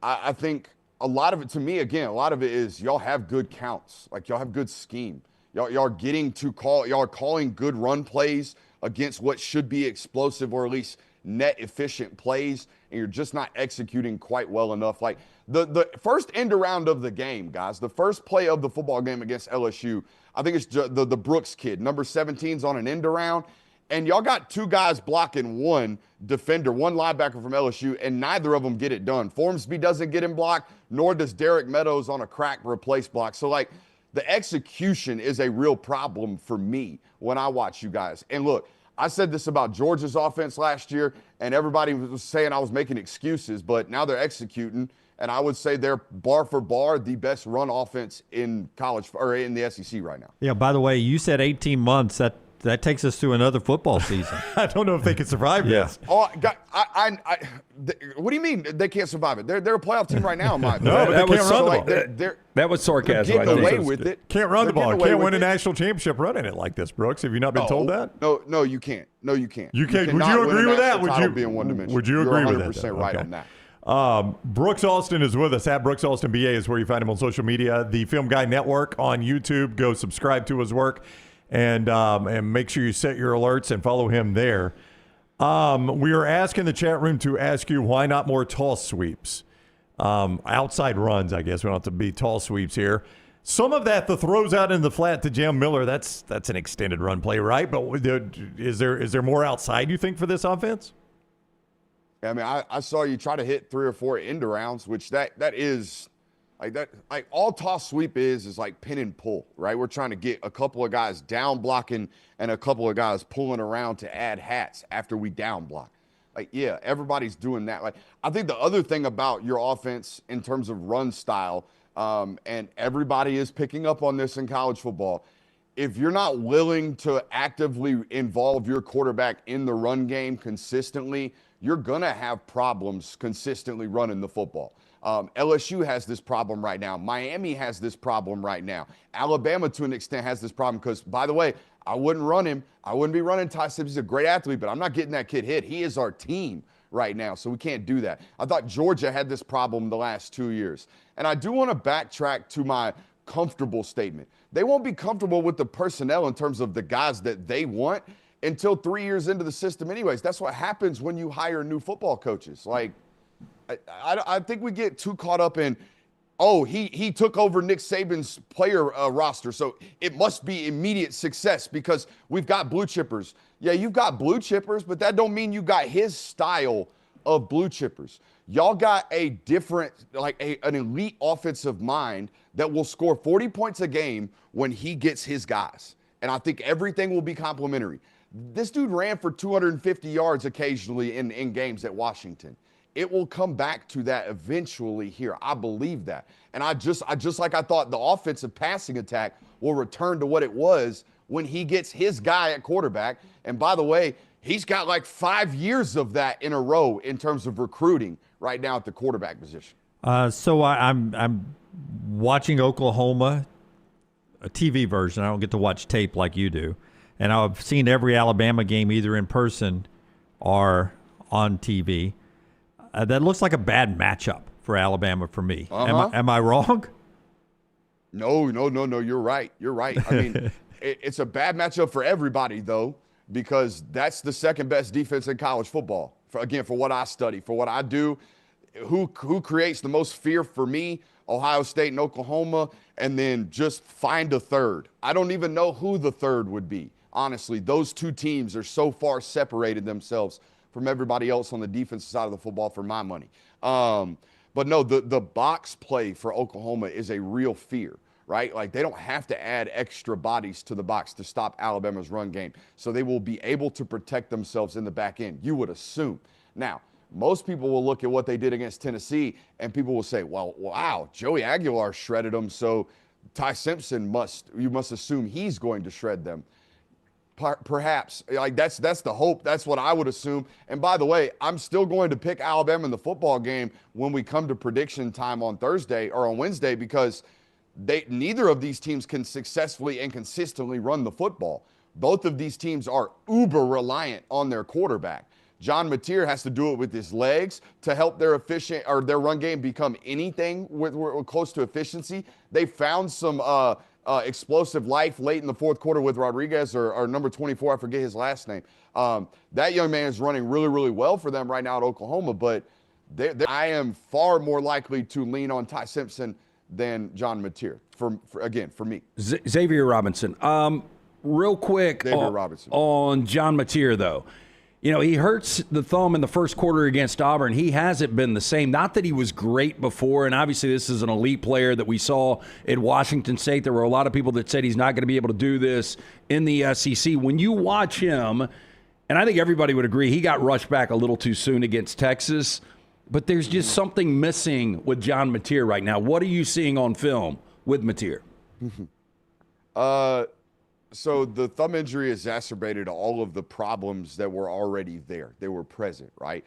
I think a lot of it, to me, again, a lot of it is y'all have good counts. Like, y'all have good scheme. Y'all are getting to call, y'all are calling good run plays against what should be explosive or at least net efficient plays, and you're just not executing quite well enough. Like, the first end around of the game, guys, the first play of the football game against LSU, I think it's the Brooks kid, number 17's on an end around, and y'all got two guys blocking one defender, one linebacker from LSU, and neither of them get it done. Formsby doesn't get him blocked, nor does Derek Meadows on a crack replace block. So, like, the execution is a real problem for me when I watch you guys. And look, I said this about Georgia's offense last year, and everybody was saying I was making excuses, but now they're executing, and I would say they're bar for bar the best run offense in college or in the SEC right now. Yeah, by the way, you said 18 months. That takes us to another football season. I don't know if they can survive this. Oh, what do you mean they can't survive it? They're a playoff team right now, in my opinion. No, but they can't run the ball. That was sarcasm. They're getting away with it. Can't run the ball. Can't win a it. national championship running it like this, Brooks. Have you not been told that? No, you can't. No, you can't. You can't. Would cannot you win agree a with that? national title being one dimension. Would you agree with that? You're 100% right on that. Brooks Austin is with us. At Brooks Austin BA is where you find him on social media. The Film Guy Network on YouTube. Go subscribe to his work. And make sure you set your alerts and follow him there. We are asking the chat room to ask you why not more toss sweeps, outside runs. I guess we don't have to be tall sweeps here. Some of that, the throws out in the flat to Jam Miller, that's an extended run play, right? But is there more outside you think for this offense? I mean, I saw you try to hit 3 or 4 end arounds, which that is. Like all toss sweep is like pin and pull, right? We're trying to get a couple of guys down blocking and a couple of guys pulling around to add hats after we down block. Like, yeah, everybody's doing that. Like, I think the other thing about your offense in terms of run style, and everybody is picking up on this in college football, if you're not willing to actively involve your quarterback in the run game consistently, you're going to have problems consistently running the football. LSU has this problem right now. Miami has this problem right now. Alabama, to an extent, has this problem because, by the way, I wouldn't run him. I wouldn't be running Ty Simpson. He's a great athlete, but I'm not getting that kid hit. He is our team right now, so we can't do that. I thought Georgia had this problem the last 2 years. And I do want to backtrack to my comfortable statement. They won't be comfortable with the personnel in terms of the guys that they want until 3 years into the system anyways. That's what happens when you hire new football coaches. Like, I think we get too caught up in, he took over Nick Saban's player roster, so it must be immediate success because we've got blue chippers. Yeah, you've got blue chippers, but that don't mean you got his style of blue chippers. Y'all got a different, an elite offensive mind that will score 40 points a game when he gets his guys. And I think everything will be complementary. This dude ran for 250 yards occasionally in games at Washington. It will come back to that eventually here. I believe that. And I just like I thought the offensive passing attack will return to what it was when he gets his guy at quarterback. And by the way, he's got like 5 years of that in a row in terms of recruiting right now at the quarterback position. So I'm watching Oklahoma, a TV version. I don't get to watch tape like you do. And I've seen every Alabama game either in person or on TV. That looks like a bad matchup for Alabama for me. Am I wrong? No. You're right. I mean, it's a bad matchup for everybody, though, because that's the second best defense in college football. For what I study, for what I do, who creates the most fear for me? Ohio State and Oklahoma, and then just find a third. I don't even know who the third would be. Honestly, those two teams are so far separated themselves from everybody else on the defensive side of the football for my money. But no, the box play for Oklahoma is a real fear, right? Like, they don't have to add extra bodies to the box to stop Alabama's run game. So they will be able to protect themselves in the back end, you would assume. Now, most people will look at what they did against Tennessee, and people will say, well, wow, Joey Aguilar shredded them, so Ty Simpson you must assume he's going to shred them. Perhaps. Like that's the hope. That's what I would assume. And by the way, I'm still going to pick Alabama in the football game when we come to prediction time on Thursday or on Wednesday, because neither of these teams can successfully and consistently run the football. Both of these teams are uber reliant on their quarterback. John Mateer has to do it with his legs to help their run game become anything with close to efficiency. They found some explosive life late in the fourth quarter with Rodriguez or number 24. I forget his last name. That young man is running really, really well for them right now at Oklahoma, but I am far more likely to lean on Ty Simpson than John Mateer, for me. Xavier Robinson. Real quick on John Mateer, though. You know, he hurts the thumb in the first quarter against Auburn. He hasn't been the same. Not that he was great before, and obviously this is an elite player that we saw at Washington State. There were a lot of people that said he's not going to be able to do this in the SEC. When you watch him, and I think everybody would agree, he got rushed back a little too soon against Texas, but there's just something missing with John Mateer right now. What are you seeing on film with Mateer? So the thumb injury exacerbated all of the problems that were already there. They were present, right?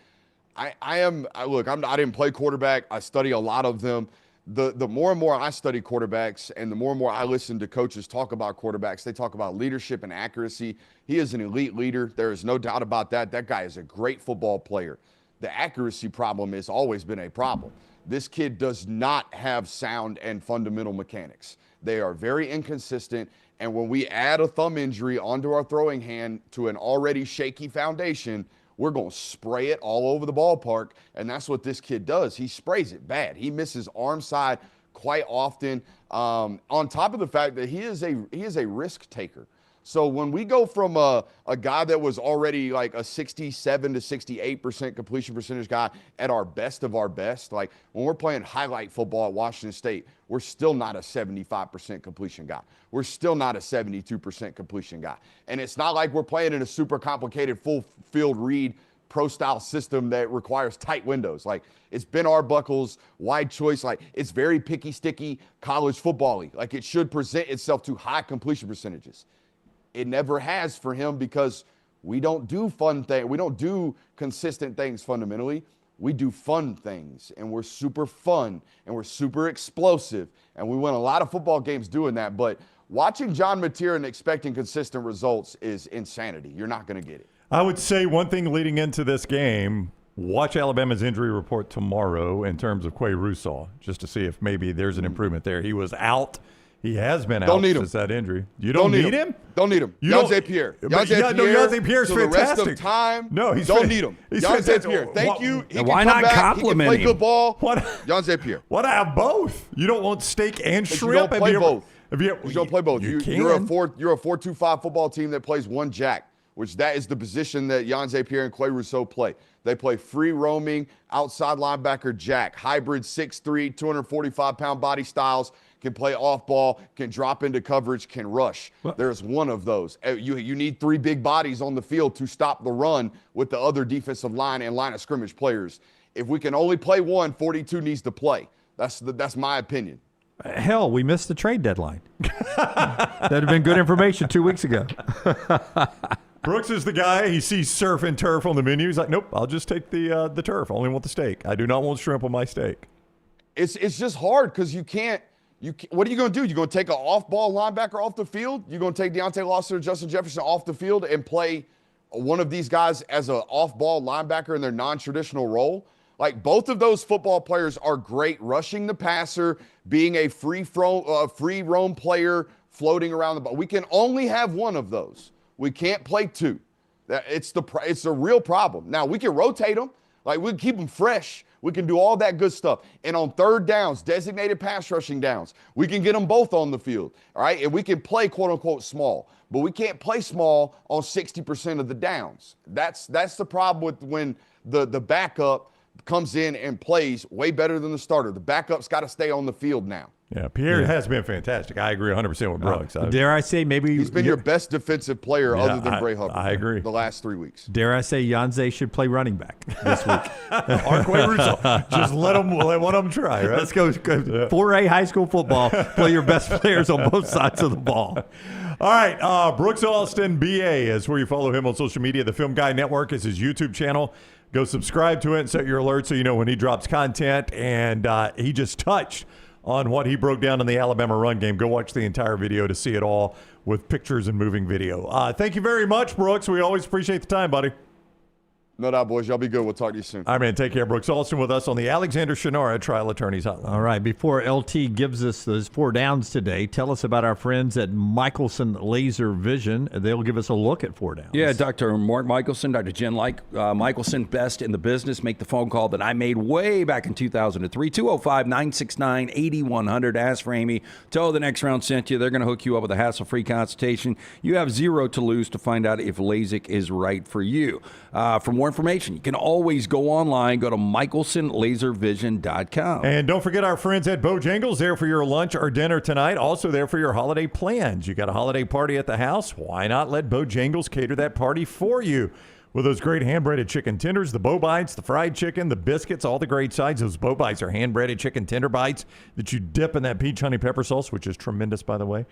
I didn't play quarterback. I study a lot of them. The more and more I study quarterbacks and the more and more I listen to coaches talk about quarterbacks, they talk about leadership and accuracy. He is an elite leader. There is no doubt about that. That guy is a great football player. The accuracy problem has always been a problem. This kid does not have sound and fundamental mechanics. They are very inconsistent. And when we add a thumb injury onto our throwing hand to an already shaky foundation, we're going to spray it all over the ballpark. And that's what this kid does. He sprays it bad. He misses arm side quite often, on top of the fact that he is a risk taker. So when we go from a guy that was already like a 67 to 68% completion percentage guy at our best of our best, like when we're playing highlight football at Washington State, we're still not a 75% completion guy. We're still not a 72% completion guy. And it's not like we're playing in a super complicated full field read pro-style system that requires tight windows. Like, it's Ben Arbuckle's wide choice. Like, it's very picky, sticky college football-y. Like, it should present itself to high completion percentages. It never has for him because we don't do fun things. We don't do consistent things fundamentally. We do fun things, and we're super fun, and we're super explosive, and we win a lot of football games doing that. But watching John Mateer and expecting consistent results is insanity. You're not going to get it. I would say one thing leading into this game, watch Alabama's injury report tomorrow in terms of Quay Russaw, just to see if maybe there's an improvement there. He was out. He has been out since that injury. You don't need him? Don't need him. Yonze Pierre. Yonze Pierre's for fantastic. The rest of time, no, he's don't need him. Yonze Pierre, thank you. He why not compliment him? He can play good ball. Yonze Pierre. Why not have both? You don't want steak and shrimp? You don't play both. You don't play both. You you're a 4-2-5 football team that plays one jack, which that is the position that Yonze Pierre and Quay Russaw play. They play free roaming, outside linebacker jack, hybrid 6'3", 245-pound body styles, can play off ball, can drop into coverage, can rush. There's one of those. You need three big bodies on the field to stop the run with the other defensive line and line of scrimmage players. If we can only play one, 42 needs to play. That's my opinion. Hell, we missed the trade deadline. That'd have been good information 2 weeks ago. Brooks is the guy. He sees surf and turf on the menu. He's like, nope, I'll just take the turf. I only want the steak. I do not want shrimp on my steak. It's just hard because you can't. What are you going to do? You're going to take an off-ball linebacker off the field? You're going to take Deontay Lawson or Justin Jefferson off the field and play one of these guys as an off-ball linebacker in their non-traditional role? Like, both of those football players are great rushing the passer, being a free roam player, floating around the ball. We can only have one of those. We can't play two. It's a real problem. Now, we can rotate them. Like, we can keep them fresh. We can do all that good stuff. And on third downs, designated pass rushing downs, we can get them both on the field, all right? And we can play, quote-unquote, small. But we can't play small on 60% of the downs. That's the problem with when the backup comes in and plays way better than the starter. The backup's got to stay on the field now. Yeah, Pierre has been fantastic. I agree 100% with Brooks. Dare I say maybe he's been your best defensive player other than Bray Hubbard. I agree. The last 3 weeks. Dare I say Yonze should play running back this week? Or Quay Russaw. Just let one of them try, right? Let's go 4A high school football. Play your best players on both sides of the ball. All right, Brooks Austin, BA is where you follow him on social media. The Film Guy Network is his YouTube channel. Go subscribe to it and set your alerts so you know when he drops content. And he just touched on what he broke down in the Alabama run game. Go watch the entire video to see it all with pictures and moving video. Thank you very much, Brooks. We always appreciate the time, buddy. No doubt, boys. Y'all be good. We'll talk to you soon. All right, man. Take care. Brooks Austin with us on the Alexander Shinara Trial Attorneys Hotline. All right. Before LT gives us those 4 downs today, tell us about our friends at Michelson Laser Vision. They'll give us a look at 4 downs. Yeah, Dr. Mark Michelson, Dr. Jen Michelson, best in the business. Make the phone call that I made way back in 2003, 205-969-8100. Ask for Amy. Tell her the next round sent you. They're going to hook you up with a hassle-free consultation. You have 0 to lose to find out if LASIK is right for you. For more information, you can always go online. Go to michelsonlaservision.com. And don't forget our friends at Bojangles, there for your lunch or dinner tonight. Also there for your holiday plans. You got a holiday party at the house? Why not let Bojangles cater that party for you? With those great hand-breaded chicken tenders, the Bo Bites, the fried chicken, the biscuits, all the great sides. Those Bo Bites are hand-breaded chicken tender bites that you dip in that peach honey pepper sauce, which is tremendous, by the way.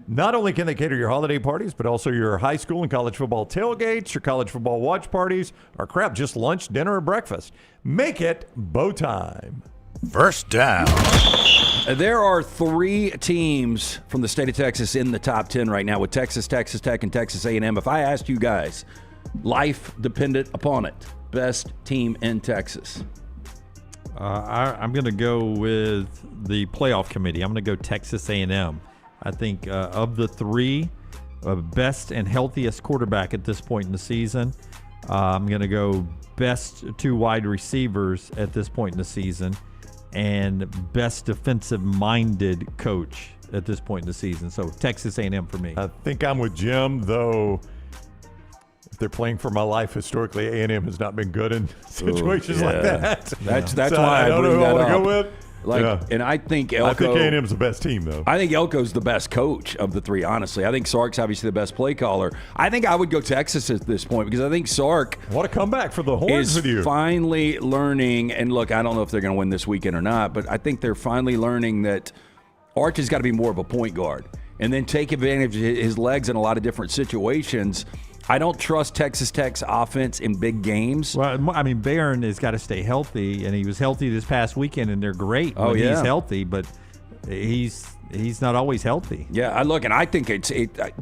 Not only can they cater your holiday parties, but also your high school and college football tailgates, your college football watch parties, or crap, just lunch, dinner, or breakfast. Make it Bo time. First down. There are 3 teams from the state of Texas in the top 10 right now with Texas, Texas Tech, and Texas A&M. If I asked you guys, life dependent upon it, best team in Texas. I'm going to go with the playoff committee. I'm going to go Texas A&M. I think of the 3, best and healthiest quarterback at this point in the season. I'm going to go best 2 wide receivers at this point in the season, and best defensive-minded coach at this point in the season. So Texas A&M for me. I think I'm with Jim, though. If they're playing for my life, historically, A&M has not been good in situations like that. That's so why I don't know bring who I that want to up. go with. And I think Elko. A&M's the best team, though. I think Elko's the best coach of the 3, honestly. I think Sark's obviously the best play caller. I think I would go Texas at this point because I think Sark. What a comeback for the Horns with you. Finally learning, and look, I don't know if they're going to win this weekend or not, but I think they're finally learning that Arch has got to be more of a point guard and then take advantage of his legs in a lot of different situations. I don't trust Texas Tech's offense in big games. Well, I mean, Barron has got to stay healthy, and he was healthy this past weekend, and they're great when he's healthy, but he's not always healthy. Yeah, I think it's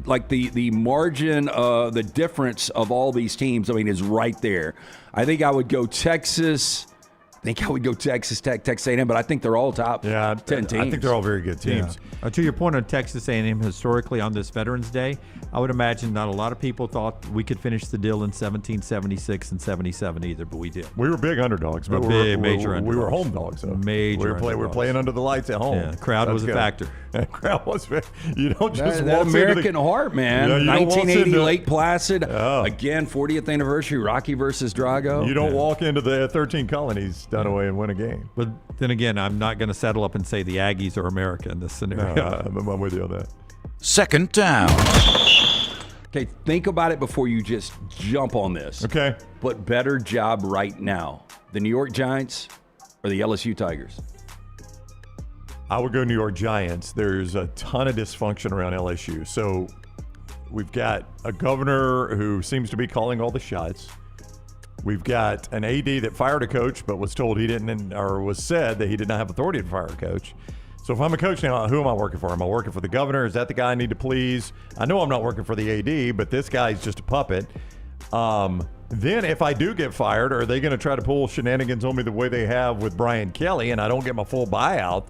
like the margin, the difference of all these teams, I mean, is right there. I think I would go Texas. I think I would go Texas Tech, Texas A&M, but I think they're all top 10 teams. I think they're all very good teams. Yeah. To your point on Texas A&M historically on this Veterans Day, I would imagine not a lot of people thought we could finish the deal in 1776 and 77 either, but we did. We were big underdogs, but major underdogs. We were home dogs, though. Major we were playing under the lights at home. Yeah, the crowd was a factor. The crowd was. You don't just that waltz American heart, man. 1980 Lake Placid. Oh. Again, 40th anniversary, Rocky versus Drago. You don't walk into the 13 colonies Dunaway and win a game. But then again, I'm not going to settle up and say the Aggies are America in this scenario. I'm with you on that. Second down. Okay, think about it before you just jump on this. Okay. But better job right now, the New York Giants or the LSU Tigers? I would go New York Giants. There's a ton of dysfunction around LSU. So we've got a governor who seems to be calling all the shots. We've got an AD that fired a coach but was told he didn't, or was said that he did not have authority to fire a coach. So if I'm a coach now, who am I working for? Am I working for the governor? Is that the guy I need to please? I know I'm not working for the AD, but this guy's just a puppet. Then if I do get fired, are they going to try to pull shenanigans on me the way they have with Brian Kelly and I don't get my full buyout?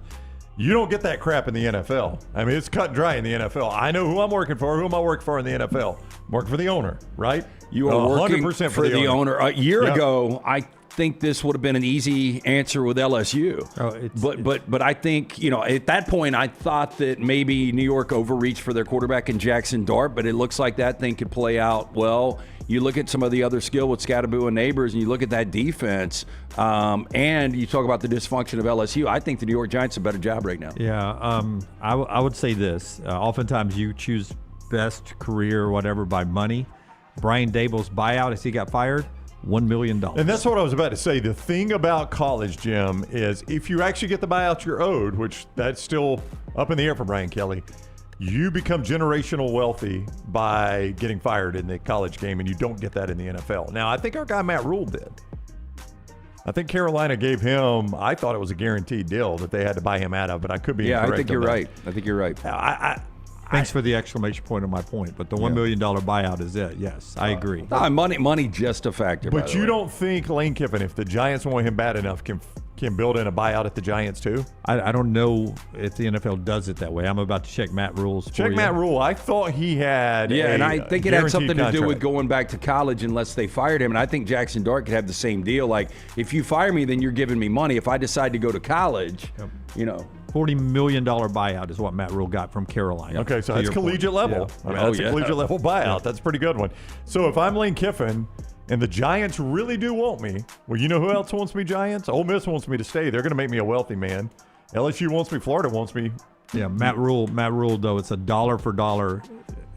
You don't get that crap in the NFL. I mean, it's cut and dry in the NFL. I know who I'm working for. Who am I working for in the NFL? I'm working for the owner, right? You are working 100% for the owner. A year ago, I think this would have been an easy answer with LSU. But I think, at that point, I thought that maybe New York overreached for their quarterback in Jackson Dart, but it looks like that thing could play out well. You look at some of the other skill with Scattaboo and Neighbors, and you look at that defense, and you talk about the dysfunction of LSU. I think the New York Giants have a better job right now. Yeah, I would say this. Oftentimes you choose best career or whatever by money. Brian Dable's buyout as he got fired, $1 million. And that's what I was about to say. The thing about college, Jim, is if you actually get the buyout you're owed, which that's still up in the air for Brian Kelly, You become generational wealthy by getting fired in the college game, and you don't get that in the NFL. Now, I think our guy Matt Rule did. I think Carolina gave him, I thought it was a guaranteed deal that they had to buy him out of, but I could be incorrect. I think you're right. I think you're right. Thanks for the exclamation point on my point, but the $1 million buyout is it. Yes, I agree. Money just a factor. But you don't think Lane Kiffin, if the Giants want him bad enough, can build in a buyout at the Giants too? I don't know if the NFL does it that way. I'm about to check Matt Rule's. Check Matt Rule. I thought he had. And I think it had something to do with contract. going back to college unless they fired him. And I think Jackson Dart could have the same deal. Like, if you fire me, then you're giving me money. If I decide to go to college, $40 million buyout is what Matt Rule got from Carolina. Okay, so that's collegiate level. Yeah. That's a collegiate level buyout. That's a pretty good one. So if I'm Lane Kiffin and the Giants really do want me, well, you know who else wants me, Giants? Ole Miss wants me to stay. They're going to make me a wealthy man. LSU wants me. Florida wants me. Yeah, Matt Rule, though, it's a dollar for dollar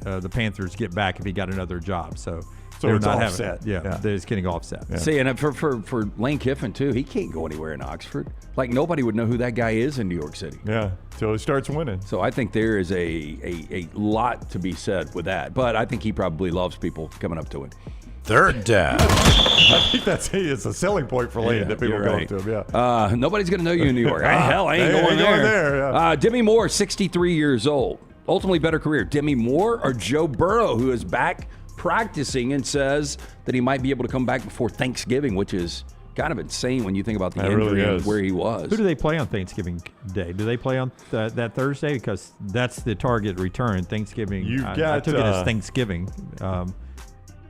the Panthers get back if he got another job. So it's offset. They're just getting offset. Yeah. See, and for Lane Kiffin, too, he can't go anywhere in Oxford. Like, nobody would know who that guy is in New York City. Yeah, until he starts winning. So I think there is a lot to be said with that. But I think he probably loves people coming up to him. Third down. I think it's a selling point for Lane that people go up to him. Yeah. Nobody's going to know you in New York. I ain't going there. Demi Moore, 63 years old. Ultimately better career. Demi Moore or Joe Burrow, who is back practicing and says that he might be able to come back before Thanksgiving, which is kind of insane when you think about the injury and where he was. Who do they play on Thanksgiving Day? Do they play on that Thursday? Because that's the target return. Thanksgiving. I took it as Thanksgiving.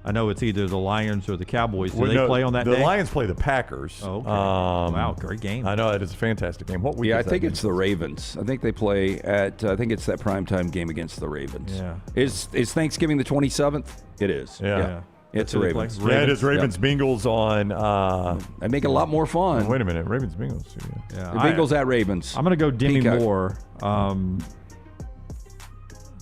I know it's either the Lions or the Cowboys. Do they play on that day? The Lions play the Packers. Oh, okay. Wow, great game. I know, it is a fantastic game. What week is I that think game? it's the Ravens. I think they play at, I think it's that primetime game against the Ravens. Yeah. Is Thanksgiving the 27th? It is. Yeah. It's the Ravens. Yeah, it is Ravens-Bengals on... They make it a lot more fun. Wait a minute. Ravens-Bengals. Yeah. The Bengals at Ravens. I'm going to go Demi Peacock. Moore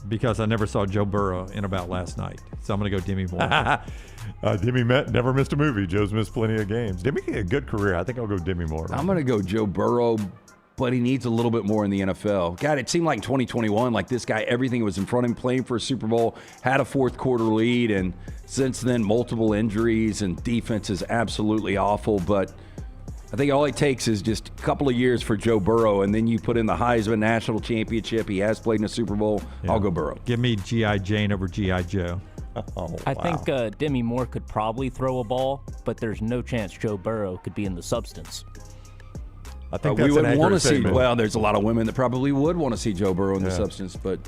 because I never saw Joe Burrow in about last night. So I'm going to go Demi Moore. Demi never missed a movie. Joe's missed plenty of games. Demi had a good career. I think I'll go Demi Moore. I'm going to go Joe Burrow, but he needs a little bit more in the NFL. God, it seemed like in 2021, like this guy, everything was in front of him, playing for a Super Bowl, had a fourth quarter lead, and since then, multiple injuries, and defense is absolutely awful. But I think all it takes is just a couple of years for Joe Burrow, and then you put in the Heisman National Championship. He has played in a Super Bowl. Yeah. I'll go Burrow. Give me G.I. Jane over G.I. Joe. I think Demi Moore could probably throw a ball, but there's no chance Joe Burrow could be in the substance. I think we that's would an want to accurate see. statement. Well, there's a lot of women that probably would want to see Joe Burrow in the substance, but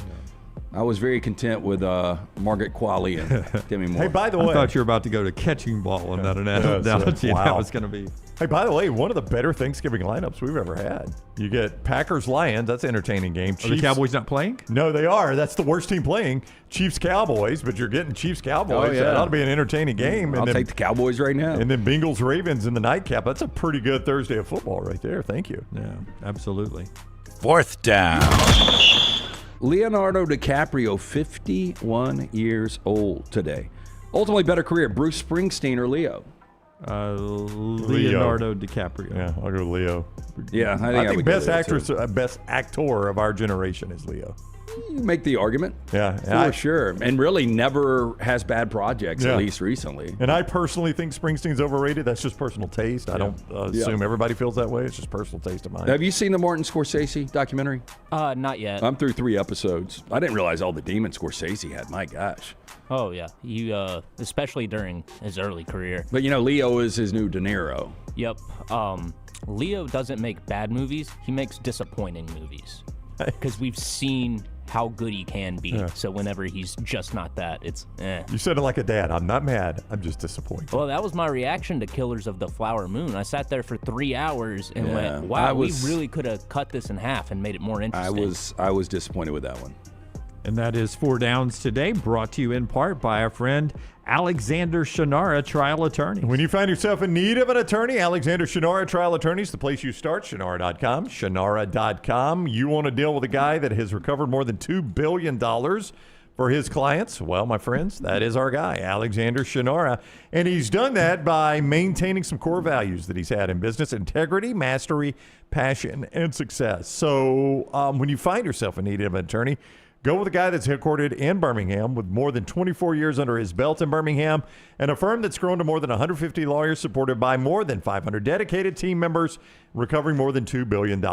I was very content with Margaret Qualley and Demi Moore. Hey, by the way, I thought you were about to go to catching ball and not an analogy. Wow. That was going to be. Hey, by the way, one of the better Thanksgiving lineups we've ever had. You get Packers-Lions. That's an entertaining game. Are the Cowboys not playing? No, they are. That's the worst team playing. Chiefs-Cowboys, but you're getting Chiefs-Cowboys. Oh, yeah. That ought to be an entertaining game. I'll take the Cowboys right now. And then Bengals-Ravens in the nightcap. That's a pretty good Thursday of football right there. Thank you. Yeah, absolutely. Fourth down. Leonardo DiCaprio, 51 years old today. Ultimately better career, Bruce Springsteen or Leo? Leonardo DiCaprio. Yeah, I'll go Leo. Yeah, I think best actress, best actor of our generation is Leo. You make the argument. Yeah. For sure. And really never has bad projects, at least recently. And I personally think Springsteen's overrated. That's just personal taste. I don't assume everybody feels that way. It's just personal taste of mine. Have you seen the Martin Scorsese documentary? Not yet. I'm through 3 episodes. I didn't realize all the demons Scorsese had. My gosh. Oh, yeah. You, especially during his early career. But, Leo is his new De Niro. Yep. Leo doesn't make bad movies. He makes disappointing movies. Because we've seen how good he can be. Yeah. So whenever he's just not that, it's You said it like a dad. I'm not mad. I'm just disappointed. Well, that was my reaction to Killers of the Flower Moon. I sat there for 3 hours and went, wow, we really could have cut this in half and made it more interesting. I was disappointed with that one. And that is 4 Downs today, brought to you in part by our friend Alexander Shannara, trial attorney. When you find yourself in need of an attorney, Alexander Shannara, trial attorney is the place you start. Shannara.com. Shannara.com. You want to deal with a guy that has recovered more than $2 billion for his clients? Well, my friends, that is our guy, Alexander Shannara. And he's done that by maintaining some core values that he's had in business: integrity, mastery, passion, and success. So when you find yourself in need of an attorney, Go with a guy that's headquartered in Birmingham with more than 24 years under his belt in Birmingham and a firm that's grown to more than 150 lawyers supported by more than 500 dedicated team members, recovering more than $2 billion.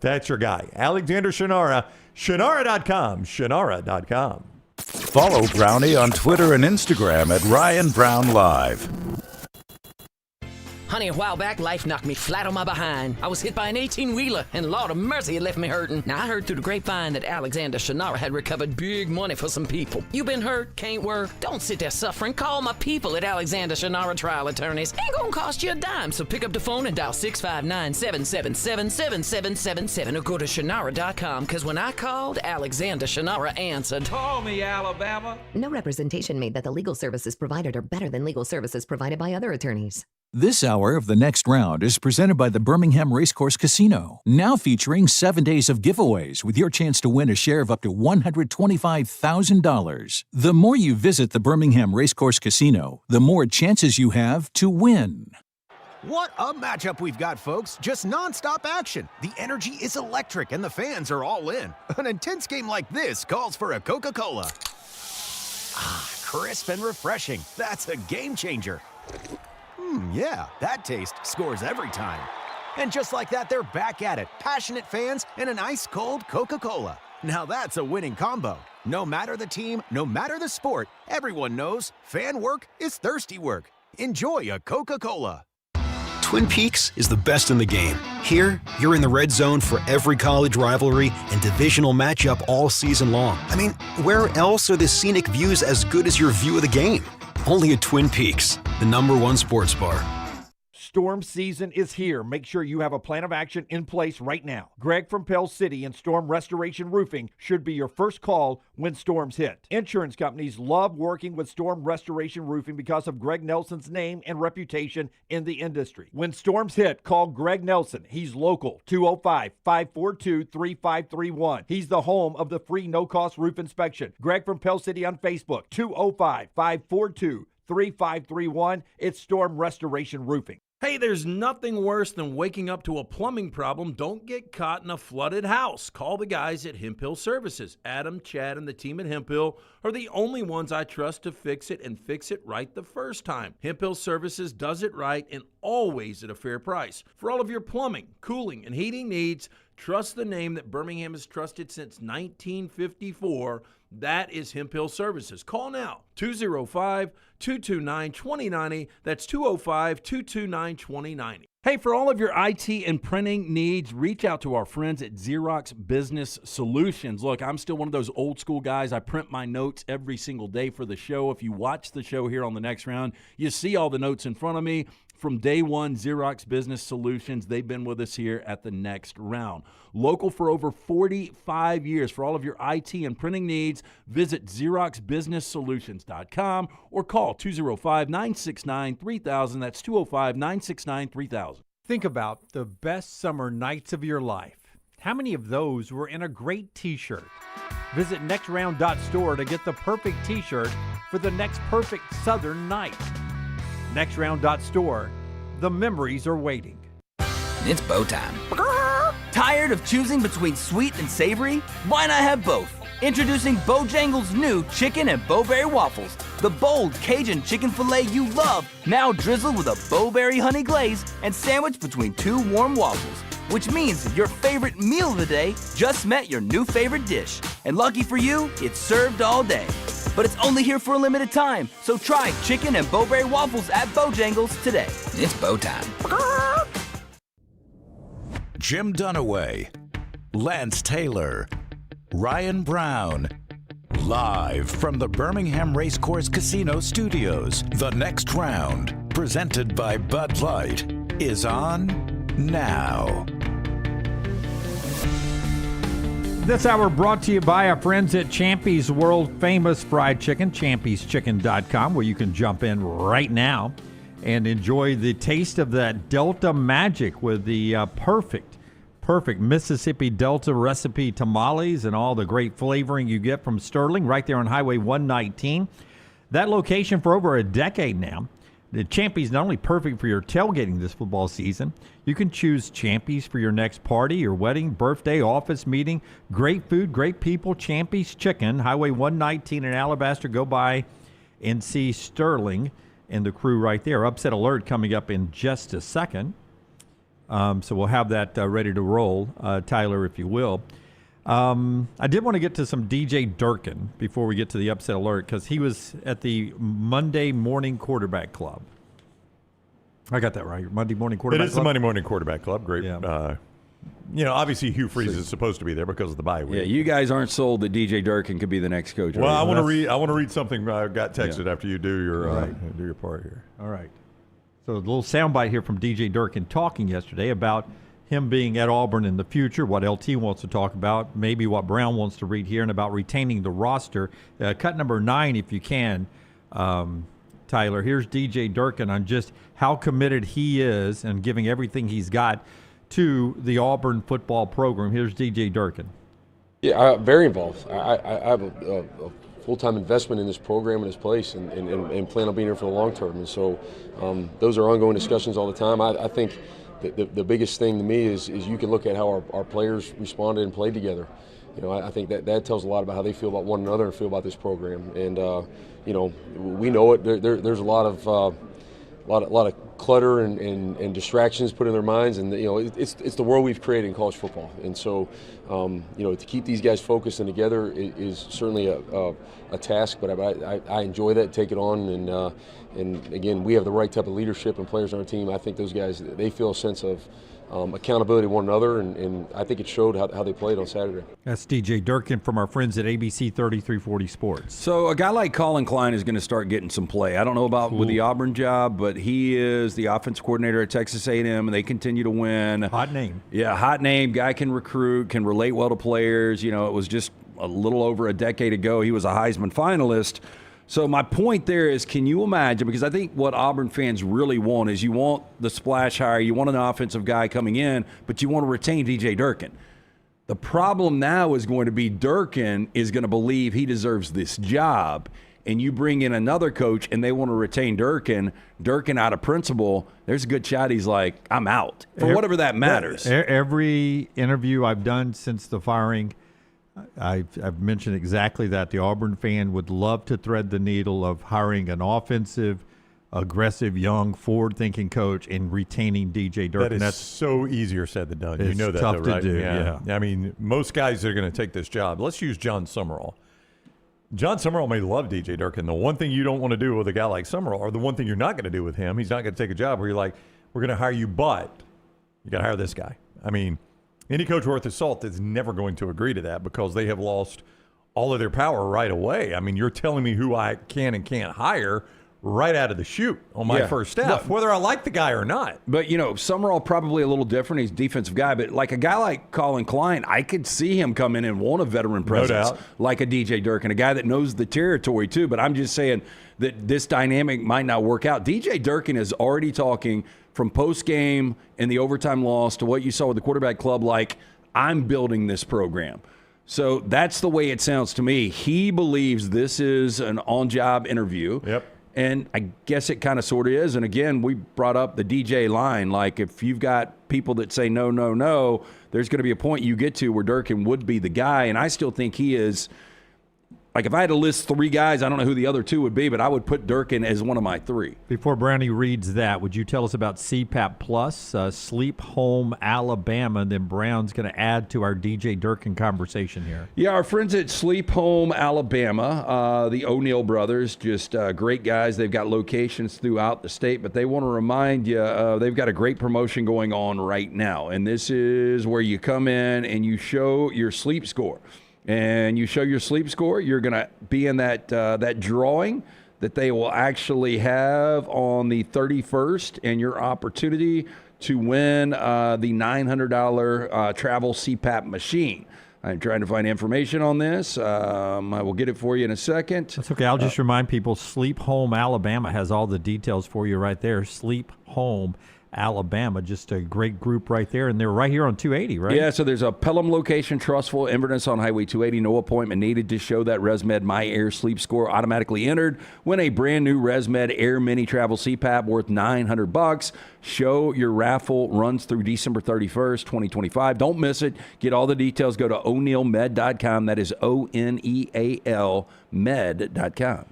That's your guy, Alexander Shannara, Shannara.com, Shannara.com. Follow Brownie on Twitter and Instagram at Ryan Brown Live. Honey, a while back, life knocked me flat on my behind. I was hit by an 18-wheeler, and Lord of mercy, it left me hurting. Now, I heard through the grapevine that Alexander Shannara had recovered big money for some people. You been hurt? Can't work? Don't sit there suffering. Call my people at Alexander Shannara Trial Attorneys. Ain't gonna cost you a dime, so pick up the phone and dial 659-777-7777 or go to Shannara.com, because when I called, Alexander Shannara answered. Call me, Alabama. No representation made that the legal services provided are better than legal services provided by other attorneys. This hour of The Next Round is presented by the Birmingham Racecourse Casino, now featuring 7 days of giveaways with your chance to win a share of up to $125,000. The more you visit the Birmingham Racecourse Casino, the more chances you have to win. What a matchup we've got, folks. Just nonstop action. The energy is electric and the fans are all in. An intense game like this calls for a Coca-Cola. Ah, crisp and refreshing. That's a game changer. Yeah, that taste scores every time. And just like that, they're back at it. Passionate fans and an ice-cold Coca-Cola. Now that's a winning combo. No matter the team, no matter the sport, everyone knows fan work is thirsty work. Enjoy a Coca-Cola. Twin Peaks is the best in the game. Here, you're in the red zone for every college rivalry and divisional matchup all season long. I mean, where else are the scenic views as good as your view of the game? Only at Twin Peaks, the #1 sports bar. Storm season is here. Make sure you have a plan of action in place right now. Greg from Pell City and Storm Restoration Roofing should be your first call when storms hit. Insurance companies love working with Storm Restoration Roofing because of Greg Nelson's name and reputation in the industry. When storms hit, call Greg Nelson. He's local, 205-542-3531. He's the home of the free no-cost roof inspection. Greg from Pell City on Facebook, 205-542-3531. It's Storm Restoration Roofing. Hey, there's nothing worse than waking up to a plumbing problem. Don't get caught in a flooded house. Call the guys at Hemp Hill Services. Adam, Chad, and the team at Hemp Hill are the only ones I trust to fix it and fix it right the first time. Hemp Hill Services does it right and always at a fair price. For all of your plumbing, cooling, and heating needs, trust the name that Birmingham has trusted since 1954. That is Hemp Hill Services. Call now, 205-229-2090. That's 205-229-2090. Hey, for all of your IT and printing needs, reach out to our friends at Xerox Business Solutions. Look, I'm still one of those old school guys. I print my notes every single day for the show. If you watch the show here on The Next Round, you see all the notes in front of me. From day one, Xerox Business Solutions, they've been with us here at The Next Round. Local for over 45 years. For all of your IT and printing needs, visit XeroxBusinessSolutions.com or call 205-969-3000. That's 205-969-3000. Think about the best summer nights of your life. How many of those were in a great t-shirt? Visit nextround.store to get the perfect t-shirt for the next perfect southern night. Nextround.store. The memories are waiting. It's bow time. Tired of choosing between sweet and savory? Why not have both? Introducing Bojangles' new chicken and bowberry waffles. The bold Cajun chicken filet you love, now drizzled with a bowberry honey glaze and sandwiched between two warm waffles. Which means your favorite meal of the day just met your new favorite dish. And lucky for you, it's served all day. But it's only here for a limited time, so try chicken and bowberry waffles at Bojangles today. It's bow time. Jim Dunaway, Lance Taylor, Ryan Brown. Live from the Birmingham Racecourse Casino Studios, The Next Round, presented by Bud Light, is on now. This hour brought to you by our friends at Champy's World Famous Fried Chicken, champyschicken.com, where you can jump in right now and enjoy the taste of that Delta magic with the perfect Mississippi Delta recipe tamales and all the great flavoring you get from Sterling right there on Highway 119. That location for over a decade now The Champy's not only perfect for your tailgating this football season, you can choose Champy's for your next party, your wedding, birthday, office meeting. Great food, great people. Champy's Chicken, Highway 119 in Alabaster. Go by and see Sterling and the crew right there. Upset alert coming up in just a second. So we'll have that ready to roll, Tyler, if you will. I did want to get to some DJ Durkin before we get to the upset alert, because he was at the Monday Morning Quarterback Club. I got that right. Monday Morning Quarterback Club? It is the Monday Morning Quarterback Club. Great. Yeah. Obviously Hugh Freeze is supposed to be there because of the bye week. Yeah, you guys aren't sold that DJ Durkin could be the next coach. Well, I want to read something I got texted after you do your part here. All right. So a little soundbite here from DJ Durkin talking yesterday about him being at Auburn in the future, what LT wants to talk about, maybe what Brown wants to read here, and about retaining the roster. Cut number 9, if you can, Tyler. Here's DJ Durkin on just how committed he is and giving everything he's got to the Auburn football program. Here's DJ Durkin. Yeah, very involved. I have a full-time investment in this program and this place, and plan on being here for the long term. And so those are ongoing discussions all the time. I think the biggest thing to me is you can look at how our players responded and played together. I think that tells a lot about how they feel about one another and feel about this program. And we know it. There's a lot of clutter and distractions put in their minds, and it's the world we've created in college football. And so to keep these guys focused and together is certainly a task. But I enjoy that, take it on, and again, we have the right type of leadership and players on our team. I think those guys, they feel a sense of accountability to one another, and I think it showed how they played on Saturday. That's DJ Durkin from our friends at ABC 3340 Sports. So a guy like Colin Klein is going to start getting some play. I don't know about with the Auburn job, but he is the offensive coordinator at Texas A&M, and they continue to win. Hot name. Yeah, hot name. Guy can recruit, can relate well to players. It was just a little over a decade ago he was a Heisman finalist. So my point there is, can you imagine, because I think what Auburn fans really want is you want the splash hire, you want an offensive guy coming in, but you want to retain DJ Durkin. The problem now is going to be Durkin is going to believe he deserves this job, and you bring in another coach and they want to retain Durkin out of principle, there's a good shot he's like, I'm out, for whatever that matters. Every interview I've done since the firing, I've mentioned exactly that. The Auburn fan would love to thread the needle of hiring an offensive, aggressive, young, forward-thinking coach and retaining DJ Durkin. That's so easier said than done. It's you know that, tough though, right? to do, yeah. I mean, most guys that are going to take this job, let's use John Summerall. John Summerall may love DJ Durkin. The one thing you don't want to do with a guy like Summerall, or the one thing you're not going to do with him, he's not going to take a job where you're like, we're going to hire you, but you got to hire this guy. I mean, any coach worth his salt is never going to agree to that because they have lost all of their power right away. I mean, you're telling me who I can and can't hire right out of the chute on my first staff, whether I like the guy or not. But, Summerall probably a little different. He's a defensive guy. But like a guy like Colin Klein, I could see him come in and want a veteran presence like a DJ Durkin, a guy that knows the territory too. But I'm just saying that this dynamic might not work out. DJ Durkin is already talking from post-game and the overtime loss to what you saw with the quarterback club, like, I'm building this program. So that's the way it sounds to me. He believes this is an on-job interview. Yep. And I guess it kind of sort of is. And again, we brought up the DJ line. Like, if you've got people that say no, no, no, there's going to be a point you get to where Durkin would be the guy. And I still think he is. Like, if I had to list 3 guys, I don't know who the other 2 would be, but I would put Durkin as one of my 3. Before Brownie reads that, would you tell us about CPAP Plus, Sleep Home Alabama, and then Brown's going to add to our DJ Durkin conversation here? Yeah, our friends at Sleep Home Alabama, the O'Neill brothers, just great guys. They've got locations throughout the state, but they want to remind you they've got a great promotion going on right now, and this is where you come in and you show your sleep score. And you show your sleep score, you're going to be in that drawing that they will actually have on the 31st, and your opportunity to win the $900 travel CPAP machine. I'm trying to find information on this. I will get it for you in a second. That's okay. I'll just remind people, Sleep Home Alabama has all the details for you right there. Sleep Home Alabama. Just a great group right there, and they're right here on 280, right? Yeah, so there's a Pelham location, Trustful, Inverness on Highway 280. No appointment needed. Just show that ResMed My Air Sleep Score automatically entered. Win a brand new ResMed Air Mini Travel CPAP worth $900. Show your raffle runs through December 31st, 2025. Don't miss it. Get all the details. Go to o'neillmed.com. That is ONEAL med.com.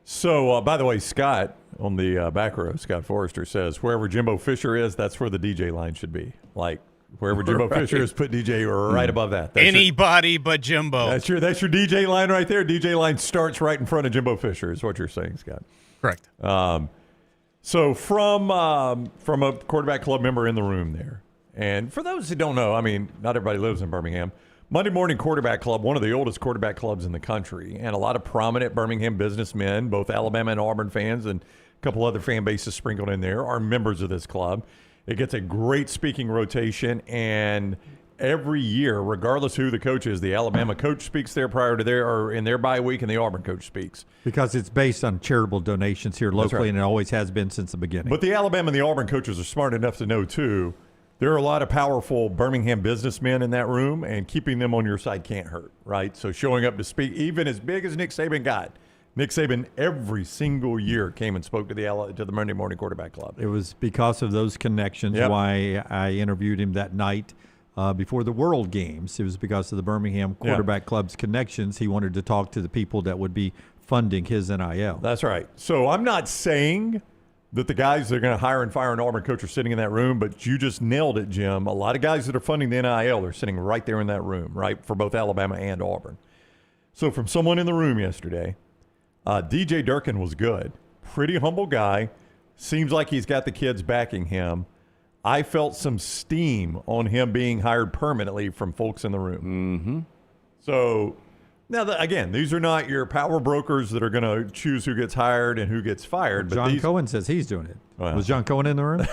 So, by the way, Scott on the back row, Scott Forrester says, wherever Jimbo Fisher is, that's where the DJ line should be. Like, wherever Jimbo Fisher is, put DJ right above that. That's Anybody but Jimbo. That's your DJ line right there. DJ line starts right in front of Jimbo Fisher is what you're saying, Scott. Correct. So from a quarterback club member in the room there, and for those who don't know, I mean, not everybody lives in Birmingham. Monday Morning Quarterback Club, one of the oldest quarterback clubs in the country, and a lot of prominent Birmingham businessmen, both Alabama and Auburn fans, and a couple other fan bases sprinkled in there, are members of this club. It gets a great speaking rotation, and every year, regardless who the coach is, the Alabama coach speaks there prior to or in their bye week, and the Auburn coach speaks. Because it's based on charitable donations here locally, right. and it always has been since the beginning. But the Alabama and the Auburn coaches are smart enough to know, too, there are a lot of powerful Birmingham businessmen in that room, and keeping them on your side can't hurt, right? So showing up to speak, even as big as Nick Saban got, Nick Saban every single year came and spoke to the Monday Morning Quarterback Club. It was because of those connections why I interviewed him that night before the World Games. It was because of the Birmingham Quarterback Club's connections. He wanted to talk to the people that would be funding his NIL. That's right. So I'm not saying that the guys that are going to hire and fire an Auburn coach are sitting in that room, but you just nailed it, Jim. A lot of guys that are funding the NIL are sitting right there in that room, right, for both Alabama and Auburn. So from someone in the room yesterday, DJ Durkin was good. Pretty humble guy. Seems like he's got the kids backing him. I felt some steam on him being hired permanently from folks in the room. Mm-hmm. So now, again, these are not your power brokers that are going to choose who gets hired and who gets fired. John Cohen says he's doing it. Well, was John Cohen in the room?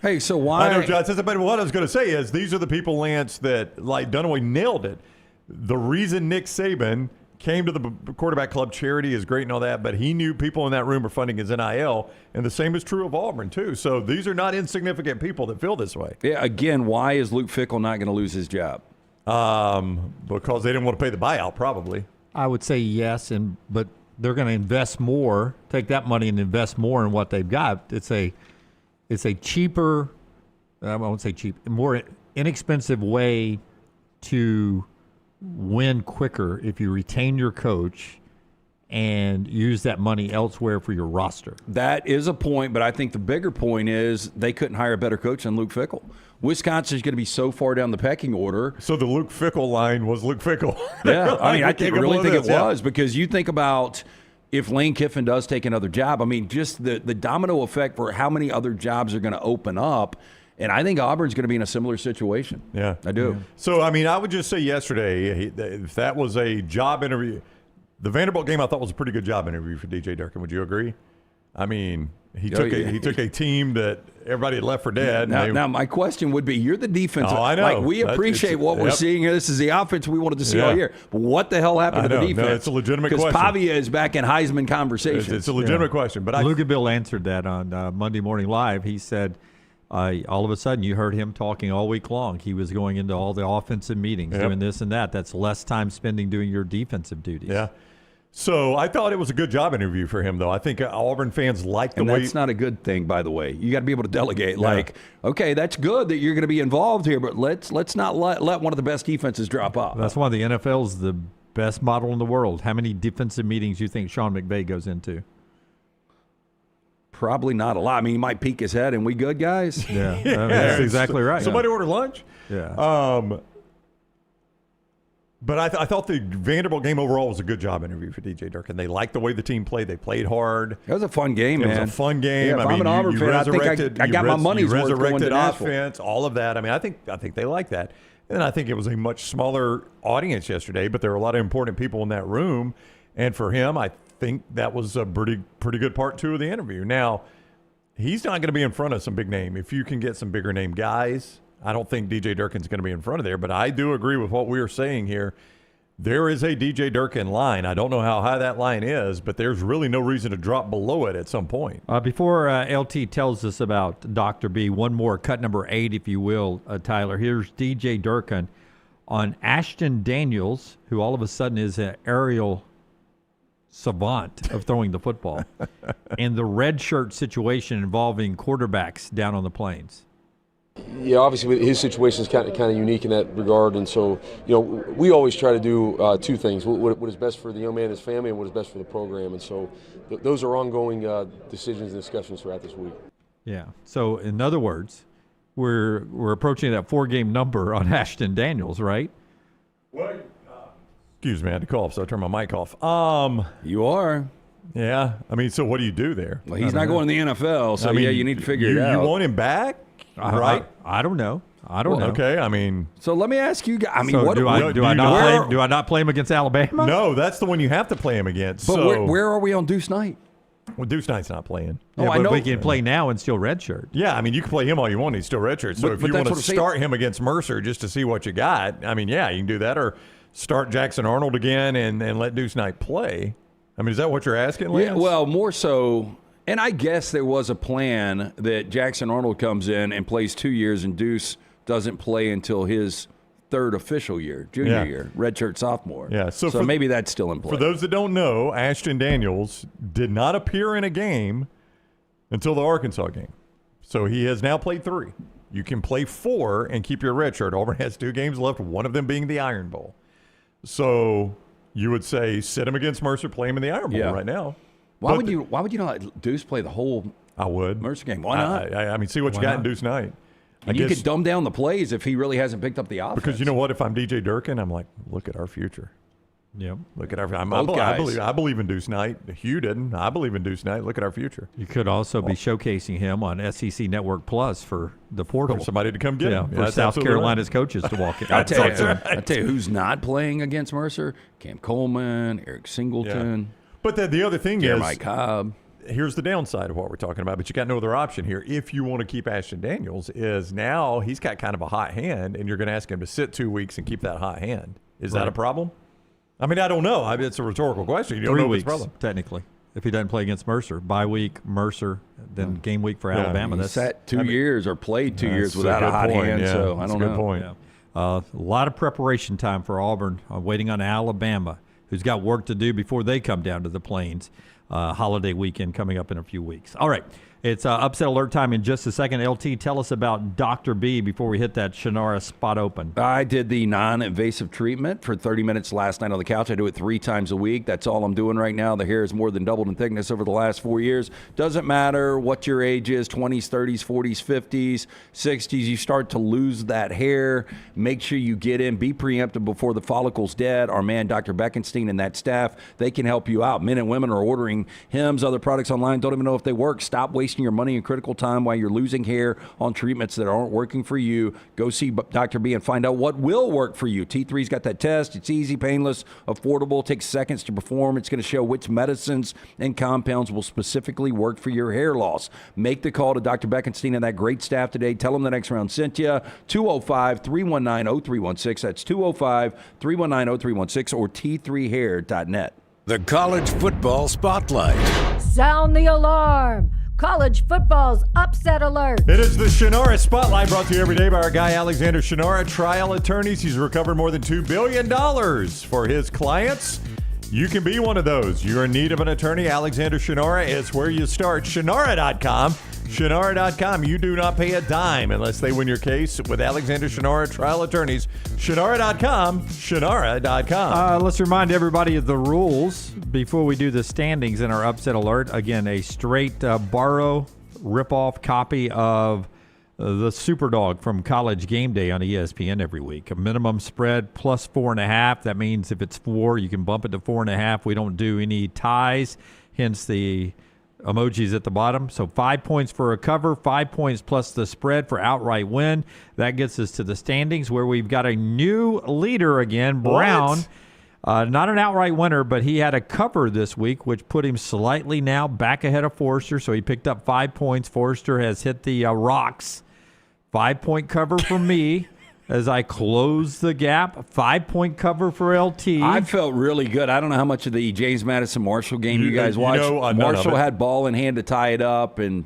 Hey, so why? I know John says it, but what I was going to say is these are the people, Lance, that like Dunaway nailed it. The reason Nick Saban came to the quarterback club charity is great and all that, but he knew people in that room were funding his NIL, and the same is true of Auburn, too. So these are not insignificant people that feel this way. Yeah, again, why is Luke Fickell not going to lose his job? Because they didn't want to pay the buyout, probably. I would say yes, but they're going to invest more, take that money and invest more in what they've got. It's a cheaper, I won't say cheap, more inexpensive way to win quicker if you retain your coach and use that money elsewhere for your roster. That is a point, but I think the bigger point is they couldn't hire a better coach than Luke Fickell. Wisconsin's going to be so far down the pecking order. So the Luke Fickell line was Luke Fickell. Yeah, I mean, I really think it was because you think about if Lane Kiffin does take another job, I mean, just the domino effect for how many other jobs are going to open up. And I think Auburn's going to be in a similar situation. Yeah. I do. Yeah. So, I mean, I would just say yesterday, if that was a job interview, the Vanderbilt game I thought was a pretty good job interview for DJ Durkin. Would you agree? I mean, he took a team that everybody had left for dead. Now, my question would be, you're the defense. Oh, I know. Like, we appreciate what we're seeing here. This is the offense we wanted to see all year. But what the hell happened to the defense? No, it's a legitimate question. Because Pavia is back in Heisman conversation. It's a legitimate question. But Luka Bill answered that on Monday Morning Live. He said, all of a sudden, you heard him talking all week long. He was going into all the offensive meetings, doing this and that. That's less time spending doing your defensive duties. Yeah. So I thought it was a good job interview for him, though. I think Auburn fans like the way. And that's not a good thing, by the way. You got to be able to delegate. Yeah. Like, okay, that's good that you're going to be involved here, but let's not let one of the best defenses drop off. That's why the NFL's the best model in the world. How many defensive meetings do you think Sean McVay goes into? Probably not a lot. I mean, he might peek his head, and we good, guys? Yeah, that's exactly right. Somebody order lunch? Yeah. But I thought the Vanderbilt game overall was a good job interview for DJ Durkin. They liked the way the team played. They played hard. It was a fun game, man. It was a fun game. Yeah, if I'm an Auburn fan, I think I got my money's worth going to resurrected Nashville. offense, all of that. I mean, I think they like that. And I think it was a much smaller audience yesterday, but there were a lot of important people in that room. And for him, I think that was a pretty good part two of the interview. Now, he's not going to be in front of some big name. If you can get some bigger name guys, I don't think DJ Durkin's going to be in front of there. But I do agree with what we were saying here. there is a DJ Durkin line. I don't know how high that line is, but there's really no reason to drop below it at some point. Before LT tells us about Dr. B, one more cut number 8, if you will, Tyler. Here's DJ Durkin on Ashton Daniels, who all of a sudden is an aerial savant of throwing the football, and the red shirt situation involving quarterbacks down on the plains. Yeah, obviously his situation is kind of unique in that regard, and so we always try to do two things: what is best for the young man and his family, and what is best for the program. And so those are ongoing decisions and discussions throughout this week. Yeah. So in other words, we're approaching that 4-game number on Ashton Daniels, right? What? Excuse me, I had to cough, so I turned my mic off. You are. Yeah. I mean, so what do you do there? Well, he's not going to the NFL, so you need to figure it out. You want him back? Right? I don't know. I don't know. Okay, I mean. So let me ask you guys. I mean, so what do I not play him against Alabama? No, that's the one you have to play him against. But so. where are we on Deuce Knight? Well, Deuce Knight's not playing. Yeah, but we can play now and still redshirt. Yeah, I mean, you can play him all you want. He's still redshirt. So if you want to start him against Mercer just to see what you got, I mean, yeah, you can do that. Or start Jackson Arnold again and let Deuce Knight play. I mean, is that what you're asking, Lance? Yeah, well, more so. And I guess there was a plan that Jackson Arnold comes in and plays 2 years and Deuce doesn't play until his third official year, junior year, redshirt sophomore. Yeah, so maybe that's still in play. For those that don't know, Ashton Daniels did not appear in a game until the Arkansas game. So he has now played 3. You can play 4 and keep your redshirt. Auburn has 2 games left, one of them being the Iron Bowl. So you would say sit him against Mercer, play him in the Iron Bowl right now. Why would you not let Deuce play the whole Mercer game? Why not? I mean, see what you got in Deuce Knight. And you could dumb down the plays if he really hasn't picked up the offense. Because you know what? If I'm DJ Durkin, I'm like, look at our future. Yep. Look at our. I believe in Deuce Knight. Hugh didn't. I believe in Deuce Knight. Look at our future. You could also be showcasing him on SEC Network Plus for the portal. For somebody to come get him. For South Carolina's coaches to walk in. I tell you who's not playing against Mercer: Cam Coleman, Eric Singleton. Yeah. But the other thing Jeremiah Cobb. Here's the downside of what we're talking about, but you got no other option here. If you want to keep Ashton Daniels, is now he's got kind of a hot hand, and you're going to ask him to sit 2 weeks and keep that hot hand. Is that a problem? I mean, I don't know. I mean, it's a rhetorical question. You don't know if it's a problem. Technically, if he doesn't play against Mercer. Bye week, Mercer, then game week for Alabama. That's sat 2 years or played 2 years without a hot hand, so I don't know. Good point. Yeah. A lot of preparation time for Auburn, waiting on Alabama, who's got work to do before they come down to the Plains. Holiday weekend coming up in a few weeks. All right. It's upset alert time in just a second. LT, tell us about Dr. B before we hit that Shannara spot open. I did the non-invasive treatment for 30 minutes last night on the couch. I do it 3 times a week. That's all I'm doing right now. The hair has more than doubled in thickness over the last 4 years. Doesn't matter what your age is, 20s, 30s, 40s, 50s, 60s. You start to lose that hair. Make sure you get in. Be preemptive before the follicle's dead. Our man, Dr. Beckenstein, and that staff, they can help you out. Men and women are ordering Hims, other products online. Don't even know if they work. Stop wasting your money and critical time while you're losing hair on treatments that aren't working for you. Go see Dr. B and find out what will work for you. T3's got that test. It's easy, painless, affordable, takes seconds to perform. It's going to show which medicines and compounds will specifically work for your hair loss. Make the call to Dr. Beckenstein and that great staff today. Tell them the next round sent you. 205-319-0316. That's 205-319-0316 or t3hair.net. The College Football Spotlight. Sound the alarm. College football's upset alert. It is the Shannara Spotlight, brought to you every day by our guy Alexander Shannara, trial attorneys. He's recovered more than $2 billion for his clients. You can be one of those. You're in need of an attorney. Alexander Shannara is where you start. Shannara.com. Shannara.com. You do not pay a dime unless they win your case with Alexander Shannara trial attorneys. Shannara.com. Shannara.com. Let's remind everybody of the rules before we do the standings in our upset alert. Again, a straight borrow, rip-off copy of the Superdog from College Game Day on ESPN every week. A minimum spread plus 4.5. That means if it's 4, you can bump it to 4.5. We don't do any ties, hence the emojis at the bottom. So 5 points for a cover, 5 points plus the spread for outright win. That gets us to the standings where we've got a new leader again, Brown. Not an outright winner, but he had a cover this week, which put him slightly now back ahead of Forrester. So he picked up 5 points. Forrester has hit the rocks. 5 point cover for me. as I close the gap. 5-point cover for LT. I felt really good. I don't know how much of the James Madison Marshall game you guys watched. Marshall had ball in hand to tie it up, and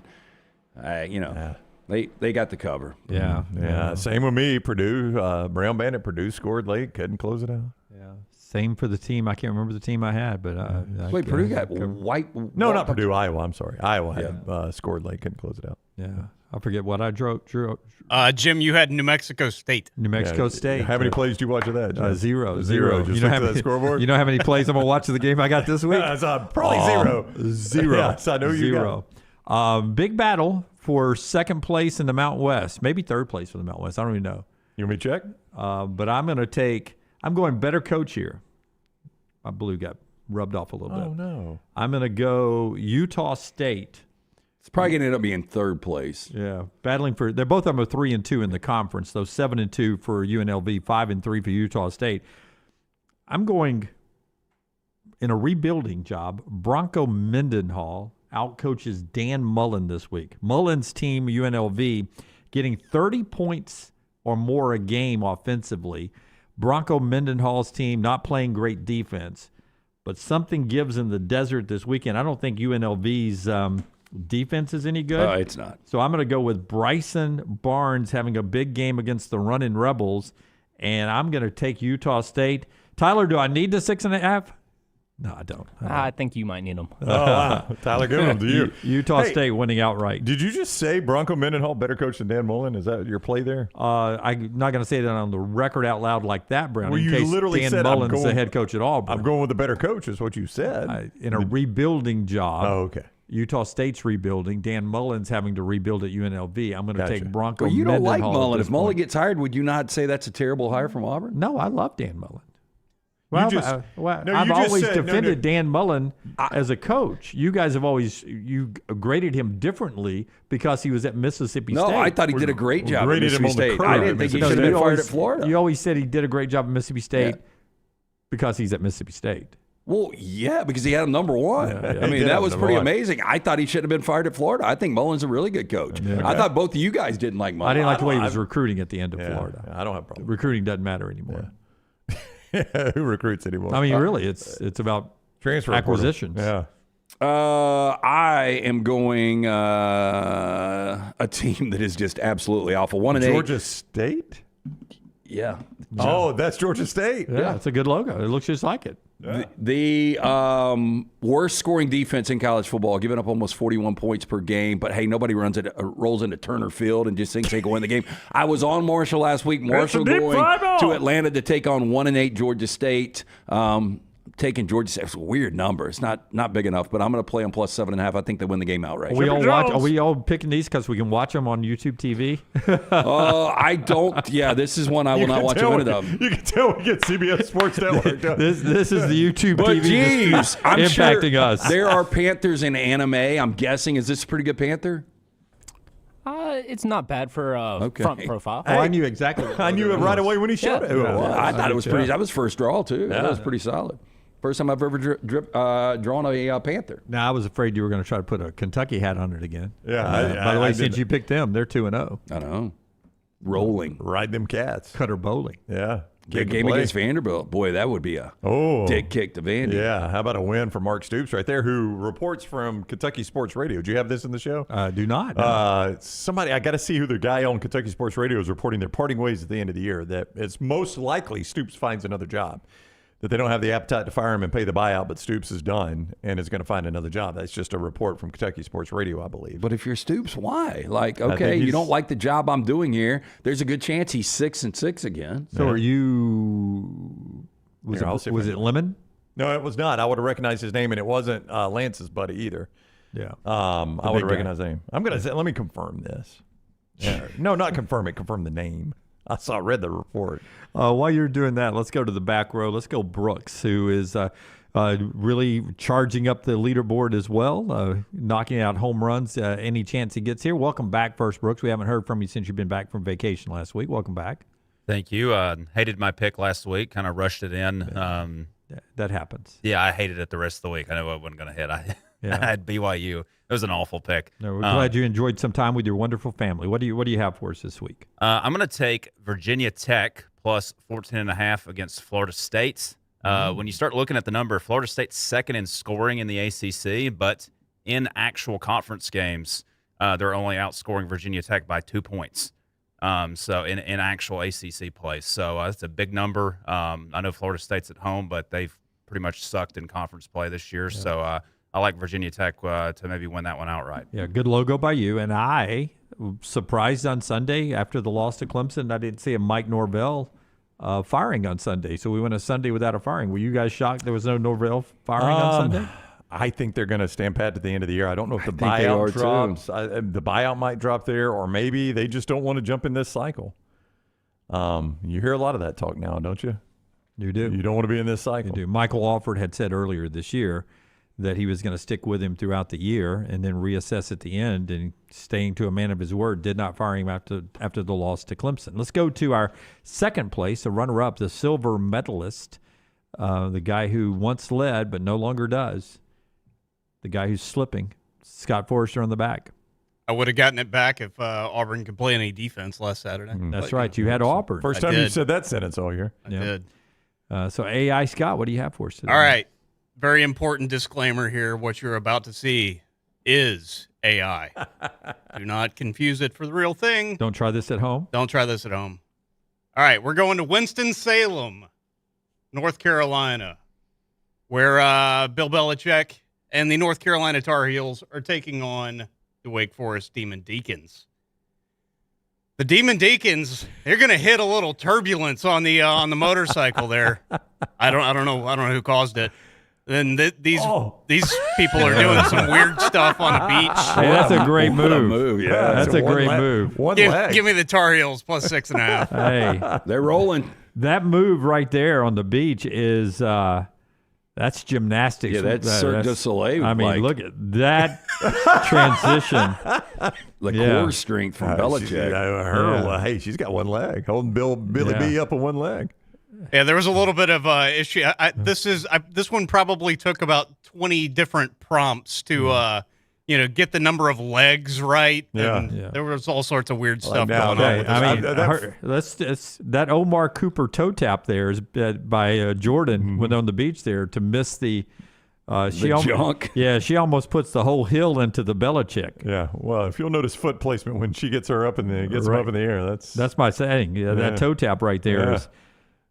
they got the cover. Yeah. Same with me. Purdue, Brown Bandit. Purdue scored late, couldn't close it out. Yeah. Same for the team. I can't remember the team I had, but wait, Purdue got white. No, not Purdue. Iowa. I'm sorry. Iowa had scored late, couldn't close it out. Yeah. I forget what I drew. Jim, you had New Mexico State. New Mexico State. How many plays did you watch of that? Zero. Just look at that scoreboard. You know how many plays I'm going to watch of the game I got this week? Probably zero. Yes, I know you got. Big battle for second place in the Mountain West. Maybe third place for the Mountain West. I don't even know. You want me to check? But I'm going better coach here. My blue got rubbed off a little bit. Oh, no. I'm going to go Utah State. It's probably going to end up being third place. Yeah, battling for. They're both of them are 3-2 in the conference. Though 7-2 for UNLV, 5-3 for Utah State. I'm going in a rebuilding job. Bronco Mendenhall outcoaches Dan Mullen this week. Mullen's team, UNLV, getting 30 points or more a game offensively. Bronco Mendenhall's team not playing great defense, but something gives in the desert this weekend. I don't think UNLV's defense is any good. It's not. So I'm going to go with Bryson Barnes having a big game against the Running Rebels, and I'm going to take Utah State. Tyler, do I need the 6.5? No, I don't. I think you might need them. Oh, wow. Tyler, give them to you. Utah State winning outright. Did you just say Bronco Mendenhall better coach than Dan Mullen? Is that your play there? I'm not going to say that on the record out loud like that, Brown. Well, in you case literally Dan said Mullen's the head coach at Auburn. I'm going with the better coach is what you said. In a rebuilding job. Oh, okay. Utah State's rebuilding. Dan Mullen's having to rebuild at UNLV. I'm going to take Bronco Well, you don't like Mendenhall Mullen. If Mullen gets hired, would you not say that's a terrible hire from Auburn? No, I love Dan Mullen. Well, No, I've you just always said- defended Dan Mullen as a coach. You guys have always graded him differently because he was at Mississippi No, State. I thought he did a great job at graded him Mississippi on the State. curve I at didn't think he Mississippi should have been You fired always- at Florida. You always said he did a great job at Mississippi State because he's at Mississippi State. Well, yeah, because he had him number one. Yeah, I mean, that was pretty amazing. I thought he should have been fired at Florida. I think Mullen's a really good coach. I thought both of you guys didn't like Mullen. I didn't like the way he was recruiting at the end of Florida. I don't have a problem. Recruiting doesn't matter anymore. Who recruits anymore? I mean, really, it's about transfer acquisitions. Portal. I am going a team that is just absolutely awful. 1-8. Georgia State? Yeah. Oh, that's Georgia State. Yeah, it's a good logo. It looks just like it. The worst scoring defense in college football, giving up almost 41 points per game. But, hey, nobody rolls into Turner Field and just thinks they can win the game. I was on Marshall last week. Marshall going to Atlanta to take on 1-8 Georgia State. Taking Georgia State. It's a weird number. It's not big enough, but I'm going to play them plus 7.5. I think they win the game outright. Are we all picking these because we can watch them on YouTube TV? I don't. Yeah, this is one I will not watch a minute of. You can tell we get CBS Sports Network. This is the YouTube But TV geez, I'm impacting sure us. There are Panthers in anime. I'm guessing. Is this a pretty good Panther? It's not bad for front profile. Oh, I knew exactly. I knew it right away when he showed it. I thought it was pretty. That was first draw too. That was pretty solid. First time I've ever drawn a Panther. Now I was afraid you were going to try to put a Kentucky hat on it again. Yeah. By the way, since you picked them, they're 2-0. I know. Rolling. Ride them cats. Cutter bowling. Yeah. Big game against Vanderbilt. Boy, that would be a dick kick to Vandy. Yeah. How about a win for Mark Stoops right there, who reports from Kentucky Sports Radio. Do you have this in the show? Do not. No. Somebody, I got to see who the guy on Kentucky Sports Radio is reporting their parting ways at the end of the year. That it's most likely Stoops finds another job. That they don't have the appetite to fire him and pay the buyout, but Stoops is done and is going to find another job. That's just a report from Kentucky Sports Radio, I believe. But if you're Stoops, why? Like, okay, you don't like the job I'm doing here. There's a good chance he's 6-6 again. So are you? Was it Lemon? No, it was not. I would have recognized his name, and it wasn't Lance's buddy either. Yeah. I would have recognized the name. I'm going to say, let me confirm this. Yeah. No, not confirm it. Confirm the name. I read the report. While you're doing that, let's go to the back row. Let's go Brooks, who is really charging up the leaderboard as well, knocking out home runs any chance he gets here. Welcome back first, Brooks. We haven't heard from you since you've been back from vacation last week. Welcome back. Thank you. Hated my pick last week, kind of rushed it in. That happens. Yeah, I hated it the rest of the week. I knew I wasn't going to hit. at BYU. It was an awful pick. No, we're glad you enjoyed some time with your wonderful family. What do you have for us this week? I'm going to take Virginia Tech plus 14.5 against Florida State. When you start looking at the number, Florida State's second in scoring in the ACC, but in actual conference games, they're only outscoring Virginia Tech by 2 points. So in actual ACC play. So that's a big number. I know Florida State's at home, but they've pretty much sucked in conference play this year. Yeah. So I like Virginia Tech to maybe win that one outright. Yeah, good logo by you. And I, surprised on Sunday after the loss to Clemson, I didn't see a Mike Norvell firing on Sunday. So we went a Sunday without a firing. Were you guys shocked there was no Norvell firing on Sunday? I think they're going to stand pat at the end of the year. I don't know if the buyout drops. The buyout might drop there, or maybe they just don't want to jump in this cycle. You hear a lot of that talk now, don't you? You do. You don't want to be in this cycle. You do. Michael Alford had said earlier this year that he was going to stick with him throughout the year and then reassess at the end, and staying to a man of his word, did not fire him after the loss to Clemson. Let's go to our second place, a runner-up, the silver medalist, the guy who once led but no longer does. The guy who's slipping, Scott Forrester on the back. I would have gotten it back if Auburn could play any defense last Saturday. That's right. You had Auburn. First time you said that sentence all year. I did. So, AI Scott, what do you have for us today? All right. Very important disclaimer here. What you're about to see is AI. Do not confuse it for the real thing. Don't try this at home. Don't try this at home. All right. We're going to Winston-Salem, North Carolina, where Bill Belichick and the North Carolina Tar Heels are taking on the Wake Forest Demon Deacons. The Demon Deacons, they're going to hit a little turbulence on the motorcycle there. I don't know who caused it. And these people are doing some weird stuff on the beach. Hey, that's a great move. Yeah, that's a great move. Give me the Tar Heels plus 6.5. Hey, they're rolling. That move right there on the beach is that's gymnastics. Yeah, that's Cirque du Soleil. I mean, look at that transition. The core strength from Belichick. Hey, she's got one leg. Holding Billy B up on one leg. Yeah, there was a little bit of issue. This one probably took about 20 different prompts to get the number of legs right. There was all sorts of weird stuff going on. With this. That Omar Cooper toe tap there is by Jordan went on the beach there to miss the junk. Yeah, she almost puts the whole hill into the Belichick. Yeah, well, if you'll notice foot placement when she gets her up in the them up in the air, that's my saying. Yeah, that toe tap right there is.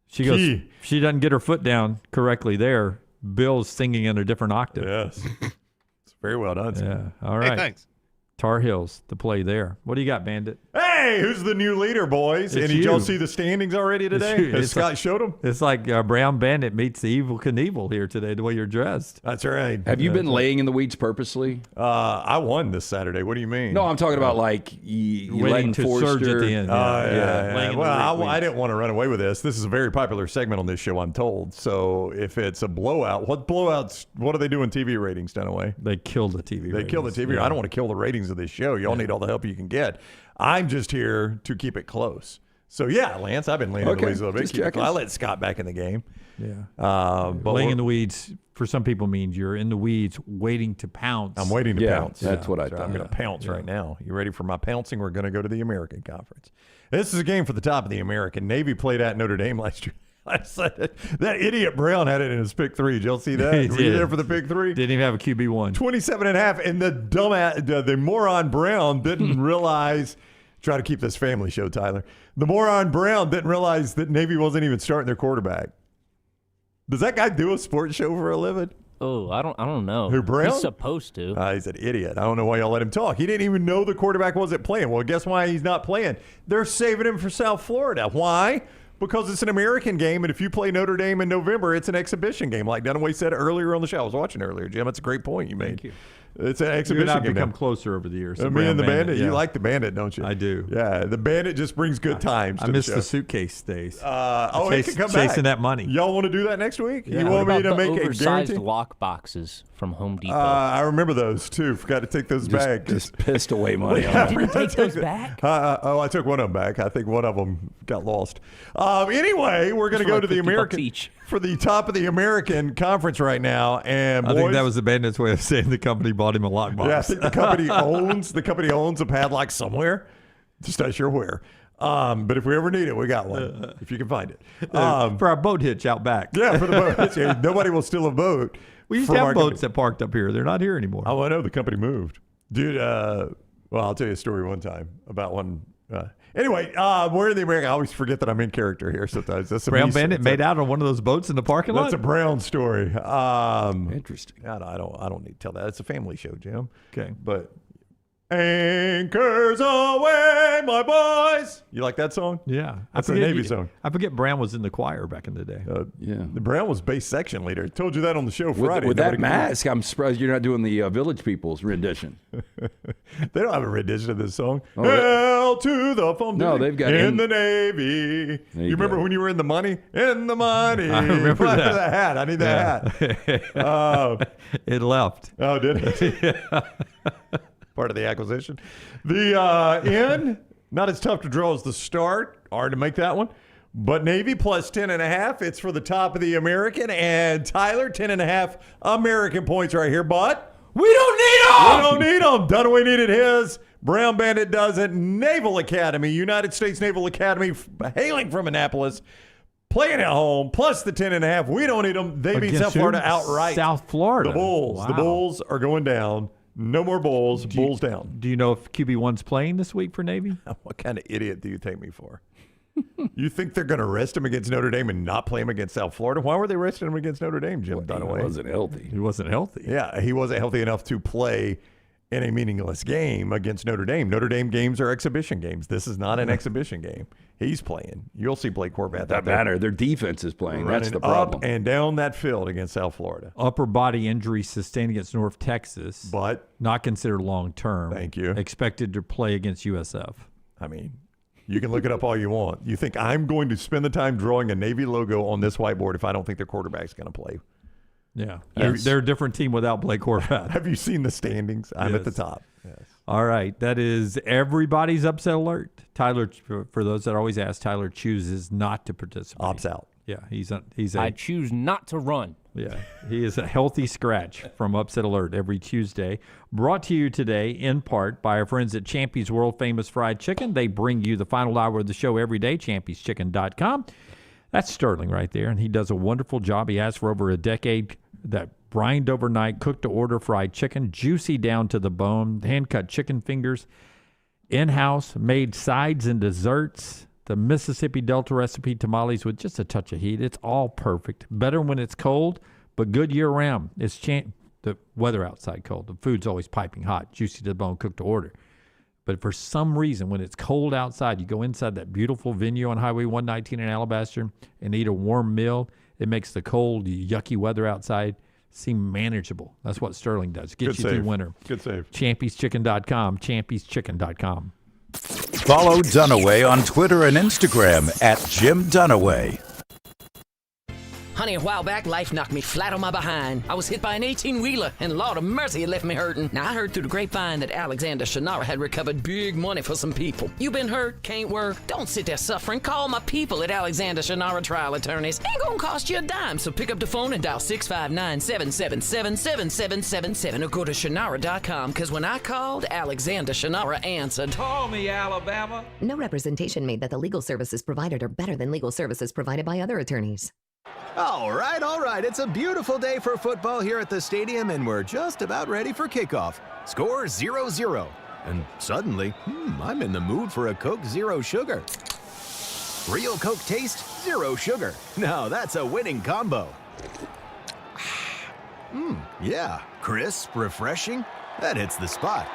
She goes. If she doesn't get her foot down correctly there, Bill's singing in a different octave. Yes, it's very well done. Yeah. All right. Hey, thanks. Tar Heels to play there. What do you got, Bandit? Hey, who's the new leader, boys? And did y'all see the standings already today? Has Scott showed them? It's like Brown Bandit meets the Evil Knievel here today, the way you're dressed. That's right. Have you been laying in the weeds purposely? I won this Saturday. What do you mean? No, I'm talking about like you waiting to surge at the end. Well, I didn't want to run away with this. This is a very popular segment on this show, I'm told. So if it's a blowout, what do they do in TV ratings, Dunaway? They kill the TV ratings. They kill the TV. Yeah. I don't want to kill the ratings of this show. Y'all need all the help you can get. I'm just here to keep it close. So, yeah, Lance, I've been laying in the weeds a little bit. I let Scott back in the game. Yeah. But laying in the weeds, for some people, means you're in the weeds waiting to pounce. I'm waiting to pounce. That's what I thought. I'm going to pounce right now. You ready for my pouncing? We're going to go to the American Conference. This is a game for the top of the American. Navy played at Notre Dame last year. I said it. That idiot Brown had it in his pick 3. Did y'all see that? Were you there for the pick 3? Didn't even have a QB1. 27.5. And the moron Brown didn't realize. Try to keep this family show, Tyler. The moron Brown didn't realize that Navy wasn't even starting their quarterback. Does that guy do a sports show for a living? Oh, I don't know. Who, Brown? He's supposed to. He's an idiot. I don't know why y'all let him talk. He didn't even know the quarterback wasn't playing. Well, guess why he's not playing? They're saving him for South Florida. Why? Because it's an American game, and if you play Notre Dame in November, it's an exhibition game. Like Dunaway said earlier on the show. I was watching earlier, Jim. That's a great point you made. Thank you. It's an exhibition game. You've become closer over the years. Me and the Bandit. You like the Bandit, don't you? I do. Yeah, the Bandit just brings good times. I miss the suitcase days. He can come back. Chasing that money. Y'all want to do that next week? Yeah. You want me to make it oversized guarantee? lock boxes from Home Depot? I remember those too. Forgot to take those back. Just pissed away money. You didn't take those back? I took one of them back. I think one of them got lost. Anyway, we're going to go to the American. Each. for the top of the American Conference right now. And I think that was the bandit's way of saying the company bought him a lockbox. Yeah, I think the company owns a padlock somewhere. Just not sure where. But if we ever need it, we got one. If you can find it. For our boat hitch out back. Yeah, for the boat hitch. Yeah, nobody will steal a boat. We used to have boats that parked up here. They're not here anymore. Oh, I know. The company moved. Dude, well, I'll tell you a story one time about one. Anyway, we're in the American. I always forget that I'm in character here sometimes. That's Brown Bandit made out on one of those boats in the parking lot? That's a Brown story. Interesting. I don't need to tell that. It's a family show, Jim. Okay. But anchors away, my boys. You like that song? Yeah. That's a Navy song. I forget Brown was in the choir back in the day. Yeah. The Brown was bass section leader. I told you that on the show Friday. With that mask, I'm surprised you're not doing the Village People's rendition. They don't have a rendition of this song. Oh, Hell to the foam. No, they've got in the Navy. You remember when you were in the money? In the money. I remember that. The hat. I need that hat. It left. Oh, did it? Part of the acquisition. The in, not as tough to draw as the start. Hard to make that one. But Navy plus 10.5. It's for the top of the American. And Tyler, 10.5 American points right here. But we don't need them. We don't need them. Dunaway needed his. Brown Bandit doesn't. Naval Academy, United States Naval Academy, hailing from Annapolis, playing at home, plus the 10.5. We don't need them. They beat South Florida outright. South Florida. The Bulls. Wow. The Bulls are going down. No more Bulls. Bulls down. Do you know if QB1's playing this week for Navy? What kind of idiot do you take me for? You think they're going to rest him against Notre Dame and not play him against South Florida? Why were they resting him against Notre Dame, Jim Dunaway? He wasn't healthy. He wasn't healthy. Yeah, he wasn't healthy enough to play in a meaningless game against Notre Dame. Notre Dame games are exhibition games. This is not an exhibition game. He's playing. You'll see Blake Horvath. That matter. Their defense is playing. That's the problem. Up and down that field against South Florida. Upper body injury sustained against North Texas. But not considered long term. Thank you. Expected to play against USF. I mean, you can look it up all you want. You think I'm going to spend the time drawing a Navy logo on this whiteboard if I don't think their quarterback's going to play? Yeah. They're a different team without Blake Horvath. Have you seen the standings? I'm at the top. Yes. All right. That is everybody's upset alert. Tyler, for those that always ask, Tyler chooses not to participate. Opts out. Yeah. I choose not to run. Yeah. He is a healthy scratch from Upset Alert every Tuesday. Brought to you today in part by our friends at Champy's World Famous Fried Chicken. They bring you the final hour of the show every day, champyschicken.com. That's Sterling right there, and he does a wonderful job. He has for over a decade. That brined overnight, cooked to order fried chicken, juicy down to the bone, hand-cut chicken fingers, in-house, made sides and desserts, the Mississippi Delta recipe tamales with just a touch of heat. It's all perfect. Better when it's cold, but good year-round. It's the weather outside cold. The food's always piping hot, juicy to the bone, cooked to order. But for some reason, when it's cold outside, you go inside that beautiful venue on Highway 119 in Alabaster and eat a warm meal. It makes the cold, yucky weather outside seem manageable. That's what Sterling does. Gets you through winter. Good save. Champyschicken.com, champyschicken.com. Follow Dunaway on Twitter and Instagram at Jim Dunaway. Honey, a while back, life knocked me flat on my behind. I was hit by an 18-wheeler, and Lord of mercy, it left me hurting. Now, I heard through the grapevine that Alexander Shannara had recovered big money for some people. You been hurt? Can't work? Don't sit there suffering. Call my people at Alexander Shannara Trial Attorneys. Ain't gonna cost you a dime, so pick up the phone and dial 659-777-7777 or go to Shannara.com, because when I called, Alexander Shannara answered. Call me, Alabama. No representation made that the legal services provided are better than legal services provided by other attorneys. All right. It's a beautiful day for football here at the stadium, and we're just about ready for kickoff. Score 0-0. And suddenly, I'm in the mood for a Coke Zero Sugar. Real Coke taste, zero sugar. Now that's a winning combo. Yeah, crisp, refreshing. That hits the spot.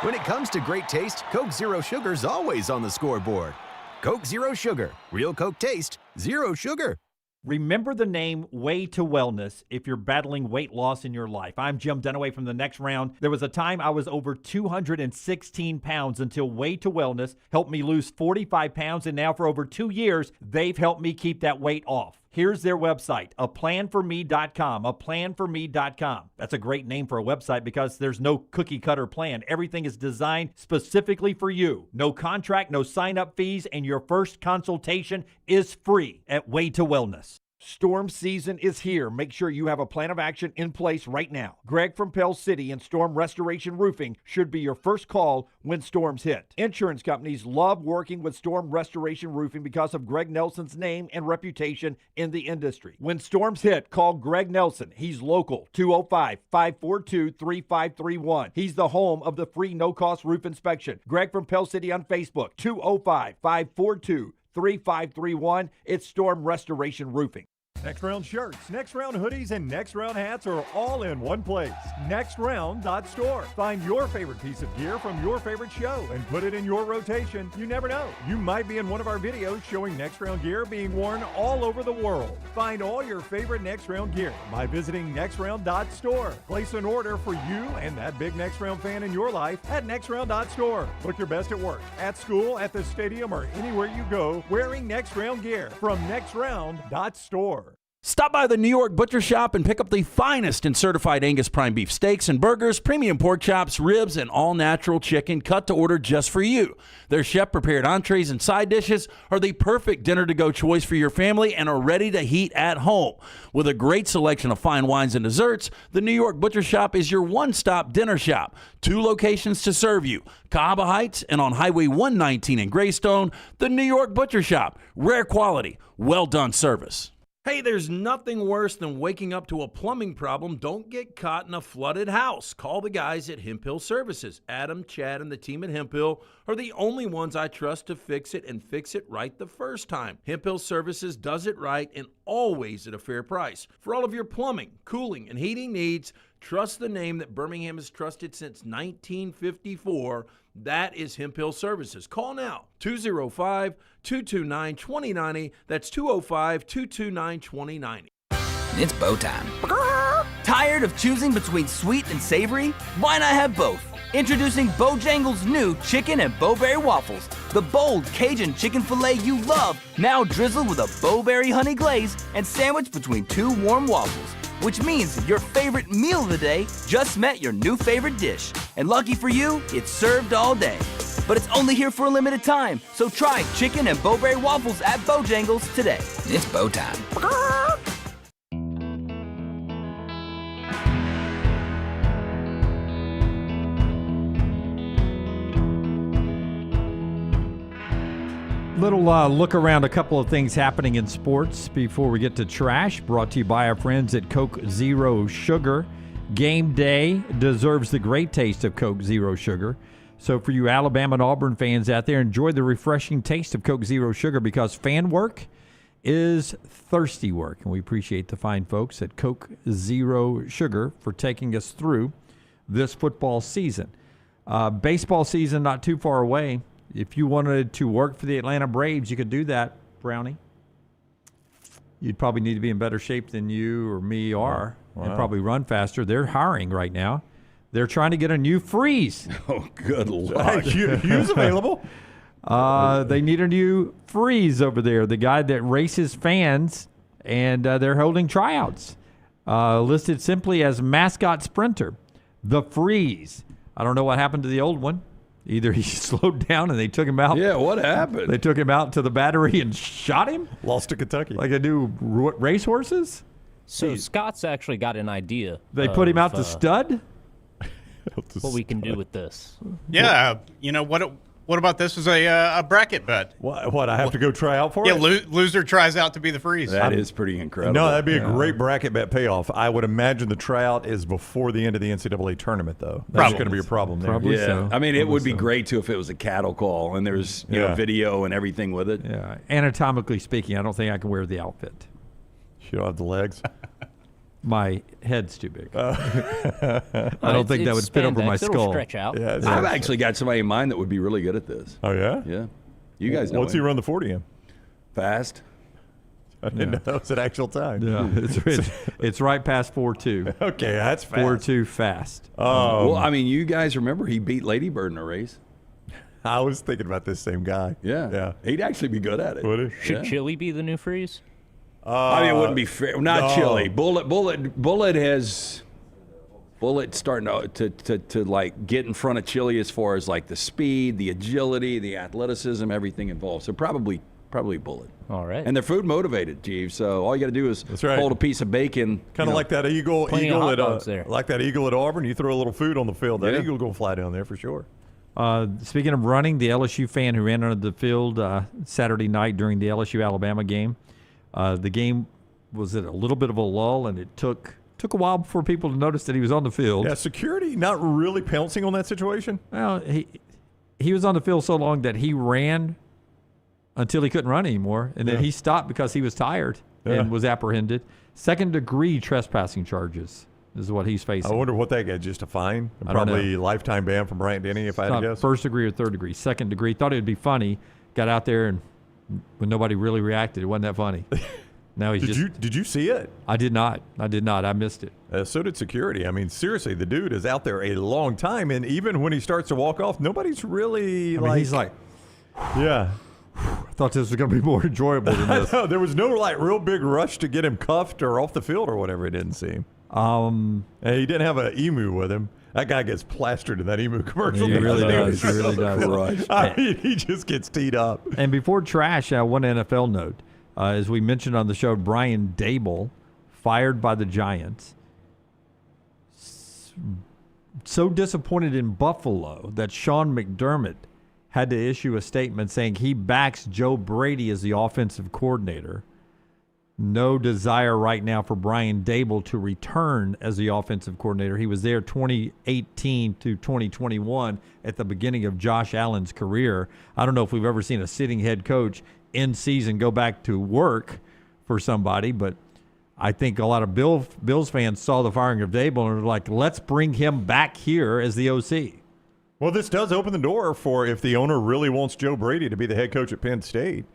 When it comes to great taste, Coke Zero Sugar's always on the scoreboard. Coke Zero Sugar. Real Coke taste, zero sugar. Remember the name Way to Wellness if you're battling weight loss in your life. I'm Jim Dunaway from The Next Round. There was a time I was over 216 pounds until Way to Wellness helped me lose 45 pounds, and now for over 2 years, they've helped me keep that weight off. Here's their website, aplanforme.com, aplanforme.com. That's a great name for a website because there's no cookie-cutter plan. Everything is designed specifically for you. No contract, no sign-up fees, and your first consultation is free at Way to Wellness. Storm season is here. Make sure you have a plan of action in place right now. Greg from Pell City and Storm Restoration Roofing should be your first call when storms hit. Insurance companies love working with Storm Restoration Roofing because of Greg Nelson's name and reputation in the industry. When storms hit, call Greg Nelson. He's local, 205-542-3531. He's the home of the free no-cost roof inspection. Greg from Pell City on Facebook, 205-542-3531. It's Storm Restoration Roofing. Next Round shirts, Next Round hoodies, and Next Round hats are all in one place. NextRound.store. Find your favorite piece of gear from your favorite show and put it in your rotation. You never know. You might be in one of our videos showing Next Round gear being worn all over the world. Find all your favorite Next Round gear by visiting NextRound.store. Place an order for you and that big Next Round fan in your life at NextRound.store. Look your best at work, at school, at the stadium, or anywhere you go wearing Next Round gear from NextRound.store. Stop by the New York Butcher Shop and pick up the finest in certified Angus prime beef steaks and burgers, premium pork chops, ribs, and all-natural chicken cut to order just for you. Their chef-prepared entrees and side dishes are the perfect dinner-to-go choice for your family and are ready to heat at home. With a great selection of fine wines and desserts, the New York Butcher Shop is your one-stop dinner shop. 2 locations to serve you, Cahaba Heights and on Highway 119 in Greystone. The New York Butcher Shop. Rare quality, well-done service. Hey, there's nothing worse than waking up to a plumbing problem. Don't get caught in a flooded house. Call the guys at Hemp Hill Services. Adam, Chad, and the team at Hemp Hill are the only ones I trust to fix it and fix it right the first time. Hemp Hill Services does it right and always at a fair price. For all of your plumbing, cooling, and heating needs, trust the name that Birmingham has trusted since 1954. That is Hemp Hill Services. Call now, 205-229-2090. That's 205-229-2090. It's bow time. Tired of choosing between sweet and savory? Why not have both? Introducing Bojangles' new chicken and bowberry waffles. The bold Cajun chicken filet you love, now drizzled with a bowberry honey glaze and sandwiched between 2 warm waffles. Which means your favorite meal of the day just met your new favorite dish. And lucky for you, it's served all day. But it's only here for a limited time, so try chicken and bowberry waffles at Bojangles today. It's bow time. Little look around a couple of things happening in sports before we get to trash. Brought to you by our friends at Coke Zero Sugar. Game day deserves the great taste of Coke Zero Sugar. So for you Alabama and Auburn fans out there, enjoy the refreshing taste of Coke Zero Sugar because fan work is thirsty work. And we appreciate the fine folks at Coke Zero Sugar for taking us through this football season. Baseball season not too far away. If you wanted to work for the Atlanta Braves, you could do that, Brownie. You'd probably need to be in better shape than you or me are and probably run faster. They're hiring right now. They're trying to get a new freeze. Oh, good Lord. Hugh's available. They need a new freeze over there, the guy that races fans, and they're holding tryouts. Listed simply as mascot sprinter, the freeze. I don't know what happened to the old one. Either he slowed down and they took him out. Yeah, what happened? They took him out to the battery and shot him? Lost to Kentucky. Like they do racehorses? So Scott's actually got an idea. They put him out to stud? What we can do with this. Yeah, you know, what about this as a bracket bet? What, I have to go try out for it? it? Yeah, loser tries out to be the freeze. That is pretty incredible. No, that'd be a great bracket bet payoff. I would imagine the tryout is before the end of the NCAA tournament, though. That's going to be a problem there. Probably yeah. so. I mean, it would be great, too, if it was a cattle call and there's you know, video and everything with it. Yeah. Anatomically speaking, I don't think I can wear the outfit. You don't have the legs? My head's too big. I don't think that would fit over my skull. It'll stretch out. Yeah, I've actually got somebody in mind that would be really good at this. Oh, yeah? Yeah. You guys know What's he run the 40 in? Fast. I didn't know that was an actual time. Yeah, it's right past 4.2. Okay, that's fast. 4.2 fast. Well, I mean, you guys remember he beat Lady Bird in a race. I was thinking about this same guy. Yeah. He'd actually be good at it. Would he? Should Chili be the new freeze? I mean, it wouldn't be fair. Not Chili. Bullet has starting to like get in front of Chili as far as like the speed, the agility, the athleticism, everything involved. So probably Probably a bullet. All right. And they're food motivated, Jeeves. So all you got to do is hold a piece of bacon. Kind of like that eagle Plenty of hot at dogs there. like that eagle at Auburn. You throw a little food on the field, that Yeah. eagle gonna fly down there for sure. Speaking of running, the LSU fan who ran onto the field Saturday night during the LSU-Alabama game, the game was at a little bit of a lull, and it took a while before people to notice that he was on the field. Yeah, security not really pouncing on that situation. Well, he was on the field so long that he ran until he couldn't run anymore, and then he stopped because he was tired and was apprehended. Second-degree trespassing charges is what he's facing. I wonder what that got, just a fine? I don't Probably know. lifetime ban from Bryant Denny, if I had to guess. First degree or third degree. Second degree. Thought it would be funny. Got out there, and when nobody really reacted, it wasn't that funny. Now he's Did you see it? I did not. I missed it. So did security. I mean, seriously, the dude is out there a long time, and even when he starts to walk off, nobody's really he's like, yeah. I thought this was going to be more enjoyable than this. No, there was no real big rush to get him cuffed or off the field or whatever. It didn't seem. And he didn't have an emu with him. That guy gets plastered in that emu commercial. He really does. He really does. Right. I mean, he just gets teed up. And before trash, one NFL note. As we mentioned on the show, Brian Dable, fired by the Giants. So disappointed in Buffalo that Sean McDermott had to issue a statement saying he backs Joe Brady as the offensive coordinator. No desire right now for Brian Dable to return as the offensive coordinator. He was there 2018 to 2021 at the beginning of Josh Allen's career. I don't know if we've ever seen a sitting head coach in season go back to work for somebody, but I think a lot of Bills fans saw the firing of Dable and were like, let's bring him back here as the OC. Well, this does open the door for if the owner really wants Joe Brady to be the head coach at Penn State.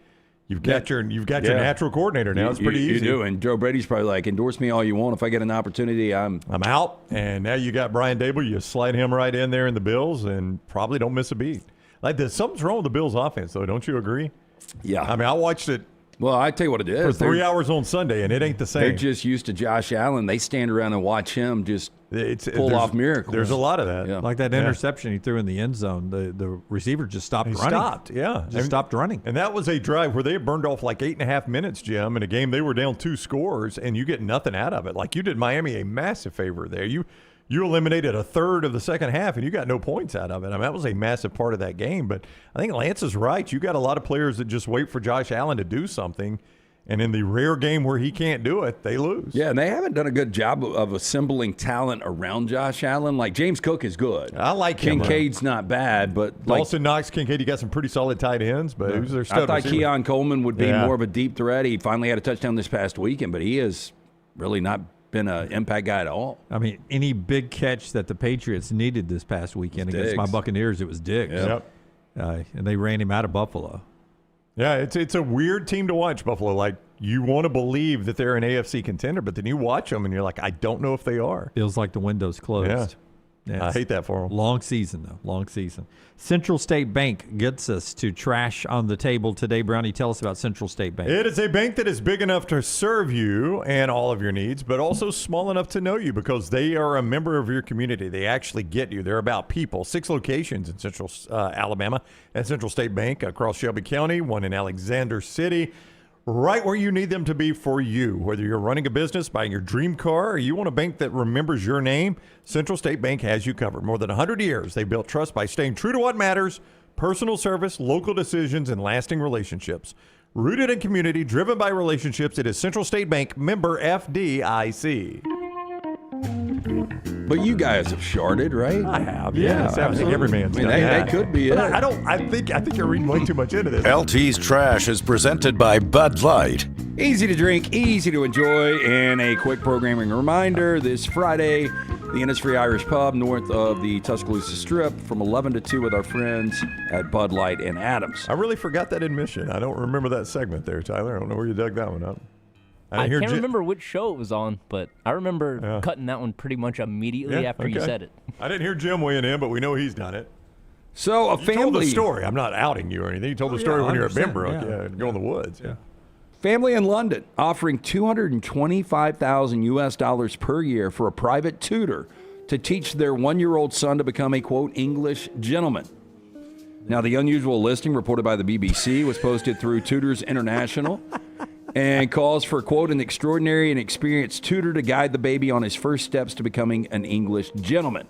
You've got your natural coordinator now. It's pretty easy. You do, and Joe Brady's probably like, endorse me all you want. If I get an opportunity, I'm out. And now you got Brian Dable. You slide him right in there in the Bills, and probably don't miss a beat. Like something's wrong with the Bills' offense, though. Don't you agree? Yeah. I mean, I watched it. Well, I tell you what it is. For 3 hours on Sunday, and it ain't the same. They're just used to Josh Allen. They stand around and watch him just pull off miracles. There's a lot of that. Yeah. Like that interception he threw in the end zone. The receiver just stopped running. Stopped, yeah. Just stopped running. And that was a drive where they burned off like 8.5 minutes, Jim, in a game they were down 2 scores, and you get nothing out of it. Like you did Miami a massive favor there. You eliminated a third of the second half, and you got no points out of it. I mean, that was a massive part of that game. But I think Lance is right. You got a lot of players that just wait for Josh Allen to do something. And in the rare game where he can't do it, they lose. Yeah, and they haven't done a good job of assembling talent around Josh Allen. Like, James Cook is good. I like him. Kincaid's not bad, but Dawson Knox, Kincaid, you got some pretty solid tight ends, but who's their stud I thought receiver? Keon Coleman would be more of a deep threat. He finally had a touchdown this past weekend, but he has really not been an impact guy at all. I mean, any big catch that the Patriots needed this past weekend against my Buccaneers, it was Diggs. Yep. And they ran him out of Buffalo. Yeah, it's a weird team to watch, Buffalo. Like, you want to believe that they're an AFC contender, but then you watch them and you're like, I don't know if they are. Feels like the window's closed. Yeah, I hate that for them. Long season, though. Long season. Central State Bank gets us to trash on the table today. Brownie, tell us about Central State Bank. It is a bank that is big enough to serve you and all of your needs, but also small enough to know you because they are a member of your community. They actually get you. They're about people. 6 locations in Central Alabama at Central State Bank across Shelby County, one in Alexander City. Right where you need them to be for you. Whether you're running a business, buying your dream car, or you want a bank that remembers your name, Central State Bank has you covered. More than 100 years, they built trust by staying true to what matters, personal service, local decisions, and lasting relationships. Rooted in community, driven by relationships, it is Central State Bank, member FDIC. But you guys have sharded, right? I have, yes. I think every man's done that could be it. I think you're reading way too much into this. LT's Trash is presented by Bud Light. Easy to drink, easy to enjoy, and a quick programming reminder. This Friday, the Innisfree Irish Pub north of the Tuscaloosa Strip from 11 to 2 with our friends at Bud Light and Adams. I really forgot that admission. I don't remember that segment there, Tyler. I don't know where you dug that one up. I can't remember which show it was on, but I remember cutting that one pretty much immediately after you said it. I didn't hear Jim weighing in, but we know he's done it. So You told the story. I'm not outing you or anything. You told the story when you were at Benbrook and go in the woods. Yeah. Family in London offering $225,000 per year for a private tutor to teach their 1-year-old son to become a, quote, English gentleman. Now, the unusual listing reported by the BBC was posted through Tutors International and calls for, quote, an extraordinary and experienced tutor to guide the baby on his first steps to becoming an English gentleman.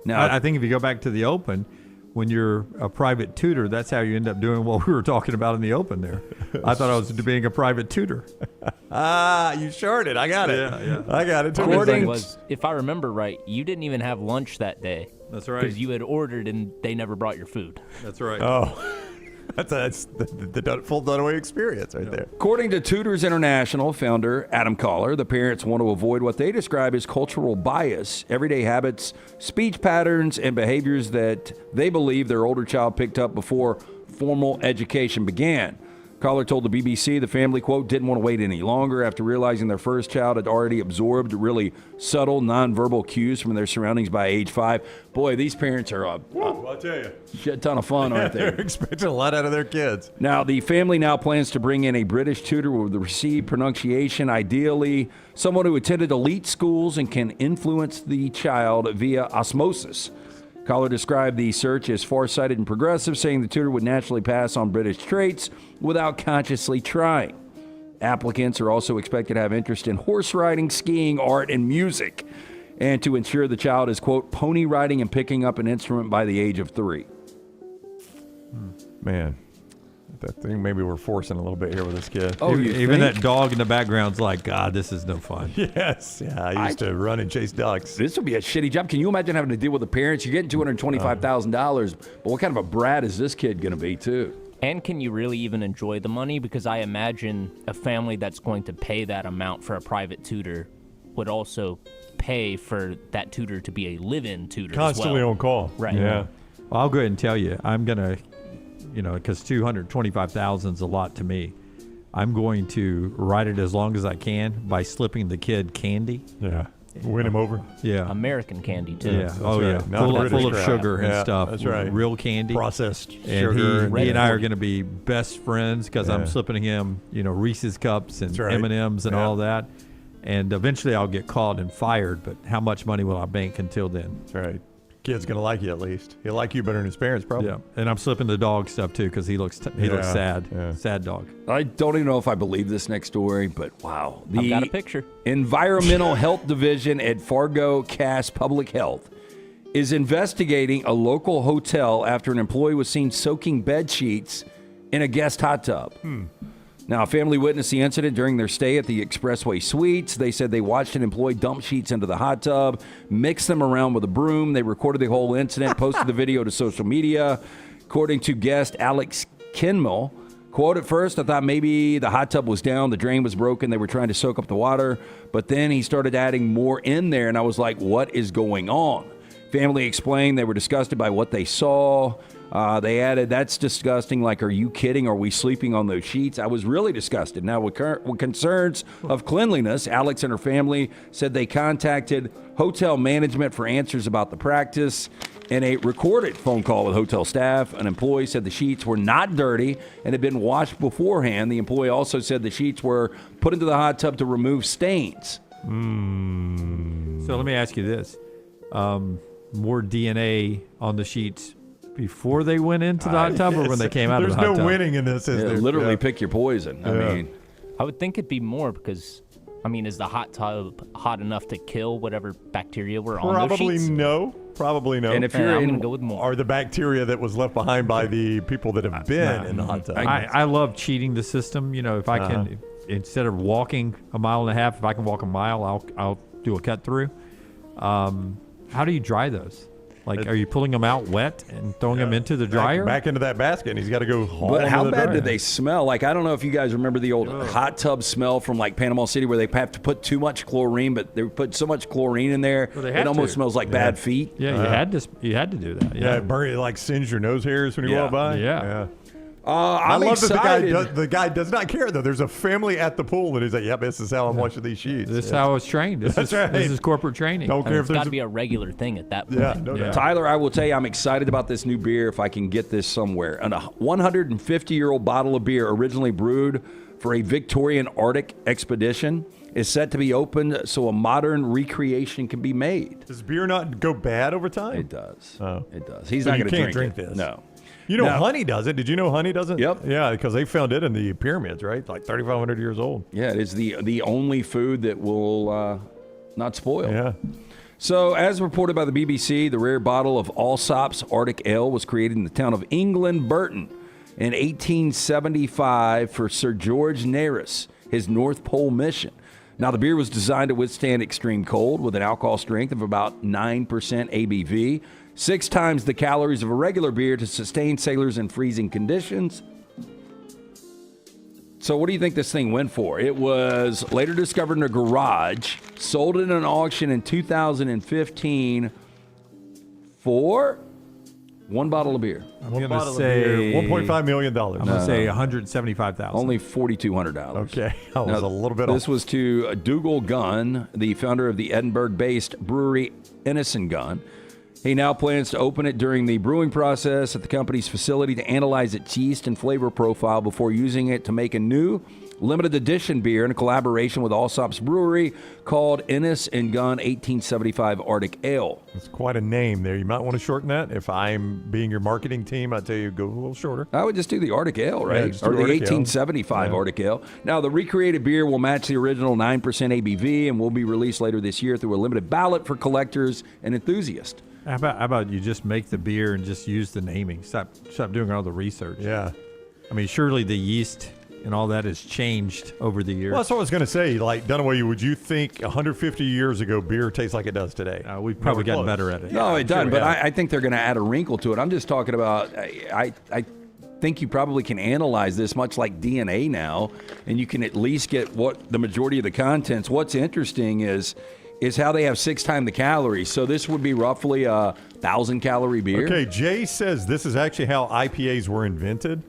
Now, I think if you go back to the Open, when you're a private tutor, that's how you end up doing what we were talking about in the Open there. I thought I was being a private tutor. You shorted. I got it. Yeah. I got it. Was, if I remember right, you didn't even have lunch that day. That's right. Because you had ordered and they never brought your food. That's right. Oh, that's the full Dunaway experience right there. According to Tutors International founder Adam Collar, the parents want to avoid what they describe as cultural bias, everyday habits, speech patterns, and behaviors that they believe their older child picked up before formal education began. Collar told the BBC the family, quote, didn't want to wait any longer after realizing their first child had already absorbed really subtle nonverbal cues from their surroundings by age 5. Boy, these parents are I'll tell you. shit ton of fun, aren't they? They're expecting a lot out of their kids. Now, the family now plans to bring in a British tutor with received pronunciation, ideally someone who attended elite schools and can influence the child via osmosis. Collar described the search as farsighted and progressive, saying the tutor would naturally pass on British traits without consciously trying. Applicants are also expected to have interest in horse riding, skiing, art, and music, and to ensure the child is, quote, pony riding and picking up an instrument by the age of 3. Man, I think maybe we're forcing a little bit here with this kid. Oh, even that dog in the background's like, God, this is no fun. Yes. Yeah, I used to run and chase ducks. This would be a shitty job. Can you imagine having to deal with the parents? You're getting $225,000, but what kind of a brat is this kid going to be, too? And can you really even enjoy the money? Because I imagine a family that's going to pay that amount for a private tutor would also pay for that tutor to be a live-in tutor Constantly as well. on call. Right. Yeah. Well, I'll go ahead and tell you, I'm going to, because $225,000 is a lot to me. I'm going to ride it as long as I can by slipping the kid candy. Yeah. Win him over. Yeah. American candy, too. Yeah. Yeah. Full of sugar and stuff. That's right. Real candy. Processed and sugar. He and I are going to be best friends because I'm slipping him, Reese's Cups and M&Ms and all that. And eventually I'll get caught and fired, but how much money will I bank until then? That's right. Kid's going to like you at least. He'll like you better than his parents, probably. Yeah. And I'm slipping the dog stuff, too, because he looks sad. Yeah. Sad dog. I don't even know if I believe this next story, but wow. I've got a picture. Environmental Health Division at Fargo Cass Public Health is investigating a local hotel after an employee was seen soaking bed sheets in a guest hot tub. Now, a family witnessed the incident during their stay at the Expressway Suites. They said they watched an employee dump sheets into the hot tub, mix them around with a broom. They recorded the whole incident, posted the video to social media. According to guest Alex Kinmel, quote, at first, I thought maybe the hot tub was down, the drain was broken, they were trying to soak up the water. But then he started adding more in there, and I was like, what is going on? Family explained they were disgusted by what they saw. They added, that's disgusting. Like, are you kidding? Are we sleeping on those sheets? I was really disgusted. Now, with concerns of cleanliness, Alex and her family said they contacted hotel management for answers about the practice. In a recorded phone call with hotel staff, an employee said the sheets were not dirty and had been washed beforehand. The employee also said the sheets were put into the hot tub to remove stains. So let me ask you this. More DNA on the sheets before they went into the hot tub or when they came out of the hot tub? There's no winning in this, is there? Literally pick your poison. I mean, I would think it'd be more because, is the hot tub hot enough to kill whatever bacteria were on those sheets? Probably no. And if you're I'm going to go with more. Or the bacteria that was left behind by the people that have been in the hot tub. I love cheating the system. If I can, instead of walking a mile and a half, if I can walk a mile, I'll do a cut through. How do you dry those? Like, are you pulling them out wet and throwing them into the dryer? Back into that basket, and he's got to go haul But into how the bad dryer. did they smell? Like, I don't know if you guys remember the old hot tub smell from, like, Panama City where they have to put too much chlorine, but they put so much chlorine in there, it almost smells like bad feet. Yeah, you had to do that. Yeah, it like singed your nose hairs when you walk by. Yeah. I love excited. that the guy does not care, though. There's a family at the pool that is like, yep, this is how I'm washing these sheets. This is how I was trained. This is corporate training. Don't care if It's got to be a regular thing at that point. Yeah, no doubt. Tyler, I will tell you, I'm excited about this new beer if I can get this somewhere. A 150-year-old bottle of beer originally brewed for a Victorian Arctic expedition is set to be opened so a modern recreation can be made. Does beer not go bad over time? It does. Oh. It does. He's So not you going to can't drink it. this. No. You know, honey doesn't. Did you know honey doesn't? Yep. Yeah, because they found it in the pyramids, right? Like 3,500 years old. Yeah, it is the only food that will not spoil. Yeah. So, as reported by the BBC, the rare bottle of Allsop's Arctic Ale was created in the town of England Burton in 1875 for Sir George Nares, his North Pole mission. Now, the beer was designed to withstand extreme cold with an alcohol strength of about 9% ABV, 6 times the calories of a regular beer to sustain sailors in freezing conditions. So what do you think this thing went for? It was later discovered in a garage, sold in an auction in 2015 for one bottle of beer. I'm going to say $1.5 million. I'm going to say $175,000. Only $4,200. Okay, that was a little bit This off. was to Dougal Gunn, the founder of the Edinburgh-based brewery Innis & Gunn. He now plans to open it during the brewing process at the company's facility to analyze its yeast and flavor profile before using it to make a new limited edition beer in a collaboration with Allsop's Brewery called Innis & Gunn 1875 Arctic Ale. It's quite a name there. You might want to shorten that. If I'm being your marketing team, I'd tell you go a little shorter. I would just do the Arctic Ale, right? Yeah, just or do the Arctic Ale. 1875 Yeah. Arctic Ale. Now, the recreated beer will match the original 9% ABV and will be released later this year through a limited ballot for collectors and enthusiasts. How about you just make the beer and just use the naming? Stop doing all the research. Yeah. I mean, surely the yeast and all that has changed over the years. Well, that's what I was going to say. Like, Dunaway, would you think 150 years ago beer tastes like it does today? We've probably gotten better at it. No, it doesn't, sure but I think they're going to add a wrinkle to it. I'm just talking about, I think you probably can analyze this much like DNA now, and you can at least get what the majority of the contents. What's interesting is how they have 6 times the calories. So this would be roughly a 1,000-calorie beer. Okay, Jay says this is actually how IPAs were invented.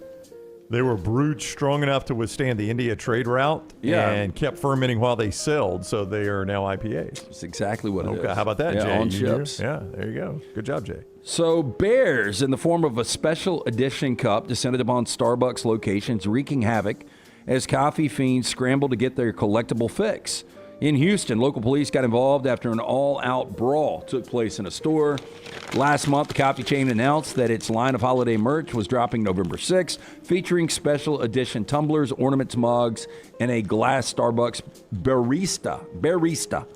They were brewed strong enough to withstand the India trade route and kept fermenting while they sailed, so they are now IPAs. That's exactly what it is. Okay, how about that, Yeah, Jay? on You knew? ships. Yeah, there you go. Good job, Jay. So bears in the form of a special edition cup descended upon Starbucks locations, wreaking havoc as coffee fiends scramble to get their collectible fix. In Houston, local police got involved after an all-out brawl took place in a store. Last month, the coffee chain announced that its line of holiday merch was dropping November 6th, featuring special edition tumblers, ornaments, mugs, and a glass Starbucks barista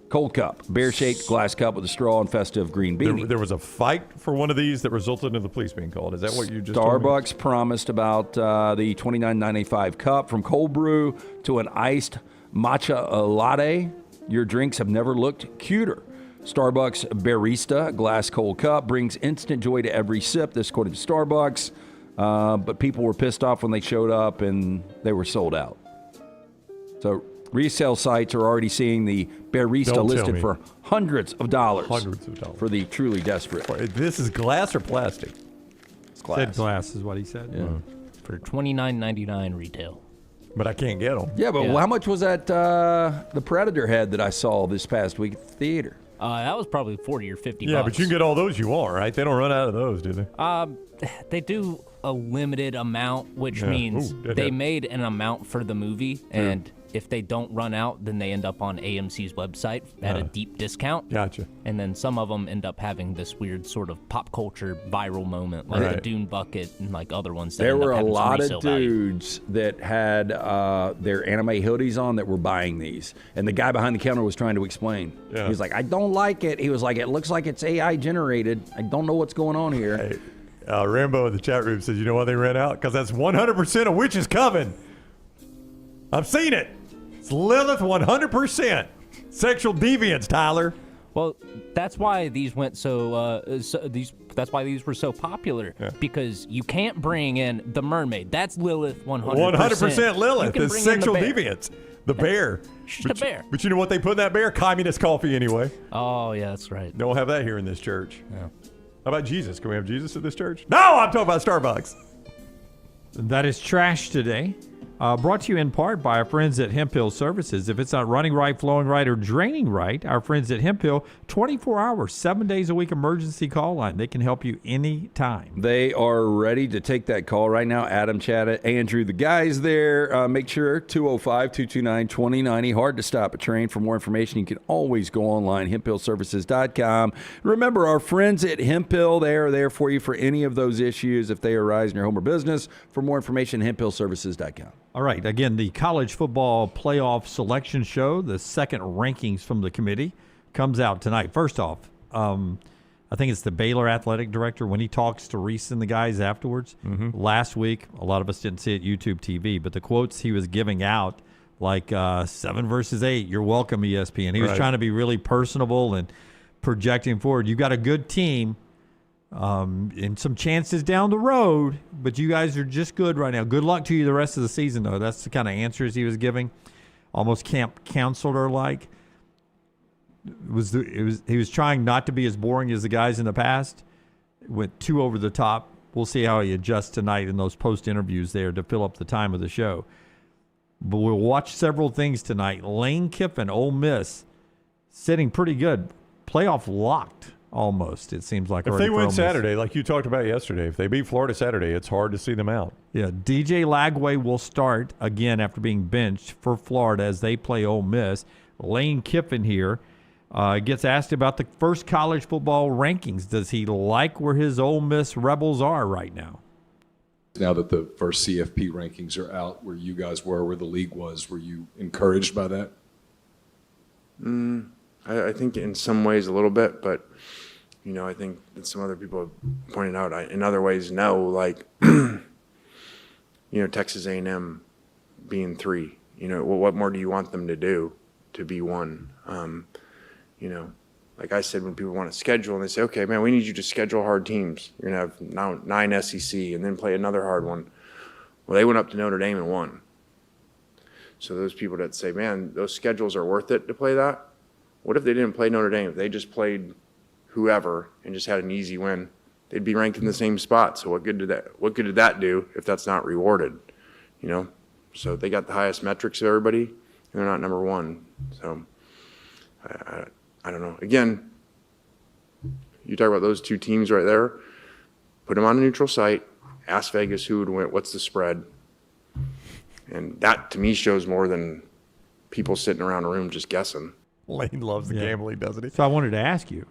cold cup, bear-shaped glass cup with a straw and festive green beanie. There was a fight for one of these that resulted in the police being called. Is that what you just told me? Starbucks promised about the $29.95 cup from cold brew to an iced matcha latte. Your drinks have never looked cuter. Starbucks Barista glass cold cup brings instant joy to every sip. This according to Starbucks. But people were pissed off when they showed up and they were sold out. So resale sites are already seeing the Barista Don't tell listed me. for hundreds of dollars. Hundreds of dollars. For the truly desperate. This is glass or plastic? It's glass. Said glass is what he said. Yeah. For $29.99 retail. But I can't get them. Yeah, but how much was that the Predator head that I saw this past week at the theater? That was probably 40 or 50 Yeah, bucks. but you can get all those you want, right? They don't run out of those, do they? They do a limited amount, which Yeah. means Ooh, they made an amount for the movie, and if they don't run out, then they end up on AMC's website at a deep discount. Gotcha. And then some of them end up having this weird sort of pop culture viral moment, like the Right. Dune bucket and like other ones. That There end up were a having some lot resale of value. dudes that had their anime hoodies on that were buying these. And the guy behind the counter was trying to explain. Yeah. He was like, I don't like it. He was like, it looks like it's AI generated. I don't know what's going on here. Hey, Rambo in the chat room says, you know why they ran out? Because that's 100% of Witch's Coven. I've seen it. It's Lilith 100%. Sexual deviance, Tyler. Well, that's why these went that's why these were so popular, because you can't bring in the mermaid. That's Lilith 100%. 100% Lilith. You can It's bring in the sexual bear. deviance. The bear. Just a bear. But you know what they put in that bear? Communist coffee anyway. Oh, yeah, that's right. Don't have that here in this church. Yeah. How about Jesus? Can we have Jesus at this church? No, I'm talking about Starbucks. That is trash today. Brought to you in part by our friends at Hemp Hill Services. If it's not running right, flowing right, or draining right, our friends at Hemp Hill, 24 hours, 7 days a week emergency call line. They can help you anytime. They are ready to take that call right now. Adam, Chad, Andrew, the guys there. Make sure 205-229-2090. Hard to stop a train. For more information, you can always go online, hemphillservices.com. Remember, our friends at Hemp Hill, they are there for you for any of those issues if they arise in your home or business. For more information, hemphillservices.com. All right. Again, the college football playoff selection show, the second rankings from the committee, comes out tonight. First off, I think it's the Baylor athletic director when he talks to Reese and the guys afterwards. Last week, a lot of us didn't see it YouTube TV, but the quotes he was giving out, like 7 versus 8, you're welcome, ESPN. He was trying to be really personable and projecting forward. You got a good team. And some chances down the road, but you guys are just good right now. Good luck to you the rest of the season, though. That's the kind of answers he was giving, almost camp counselor-like. He was trying not to be as boring as the guys in the past. Went too over the top. We'll see how he adjusts tonight in those post-interviews there to fill up the time of the show. But we'll watch several things tonight. Lane Kiffin, Ole Miss, sitting pretty good. Playoff locked. Almost, it seems like. If they win Saturday, like you talked about yesterday, if they beat Florida Saturday, it's hard to see them out. Yeah, DJ Lagway will start again after being benched for Florida as they play Ole Miss. Lane Kiffin here gets asked about the first college football rankings. Does he like where his Ole Miss Rebels are right now? Now that the first CFP rankings are out, where you guys were, where the league was, were you encouraged by that? I think in some ways a little bit, but I think that some other people have pointed out in other ways, no, like, Texas A&M being 3, what more do you want them to do to be 1? Like I said, when people want to schedule and they say, okay, man, we need you to schedule hard teams. You're going to have now 9 SEC and then play another hard one. Well, they went up to Notre Dame and won. So those people that say, man, those schedules are worth it to play that. What if they didn't play Notre Dame? If they just played whoever and just had an easy win, they'd be ranked in the same spot. So what good did that do if that's not rewarded? So they got the highest metrics of everybody, and they're not number 1. So I don't know. Again, you talk about those 2 teams right there. Put them on a neutral site. Ask Vegas who would win. What's the spread? And that to me shows more than people sitting around a room just guessing. Lane loves the gambling, doesn't he? So I wanted to ask you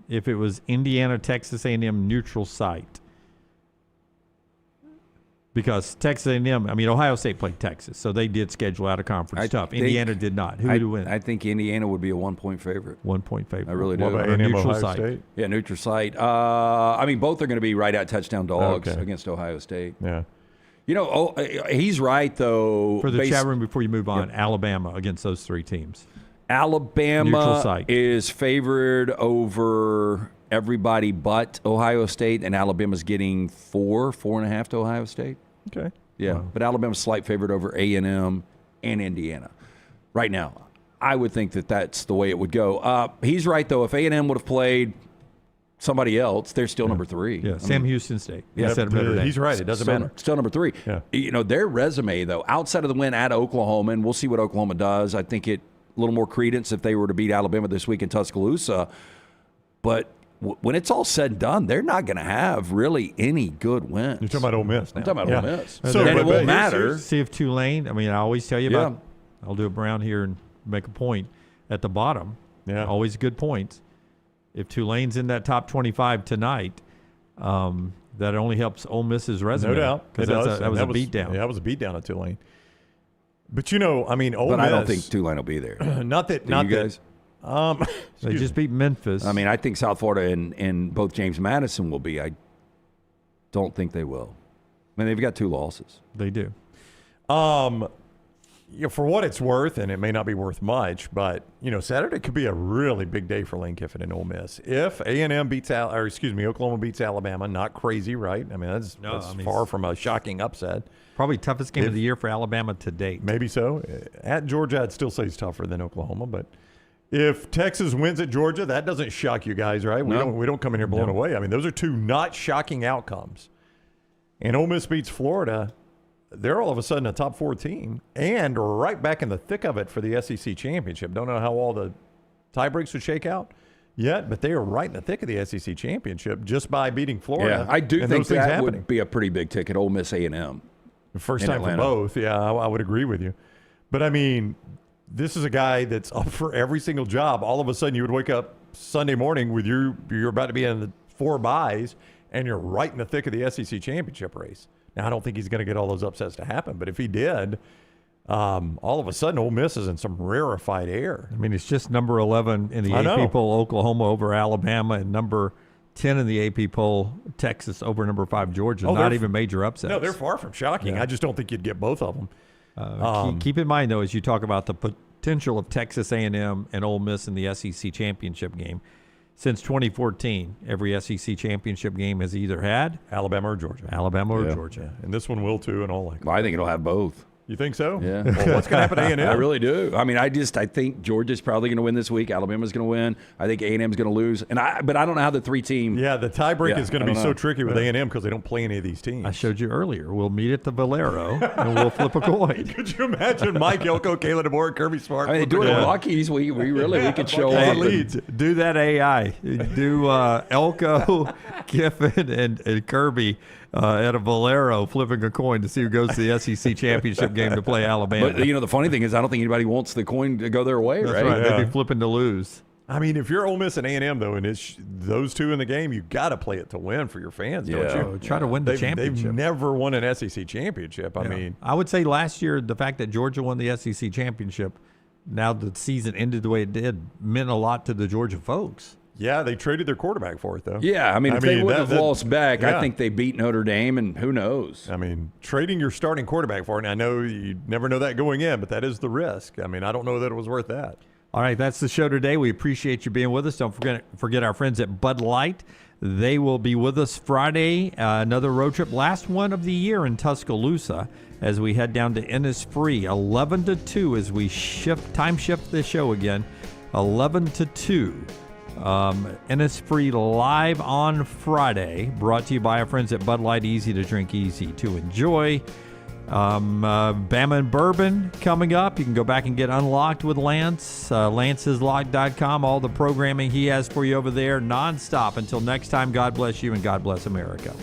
if it was Indiana, Texas A&M neutral site, because Texas A&M, Ohio State played Texas, so they did schedule out a conference tough. Indiana did not. Who would win? I think Indiana would be a 1-point favorite. 1-point favorite. I really do. What about A&M, neutral Ohio site? State? Yeah, neutral site. Both are going to be right out touchdown dogs against Ohio State. Yeah. He's right, though. For the chat room before you move on, Alabama against those 3 teams. Alabama is favored over everybody but Ohio State, and Alabama's getting 4.5 to Ohio State. Okay. Yeah, but Alabama's slight favorite over A&M and Indiana. Right now, I would think that that's the way it would go. He's right, though. If A&M would have played somebody else, they're still number 3. Yeah, Sam Houston State. Yeah, he's right. It doesn't matter. Still number 3. Yeah. Their resume, though, outside of the win at Oklahoma, and we'll see what Oklahoma does. I think it a little more credence if they were to beat Alabama this week in Tuscaloosa. But when it's all said and done, they're not going to have really any good wins. You're talking about Ole Miss now. I'm talking about Ole Miss. So and it won't matter. See if Tulane, I always tell you about, I'll do it around here and make a point at the bottom. Yeah. Always good points. If Tulane's in that top 25 tonight, that only helps Ole Miss's resume. No doubt. Because that was a beatdown. Yeah, that was a beatdown at Tulane. But Ole But Miss, I don't think Tulane will be there. not that you guys. They just beat Memphis. I think South Florida and both James Madison will be. I don't think they will. They've got 2 losses. They do. For what it's worth, and it may not be worth much, but Saturday could be a really big day for Lane Kiffin and Ole Miss. If A&M beats Oklahoma beats Alabama, not crazy, right? That's far from a shocking upset. Probably toughest game of the year for Alabama to date. Maybe so. At Georgia, I'd still say it's tougher than Oklahoma, but if Texas wins at Georgia, that doesn't shock you guys, right? No. We don't come in here blown away. Those are 2 not shocking outcomes. And Ole Miss beats Florida. they're all of a sudden a top 4 team and right back in the thick of it for the SEC championship. Don't know how all the tie breaks would shake out yet, but they are right in the thick of the SEC championship just by beating Florida. Yeah, I do think that would be a pretty big ticket. Ole Miss A&M. The first time for both. Yeah, I would agree with you. But I mean, this is a guy that's up for every single job. All of a sudden, you would wake up Sunday morning with you're about to be in the 4 byes, and you're right in the thick of the SEC championship race. Now, I don't think he's going to get all those upsets to happen, but if he did, all of a sudden, Ole Miss is in some rarefied air. I mean, it's just number 11 in the AP poll, Oklahoma over Alabama, and number 10 in the AP poll, Texas over number 5, Georgia. Not even major upsets. No, they're far from shocking. Yeah. I just don't think you'd get both of them. Keep in mind, though, as you talk about the potential of Texas A&M and Ole Miss in the SEC championship game, since 2014, every SEC championship game has either had Alabama or Georgia. Georgia. And this one will too, in all likelihood. Well, I think it'll have both. You think so? Yeah. Well, what's going to happen to A&M? I really do. I mean, I think Georgia's probably going to win this week. Alabama's going to win. I think A&M's going to lose. But I don't know how the 3-team. Yeah, the tiebreak is going to be so tricky with A&M because they don't play any of these teams. I showed you earlier. We'll meet at the Valero and we'll flip a coin. Could you imagine Mike Elko, Kayla DeBoer, Kirby Smart? I mean, they do it at Lucky's. We could show up. Leads. Do that AI. Do Elko, Kiffin, and Kirby at a Valero flipping a coin to see who goes to the SEC championship game to play Alabama. But, the funny thing is I don't think anybody wants the coin to go their way, That's right? They'd be flipping to lose. I mean, if you're Ole Miss and A&M, though, and it's those two in the game, you got to play it to win for your fans, don't you? Try to win the championship. They've never won an SEC championship. I mean, I would say last year, the fact that Georgia won the SEC championship, now the season ended the way it did, meant a lot to the Georgia folks. Yeah, they traded their quarterback for it, though. Yeah, I mean, if they wouldn't have lost back, I think they beat Notre Dame, and who knows? I mean, trading your starting quarterback for it, and I know you never know that going in, but that is the risk. I mean, I don't know that it was worth that. All right, that's the show today. We appreciate you being with us. Don't forget our friends at Bud Light. They will be with us Friday, another road trip, last one of the year in Tuscaloosa, as we head down to Innisfree, 11 to 2, as we time shift the show again, 11 to 2. Innisfree live on Friday, brought to you by our friends at Bud Light. Easy to drink, easy to enjoy. Bama and Bourbon coming up. You can go back and get unlocked with Lance. Lance'sLock.com. All the programming he has for you over there nonstop. Until next time, God bless you and God bless America.